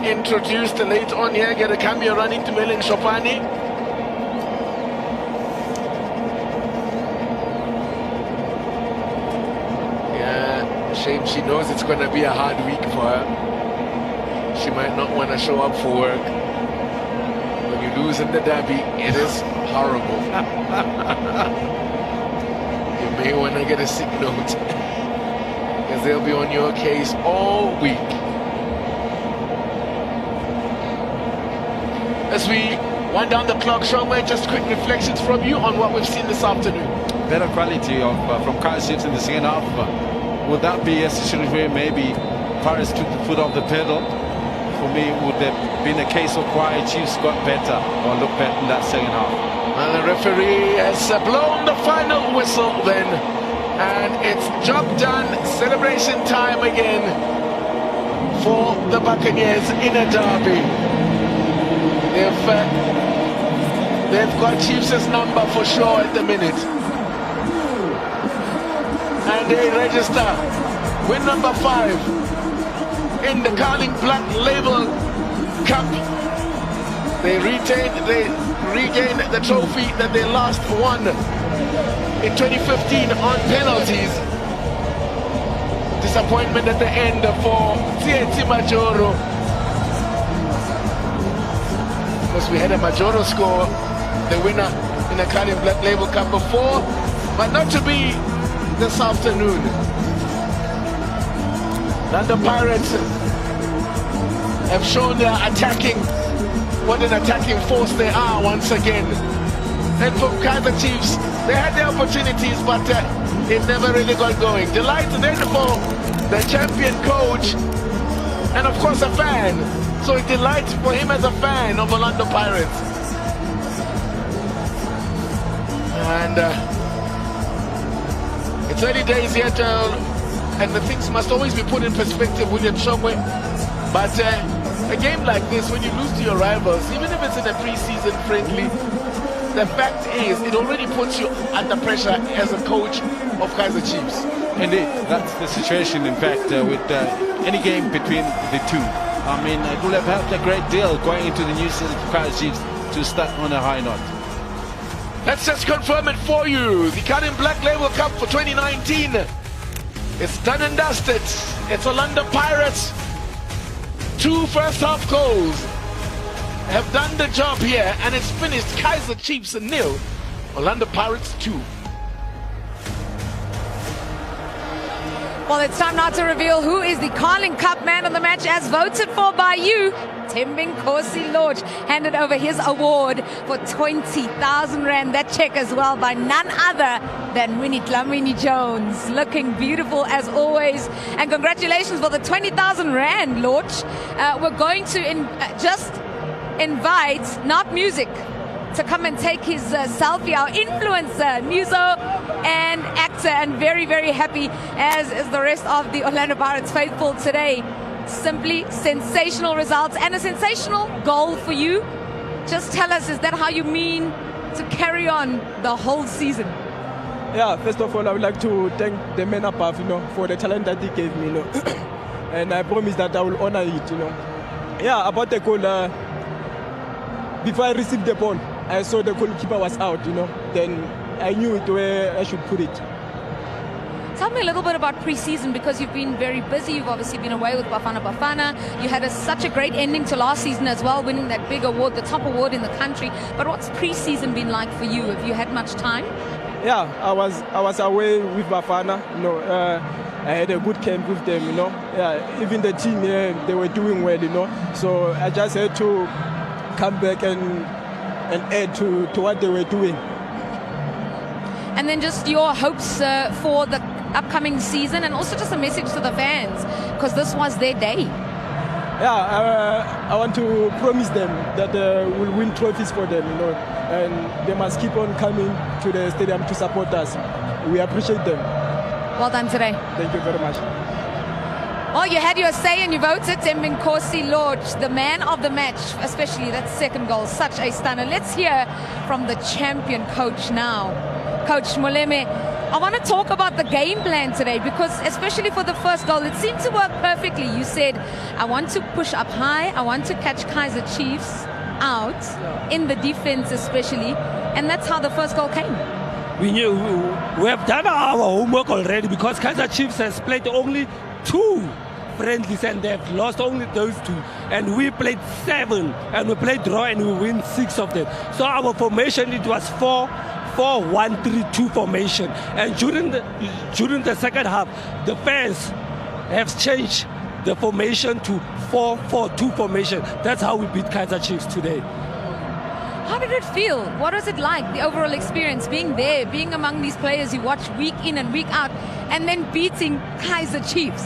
introduced late on here. Get a cameo running to Melin Shopani. Yeah, shame she knows it's going to be a hard week for her. She might not want to show up for work. When you lose in the derby, it is horrible. You may want to get a sick note, because they'll be on your case all week. As we wind down the clock, Shoma, just quick reflections from you on what we've seen this afternoon. Better quality of from Kaizer Chiefs in the second half. Would that be a situation where maybe Paris took the foot off the pedal? For me, it would have been a case of why Chiefs got better or looked better in that second half. Well, the referee has blown the final whistle then, and it's job done. Celebration time again for the Buccaneers in a derby. They've got Chiefs' number for sure at the minute, and they register win number 5 in the Carling Black Label Cup. They regain the trophy that they last won in 2015 on penalties. Disappointment at the end for Tsietsi Majoro. Of course, we had a Majoro score, the winner in the Carling Black Label Cup before, but not to be this afternoon. London Pirates have shown their attacking, what an attacking force they are once again. And for Kaizer Chiefs, they had their opportunities, but it never really got going. Delight then for the champion coach, and of course a fan. So a delight for him as a fan of Orlando Pirates. And it's early days yet, and the things must always be put in perspective, William Chongwe. But a game like this, when you lose to your rivals, even if it's in a pre-season friendly, the fact is it already puts you under pressure as a coach of Kaizer Chiefs. Indeed, that's the situation, in fact, with any game between the two. I mean, it would have helped a great deal going into the new season for Kaizer Chiefs to start on a high note. Let's just confirm it for you. The Cutting Black Label Cup for 2019. It's done and dusted. It's Orlando Pirates. 2 first half goals have done the job here, and it's finished Kaizer Chiefs 0, Orlando Pirates 2. Well, it's time now to reveal who is the Carling Cup man of the match as voted for by you. Thembinkosi Lorch handed over his award for 20,000 Rand. That check as well by none other than Winnie Dlamini Jones. Looking beautiful as always. And congratulations for the 20,000 Rand, Lorch. We're going to just invite, not music, to come and take his selfie, our influencer, muso and actor, and very, very happy, as is the rest of the Orlando Pirates faithful today. Simply sensational results and a sensational goal for you. Just tell us, is that how you mean to carry on the whole season? Yeah, first of all, I would like to thank the men above, for the talent that they gave me, and I promise that I will honor it, Yeah, about the goal, before I received the ball, I saw the goalkeeper was out, then I knew it where I should put it. Tell me a little bit about pre-season, because you've been very busy. You've obviously been away with Bafana Bafana. You had such a great ending to last season as well, winning that big award, the top award in the country. But what's pre-season been like for you? Have you had much time? Yeah, I was away with Bafana. I had a good camp with them. Yeah, even the team here, they were doing well. So I just had to come back and add to what they were doing. And then just your hopes for the upcoming season, and also just a message to the fans, because this was their day. Yeah, I want to promise them that we'll win trophies for them, and they must keep on coming to the stadium to support us. We appreciate them. Well done today. Thank you very much. Well, you had your say and you voted Thembinkosi Lorch, the man of the match, especially that second goal, such a stunner. Let's hear from the champion coach now. Coach Moleme, I want to talk about the game plan today, because especially for the first goal, it seemed to work perfectly. You said, I want to push up high, I want to catch Kaizer Chiefs out, in the defense especially, and that's how the first goal came. We knew we have done our homework already, because Kaizer Chiefs has played only 2 friendlies and they've lost only those 2, and we played 7 and we played draw and we win 6 of them. So our formation, it was 4-1-3-2 formation, and during the second half the fans have changed the formation to 4-4-2 formation. That's how we beat Kaizer Chiefs today. How did it feel? What was it like, the overall experience, being there, being among these players you watch week in and week out, and then beating Kaizer Chiefs?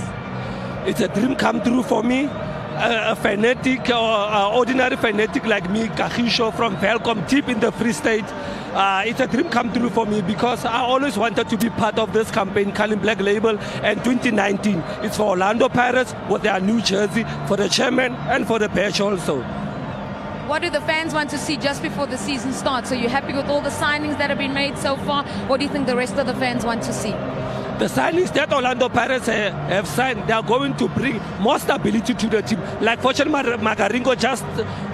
It's a dream come true for me. A fanatic or ordinary fanatic like me, Kagisho from Velkom, deep in the Free State. It's a dream come true for me, because I always wanted to be part of this campaign, Cutting Black Label, and 2019. It's for Orlando Pirates with their new jersey, for the chairman and for the badge also. What do the fans want to see just before the season starts? Are you happy with all the signings that have been made so far? What do you think the rest of the fans want to see? The signings that Orlando Pirates have signed, they are going to bring more stability to the team. Like Fortune Magaringo just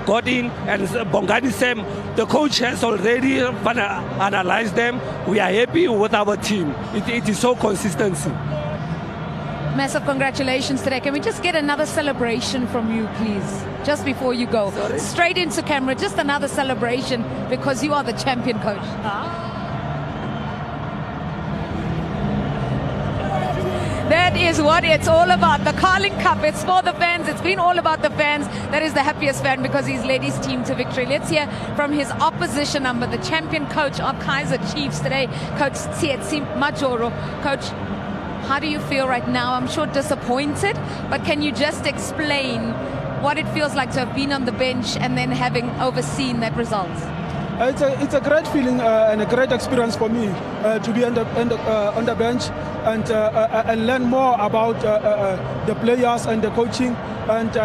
got in, and Bongani Sam, the coach has already analyzed them. We are happy with our team. It is so consistency. Massive congratulations today. Can we just get another celebration from you, please? Just before you go. Sorry? Straight into camera, just another celebration, because you are the champion coach. That is what it's all about. The Carling Cup, it's for the fans. It's been all about the fans. That is the happiest fan, because he's led his team to victory. Let's hear from his opposition number, the champion coach of Kaizer Chiefs today, Coach Tsietsi Majoro. Coach, how do you feel right now? I'm sure disappointed, but can you just explain what it feels like to have been on the bench and then having overseen that result? It's a great feeling and a great experience for me to be on the bench and learn more about the players and the coaching. And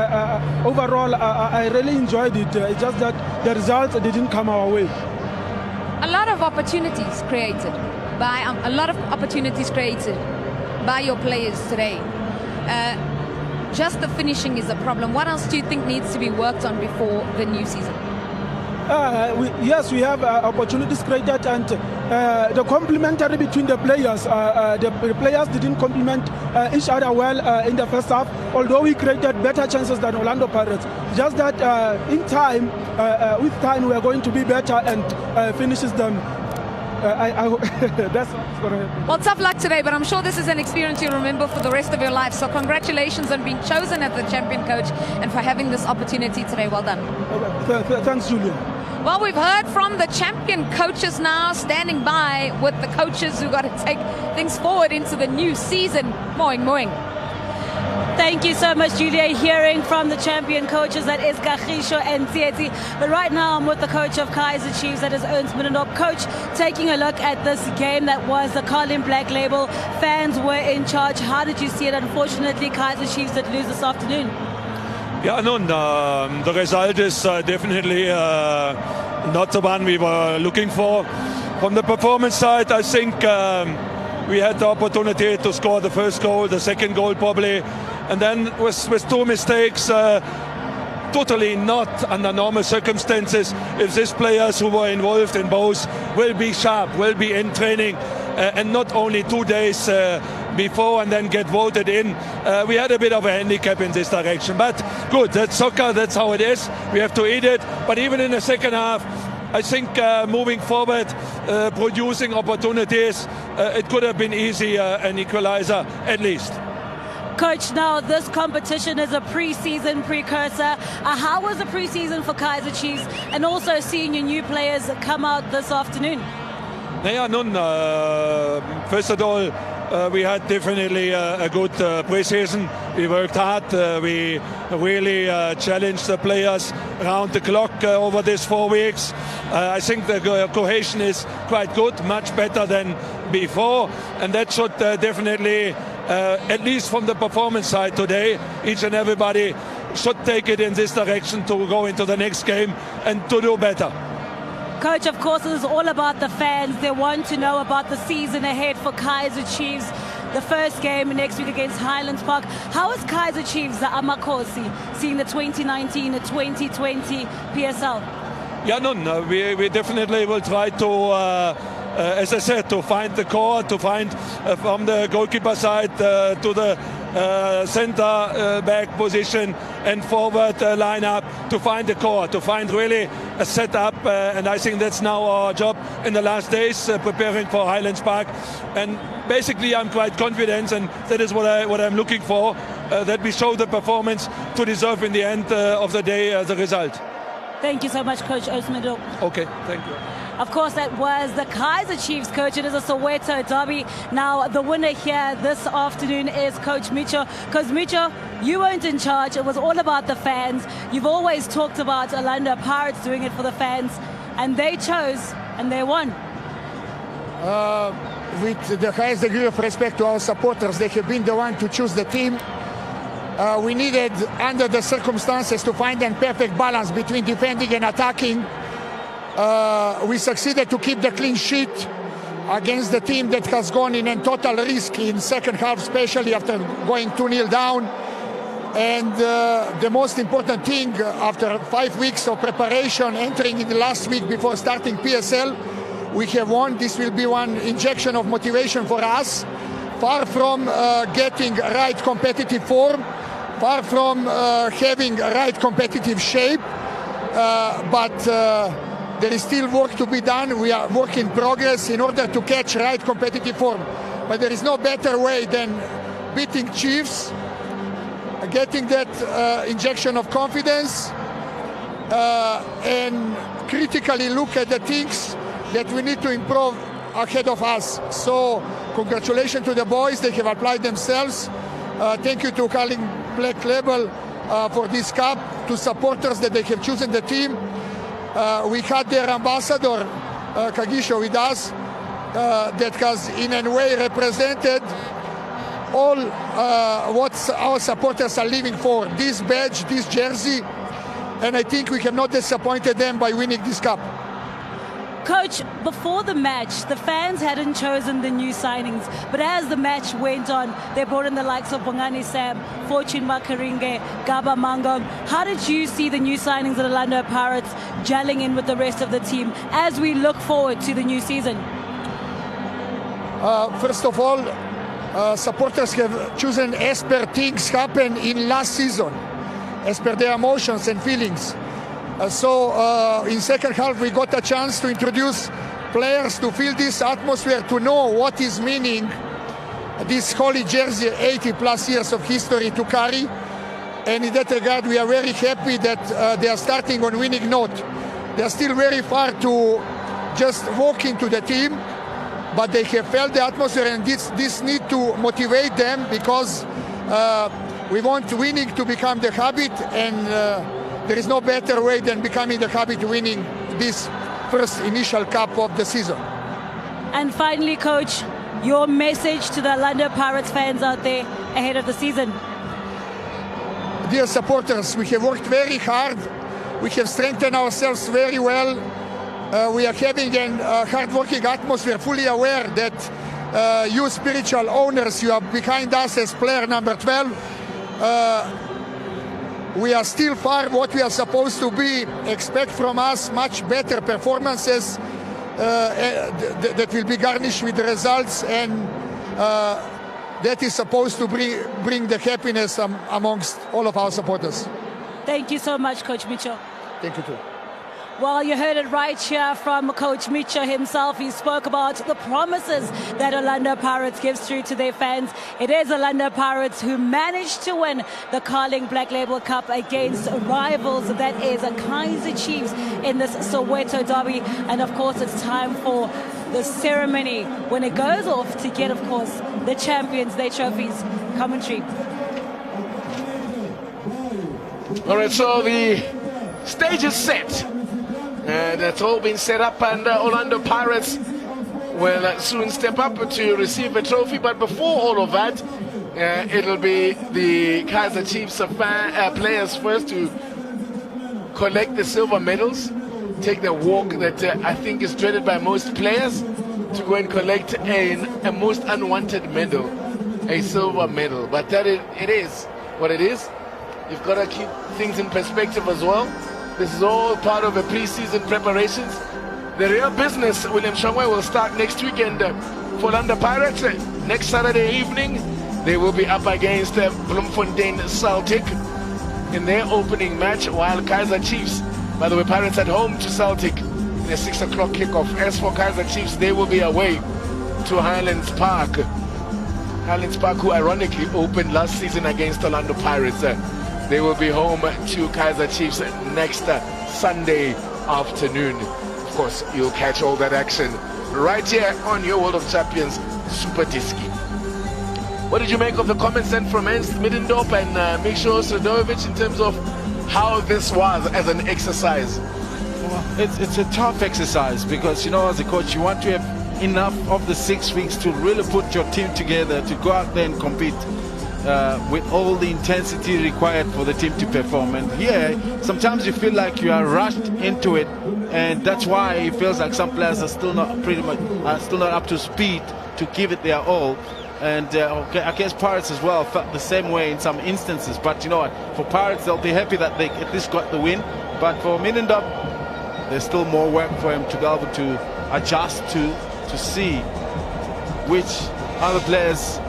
overall, I really enjoyed it. It's just that the results didn't come our way. A lot of opportunities created by your players today. Just the finishing is a problem. What else do you think needs to be worked on before the new season? Yes, we have opportunities created, and the complementary between the players. The players didn't complement each other well in the first half, although we created better chances than Orlando Pirates. Just that with time, we are going to be better and finishes them. That's what's going to happen. Well, tough luck today, but I'm sure this is an experience you'll remember for the rest of your life. So congratulations on being chosen as the champion coach and for having this opportunity today. Well done. Thanks, Julian. Well, we've heard from the champion coaches now, standing by with the coaches who got to take things forward into the new season. Moing. Thank you so much, Julia. Hearing from the champion coaches, that is Kagiso and Tsietsi. But right now I'm with the coach of Kaizer Chiefs, that is Ernst Middendorp. Coach, taking a look at this game that was the Carlin Black Label. Fans were in charge. How did you see it? Unfortunately, Kaizer Chiefs did lose this afternoon. Yeah, no, the result is definitely not the one we were looking for. From the performance side, I think we had the opportunity to score the first goal, the second goal probably, and then with two mistakes, totally not under normal circumstances. If these players who were involved in both will be sharp, will be in training, and not only 2 days before and then get voted in. We had a bit of a handicap in this direction, but good, that's soccer, that's how it is. We have to eat it. But even in the second half, I think moving forward, producing opportunities, it could have been easy, an equalizer at least. Coach, now this competition is a pre-season precursor. How was the pre-season for Kaizer Chiefs, and also seeing your new players come out this afternoon? First of all, we had definitely a good pre-season. We worked hard. We really challenged the players around the clock over these 4 weeks. I think the cohesion is quite good, much better than before, and that should definitely, at least from the performance side today, each and everybody should take it in this direction to go into the next game and to do better. Coach, of course, it is all about the fans. They want to know about the season ahead for Kaizer Chiefs. The first game next week against Highlands Park. How is Kaizer Chiefs, the Amakosi, seeing the 2019-2020 PSL? Yeah, we definitely will try to, as I said, to find the core, to find from the goalkeeper side to the center back position and forward lineup, to find the core, to find really a setup, and I think that's now our job in the last days, preparing for Highlands Park. And basically I'm quite confident, and that is what I'm looking for, that we show the performance to deserve in the end of the day the result. Thank you so much, Coach Osmedo. Okay, thank you. Of course, that was the Kaizer Chiefs, coach. It is a Soweto derby. Now, the winner here this afternoon is Coach Micho. Coach Micho, you weren't in charge. It was all about the fans. You've always talked about Orlando Pirates doing it for the fans, and they chose, and they won. With the highest degree of respect to our supporters, they have been the one to choose the team. We needed, under the circumstances, to find a perfect balance between defending and attacking. We succeeded to keep the clean sheet against the team that has gone in a total risk in second half, especially after going 2-0 down. And the most important thing, after 5 weeks of preparation, entering in the last week before starting PSL, we have won. This will be one injection of motivation for us. Far from getting right competitive form, far from having right competitive shape, but there is still work to be done. We are work in progress in order to catch right competitive form. But there is no better way than beating Chiefs, getting that injection of confidence, and critically look at the things that we need to improve ahead of us. So congratulations to the boys. They have applied themselves. Thank you to Carling Black Label for this cup, to supporters that they have chosen the team. we had their ambassador, Kagisho, with us, that has in a way represented all what our supporters are living for. This badge, this jersey, and I think we have not disappointed them by winning this cup. Coach, before the match, the fans hadn't chosen the new signings, but as the match went on, they brought in the likes of Bongani Sam, Fortune Makaringe, Gaba Mangong. How did you see the new signings of the Orlando Pirates gelling in with the rest of the team as we look forward to the new season? First of all, supporters have chosen as per things happened in last season, as per their emotions and feelings. So in second half we got a chance to introduce players to feel this atmosphere, to know what is meaning this holy jersey, 80 plus years of history to carry. And in that regard we are very happy that they are starting on winning note. They are still very far to just walk into the team, but they have felt the atmosphere, and this need to motivate them, because we want winning to become the habit, and there is no better way than becoming the habit winning this first initial cup of the season. And finally, Coach, your message to the Orlando Pirates fans out there ahead of the season. Dear supporters, we have worked very hard. We have strengthened ourselves very well. We are having a hard-working atmosphere, fully aware that you spiritual owners, you are behind us as player number 12. We are still far what we are supposed to be. Expect from us much better performances that will be garnished with results, and that is supposed to bring the happiness amongst all of our supporters. Thank you so much, Coach Mitchell. Thank you too. Well, you heard it right here from Coach Mitchell himself. He spoke about the promises that Orlando Pirates gives through to their fans. It is Orlando Pirates who managed to win the Carling Black Label Cup against rivals, that is Kaizer Chiefs, in this Soweto derby. And of course, it's time for the ceremony when it goes off to get, of course, the champions their trophies. Commentary. All right, so the stage is set. And it's all been set up, and Orlando Pirates will soon step up to receive a trophy. But before all of that, it'll be the Kaizer Chiefs players first to collect the silver medals, take the walk that I think is dreaded by most players, to go and collect a most unwanted medal, a silver medal. But that it is what it is. You've got to keep things in perspective as well. This is all part of the pre-season preparations. The real business, William Shangwe, will start next weekend for Orlando Pirates. Next Saturday evening, they will be up against Bloemfontein Celtic in their opening match, while Kaizer Chiefs, by the way, Pirates at home to Celtic in a 6 o'clock kickoff. As for Kaizer Chiefs, they will be away to Highlands Park. Highlands Park, who ironically opened last season against Orlando Pirates. They will be home to Kaizer Chiefs next Sunday afternoon. Of course, you'll catch all that action right here on your World of Champions Super Diski. What did you make of the comments sent from Ernst Middendorp and Mikko Sredojevic in terms of how this was as an exercise? Well, it's a tough exercise, because, you know, as a coach, you want to have enough of the 6 weeks to really put your team together, to go out there and compete with all the intensity required for the team to perform. And here, sometimes you feel like you are rushed into it, and that's why it feels like some players are still not up to speed to give it their all. And I guess Pirates as well felt the same way in some instances. But you know what? For Pirates, they'll be happy that they at least got the win. But for Middendorp, there's still more work for him to be able to adjust to see which other players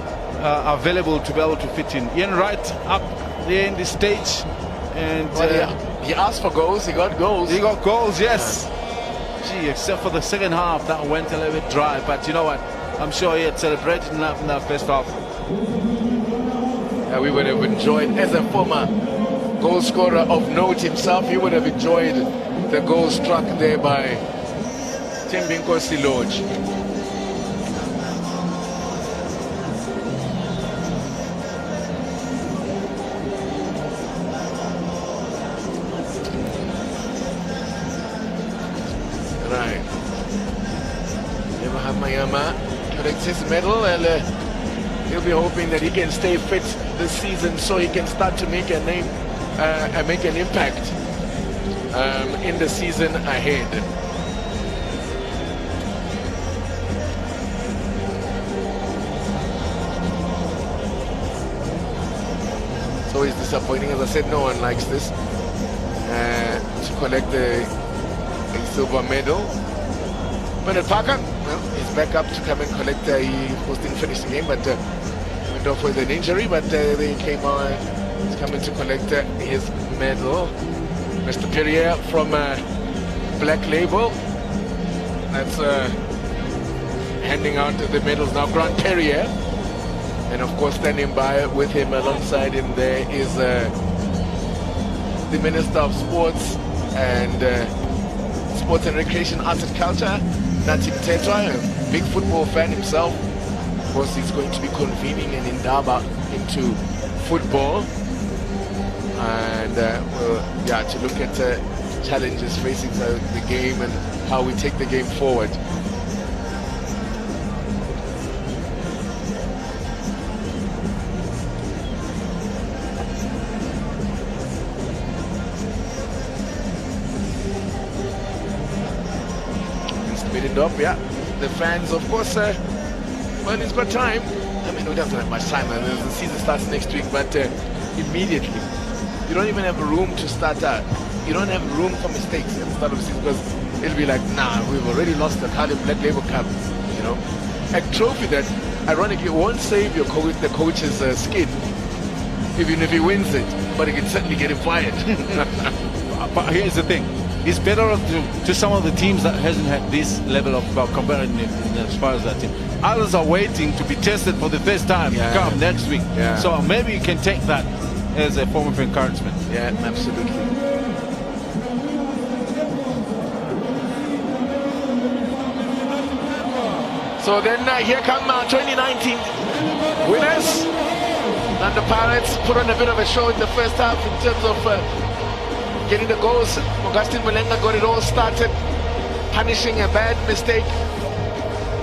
are available to be able to fit in. Ian Wright up there in the stage, and he asked for goals. He got goals. He got goals, yes. Gee, except for the second half, that went a little bit dry. But you know what? I'm sure he had celebrated enough in that first half. We would have enjoyed, as a former goal scorer of note himself, he would have enjoyed the goal struck there by Tembinkosi Lorch. Right. Abraham Mayama collects his medal, and he'll be hoping that he can stay fit this season so he can start to make a name and make an impact in the season ahead. It's always disappointing. As I said, no one likes this. To collect a silver medal. Bernard Parker, well, he's back up to come and collect. He didn't finish the game, but went off with an injury. But they came on. He's coming to collect his medal. Mr. Perrier from Black Label. That's handing out the medals now. Grant Perrier. And of course, standing by with him, alongside him, there is the Minister of Sports and Sports and Recreation, Arts and Culture, Nati Mtetwa, a big football fan himself. Of course, he's going to be convening an indaba into football, and to look at challenges facing the game and how we take the game forward. Up, yeah. The fans, of course, well, he's got time. I mean, we don't have much time. The season starts next week, but immediately, you don't even have room to start. You don't have room for mistakes at the start of the season, because it'll be like, nah, we've already lost the Carling Black Label Cup. You know, a trophy that, ironically, won't save your the coach's skin, even if he wins it, but it can certainly get him fired. But here's the thing. It's better to some of the teams that hasn't had this level of competitiveness as far as that team. Others are waiting to be tested for the first time come next week. Yeah. So maybe you can take that as a form of encouragement. Yeah, absolutely. So then here come 2019 winners. And the Pirates put on a bit of a show in the first half in terms of getting the goals. Augustine Mulenga got it all started, punishing a bad mistake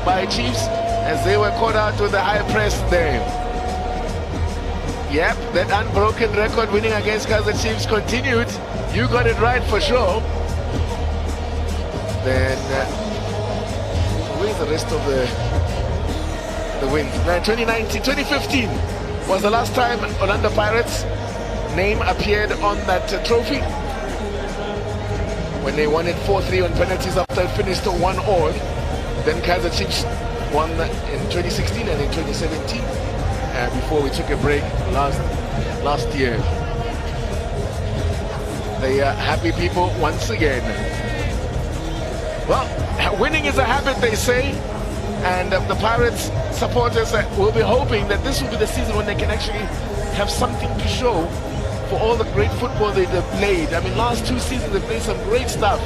by Chiefs as they were caught out with the high press there. Yep, that unbroken record winning against Kaizer Chiefs continued. You got it right for sure. Then where's the rest of the wins? 2015 was the last time Orlando Pirates' name appeared on that trophy, when they won it 4-3 on penalties after it finished 1-1. Then Kaizer Chiefs won in 2016 and in 2017 before we took a break last year. They are happy people once again. Well, winning is a habit, they say, and the Pirates supporters will be hoping that this will be the season when they can actually have something to show for all the great football they've played. I mean, last 2 seasons they played some great stuff,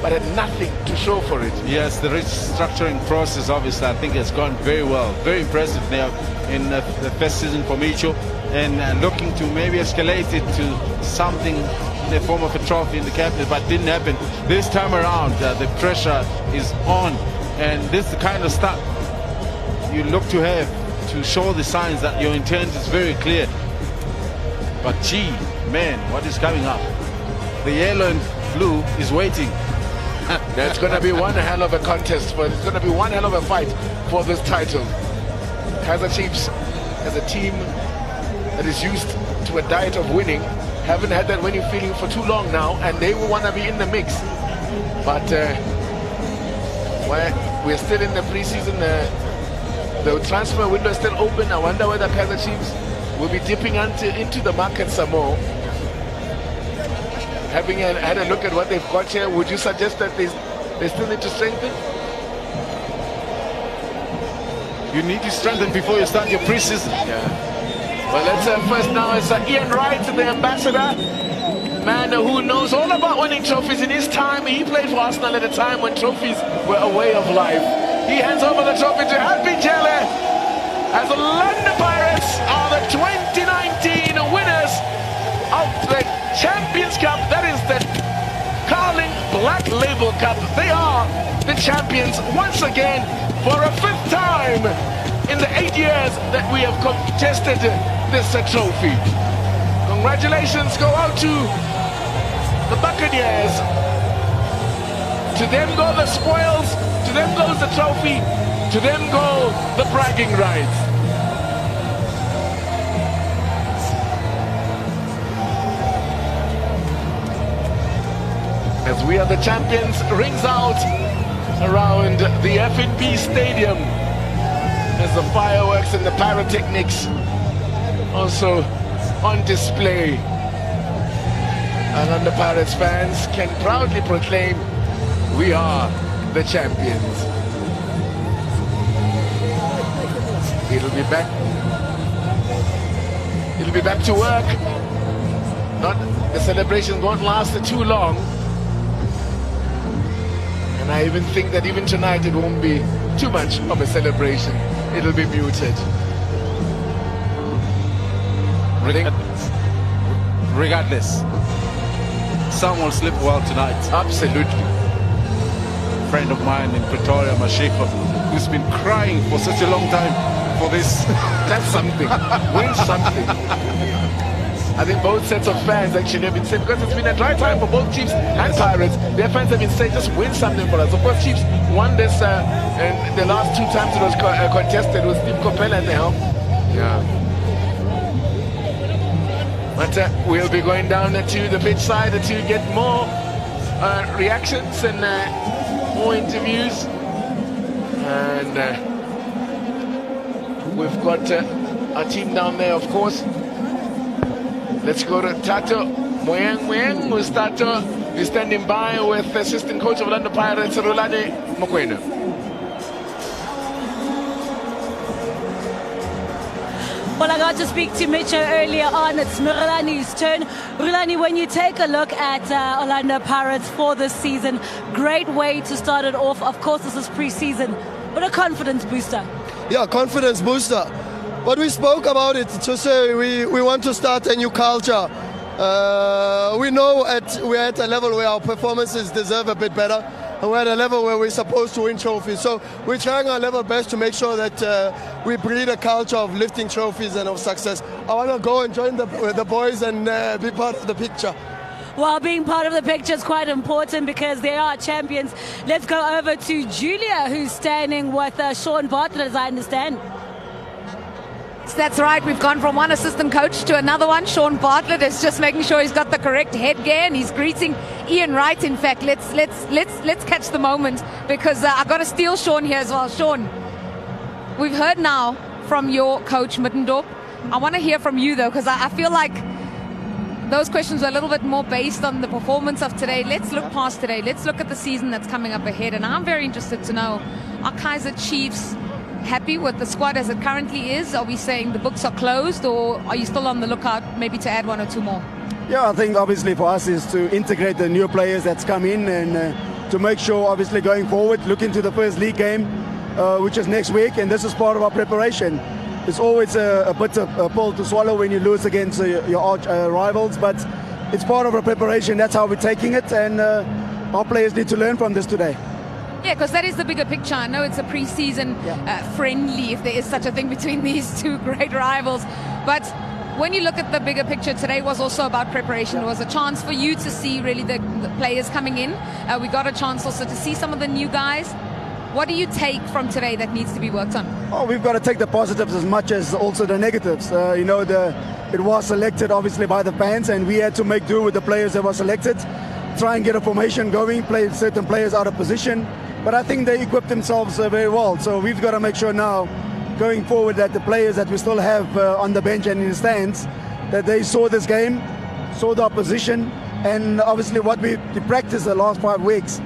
but had nothing to show for it. Yes, the restructuring process, obviously, I think has gone very well. Very impressive now in the first season for Micho, and looking to maybe escalate it to something in the form of a trophy in the cabinet, but didn't happen. This time around, the pressure is on, and this is the kind of stuff you look to have to show the signs that your intent is very clear. But gee, man, what is coming up? The yellow and blue is waiting. That's going to be one hell of a contest. It's going to be one hell of a fight for this title. Kaizer Chiefs, as a team that is used to a diet of winning, haven't had that winning feeling for too long now, and they will want to be in the mix. But we're still in the preseason. The transfer window is still open. I wonder whether Kaizer Chiefs will be dipping into the market some more. Having had a look at what they've got here, would you suggest that they still need to strengthen? You need to strengthen before you start your preseason. Yeah. Well, let's first now it's Ian Wright, the ambassador, man who knows all about winning trophies. In his time, he played for Arsenal at a time when trophies were a way of life. He hands over the trophy to Happy Jelle as the London Pirates are the 2019 winners of the Champions Cup. That is the Carling Black Label Cup. They are the champions once again for a 5th time in the 8 years that we have contested this trophy. Congratulations go out to the Buccaneers. To them go the spoils, to them goes the trophy, to them go the bragging rights. As we are the champions, rings out around the FNB Stadium as the fireworks and the pyrotechnics also on display. And the Pirates fans can proudly proclaim, we are the champions. It'll be back to work. The celebrations won't last too long. And I even think that even tonight it won't be too much of a celebration. It'll be muted. Regardless, some will sleep well tonight. Absolutely. A friend of mine in Pretoria, Mashiko, who's been crying for such a long time for this. That's something. Win something. I think both sets of fans actually have been saying, because it's been a dry time for both Chiefs and Pirates, their fans have been saying, just win something for us. Of course, Chiefs won this, and the last 2 times it was contested with Steve Coppell at the helm. Yeah. But we'll be going down to the pitch side to get more reactions and more interviews. And we've got our team down there, of course. Let's go to Tato Moyang, who's Tato. He's standing by with assistant coach of Orlando Pirates, Rulani Mokoena. Well, I got to speak to Micho earlier on. It's Rulani's turn. Rulani, when you take a look at Orlando Pirates for this season, great way to start it off. Of course, this is pre-season, but a confidence booster. Yeah, confidence booster. But we spoke about it to say we want to start a new culture. We know we're at a level where our performances deserve a bit better, and we're at a level where we're supposed to win trophies. So we're trying our level best to make sure that we breed a culture of lifting trophies and of success. I want to go and join the boys and be part of the picture. Well, being part of the picture is quite important because they are champions. Let's go over to Julia, who's standing with Sean Bartlett, as I understand. That's right. We've gone from one assistant coach to another one. Sean Bartlett is just making sure he's got the correct headgear, and he's greeting Ian Wright. In fact, let's catch the moment, because I've got to steal Sean here as well. Sean, we've heard now from your coach Middendorp. I want to hear from you though, because I feel like those questions are a little bit more based on the performance of today. Let's look past today. Let's look at the season that's coming up ahead, and I'm very interested to know, are Kaizer Chiefs happy with the squad as it currently is? Are we saying the books are closed, or are you still on the lookout maybe to add 1 or 2 more? Yeah, I think obviously for us is to integrate the new players that's come in, and to make sure obviously going forward, look into the first league game, which is next week, and this is part of our preparation. It's always a bit of a pill to swallow when you lose against your arch rivals, but it's part of our preparation. That's how we're taking it, and our players need to learn from this today. Yeah, because that is the bigger picture. I know it's a pre-season friendly, if there is such a thing, between these two great rivals. But when you look at the bigger picture, today was also about preparation. It was a chance for you to see really the players coming in. We got a chance also to see some of the new guys. What do you take from today that needs to be worked on? Oh, we've got to take the positives as much as also the negatives. It was selected obviously by the fans, and we had to make do with the players that were selected. Try and get a formation going, play certain players out of position. But I think they equipped themselves very well. So we've got to make sure now, going forward, that the players that we still have on the bench and in the stands, that they saw this game, saw the opposition, and obviously what we practiced the last 5 weeks